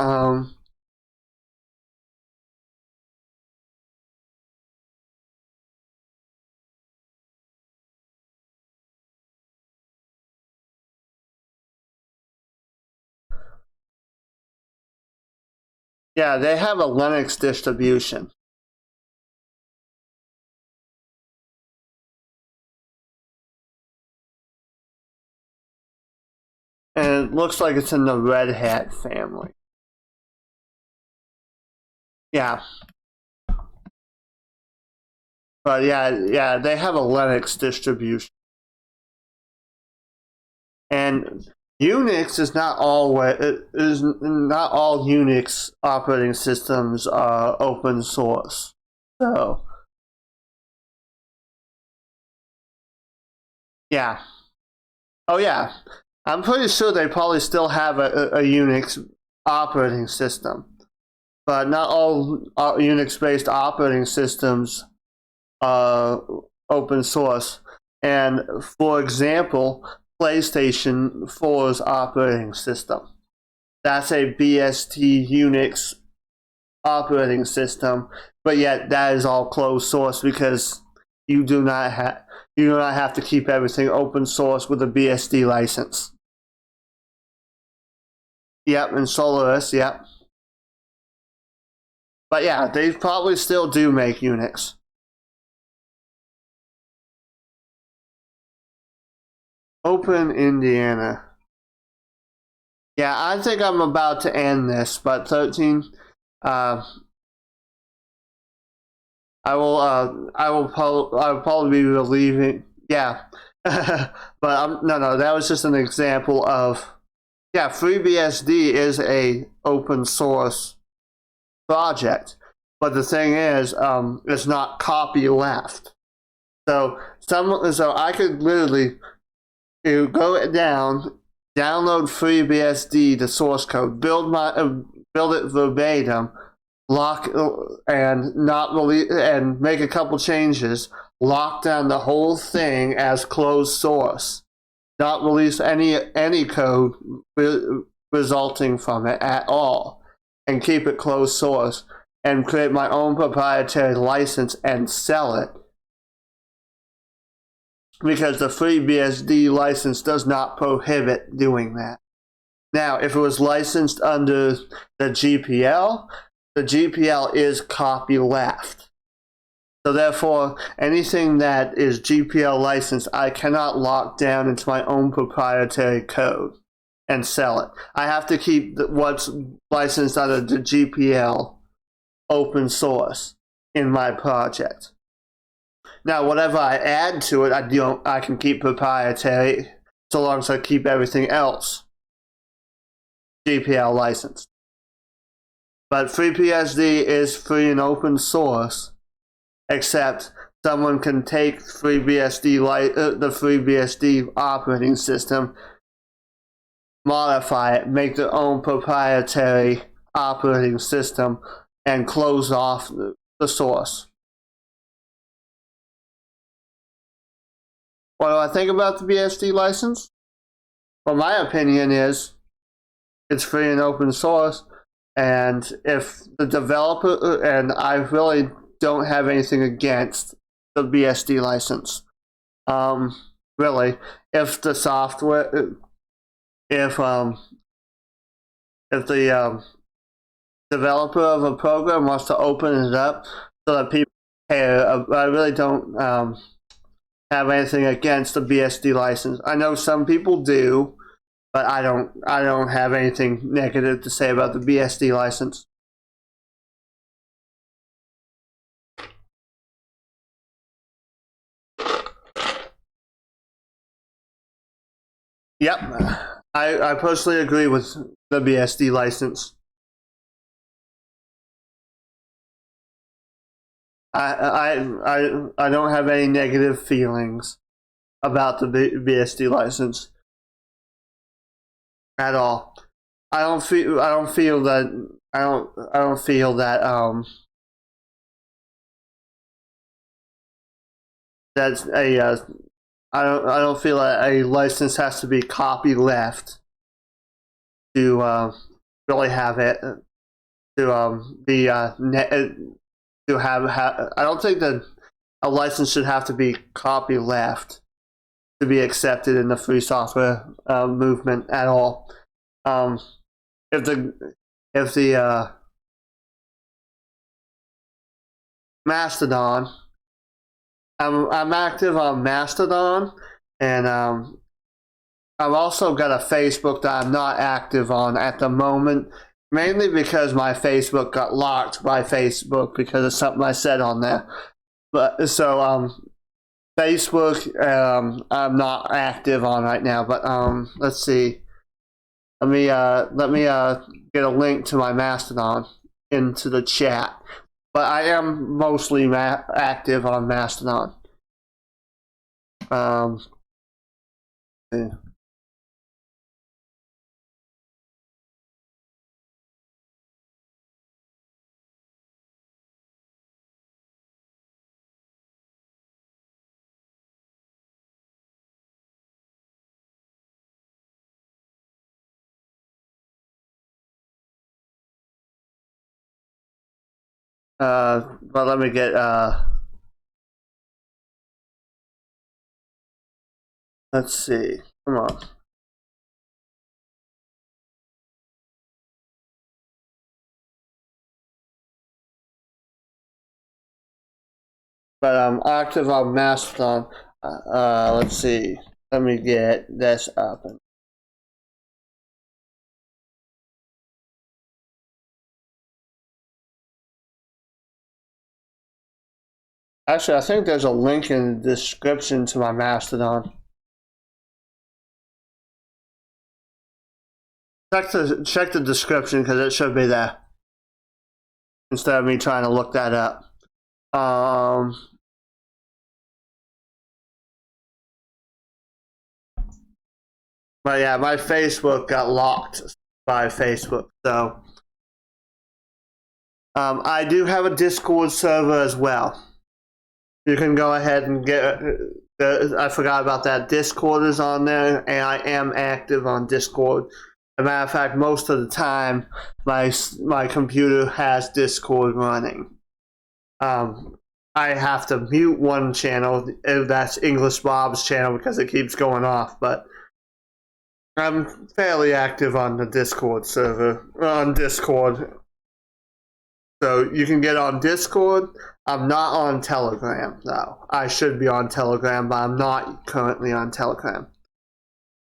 Yeah, they have a Linux distribution. And it looks like it's in the Red Hat family. Yeah. But yeah, they have a Linux distribution. And Unix is not all Unix operating systems are open source. So yeah. Oh yeah. I'm pretty sure they probably still have a Unix operating system. But not all Unix-based operating systems are open source. And for example, PlayStation 4's operating system. That's a BSD Unix operating system, but yet that is all closed source because you do not have to keep everything open source with a BSD license. Yep, and Solaris, yep. But yeah, they probably still do make Unix. Open Indiana. Yeah, I think I'm about to end this, but 13. I will probably be relieving. Yeah, but no. That was just an example of. Yeah, FreeBSD is a open source project, but the thing is, it's not copyleft. So I could literally go down, download FreeBSD, the source code, build it verbatim, lock and not release and make a couple changes, lock down the whole thing as closed source, not release any code resulting from it at all, and keep it closed source, and create my own proprietary license and sell it. Because the FreeBSD license does not prohibit doing that. Now, if it was licensed under the GPL is copyleft. So therefore, anything that is GPL licensed, I cannot lock down into my own proprietary code and sell it. I have to keep what's licensed under the GPL open source in my project. Now, whatever I add to it, I can keep proprietary, so long as I keep everything else GPL licensed. But FreeBSD is free and open source, except someone can take the FreeBSD operating system, modify it, make their own proprietary operating system, and close off the source. What do I think about the BSD license? Well, my opinion is it's free and open source, and if the developer, and I really don't have anything against the BSD license. Really, if the software, if the developer of a program wants to open it up so that people care, I really don't have anything against the BSD license. I know some people do, but I don't have anything negative to say about the BSD license. Yep, I personally agree with the BSD license. I don't have any negative feelings about the BSD license at all. I don't feel that that's a I don't feel that a license has to be copyleft to really have it to be to have I don't think that a license should have to be copyleft to be accepted in the free software movement at all. If the Mastodon, I'm active on Mastodon, and I've also got a Facebook that I'm not active on at the moment, mainly because my Facebook got locked by Facebook because of something I said on there. But so Facebook, I'm not active on right now. But let's see. Let me get a link to my Mastodon into the chat. But I am mostly active on Mastodon. Yeah. But let me get let's see. Come on. But I'm active on Mastodon. Let's see. Let me get this up. Actually, I think there's a link in the description to my Mastodon. Check the description because it should be there. Instead of me trying to look that up. But yeah, my Facebook got locked by Facebook, so I do have a Discord server as well. You can go ahead and get. I forgot about that. Discord is on there, and I am active on Discord. As a matter of fact, most of the time, my computer has Discord running. I have to mute one channel. That's English Bob's channel because it keeps going off. But I'm fairly active on the Discord server on Discord. So you can get on Discord. I'm not on Telegram, though. I should be on Telegram, but I'm not currently on Telegram.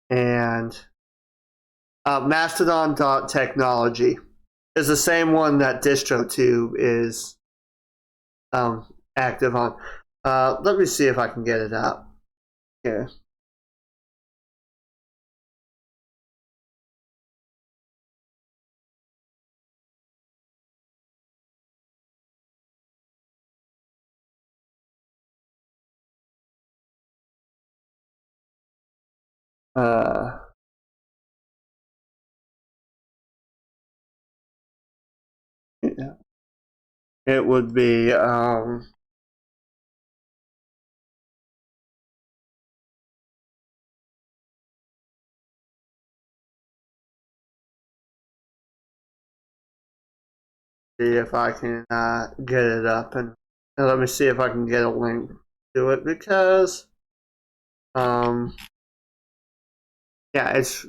And Mastodon.technology is the same one that DistroTube is active on. Let me see if I can get it up here. Yeah. It would be see if I can get it up and let me see if I can get a link to it because yeah, it's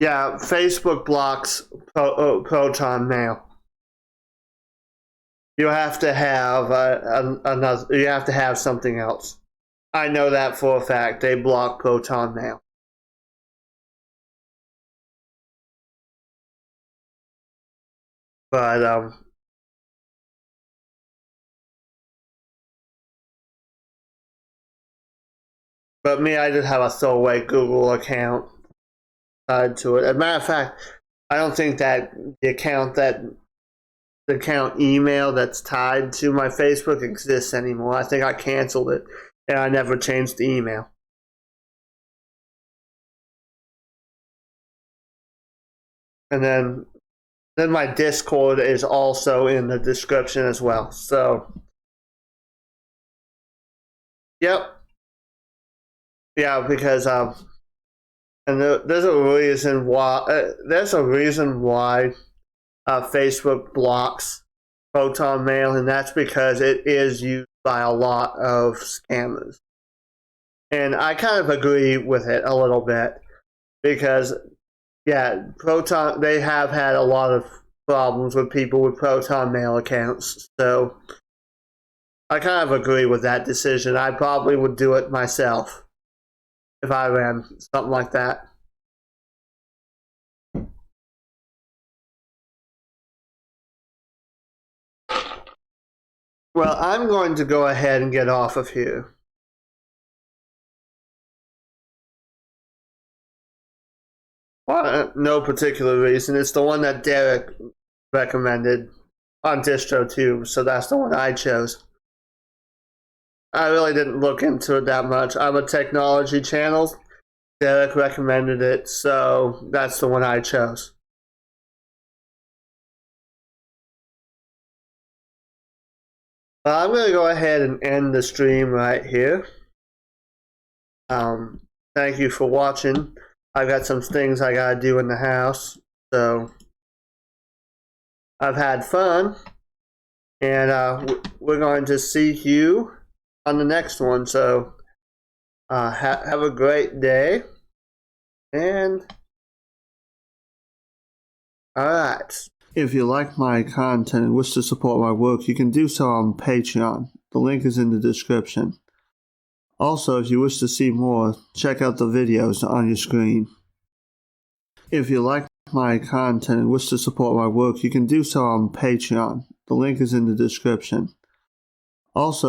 yeah, Facebook blocks Proton Mail. You have to have another. You have to have something else. I know that for a fact. They block Proton Mail. But me, I just have a throwaway Google account tied to it. As a matter of fact, I don't think that the account email that's tied to my Facebook exists anymore. I think I canceled it and I never changed the email. And then my Discord is also in the description as well. So yep. Yeah, because and there's a reason why Facebook blocks Proton Mail, and that's because it is used by a lot of scammers. And I kind of agree with it a little bit because, yeah, they have had a lot of problems with people with Proton Mail accounts. So I kind of agree with that decision. I probably would do it myself if I ran something like that. Well, I'm going to go ahead and get off of here. Well, no particular reason. It's the one that Derek recommended on DistroTube, so that's the one I chose. I really didn't look into it that much. I'm a technology channel. Derek recommended it, so that's the one I chose. I'm going to go ahead and end the stream right here. Thank you for watching. I've got some things I gotta do in the house, so I've had fun, and we're going to see you on the next one. So have a great day, and alright. If you like my content and wish to support my work, you can do so on Patreon. The link is in the description. Also, if you wish to see more, check out the videos on your screen. If you like my content and wish to support my work, you can do so on Patreon. The link is in the description. Also,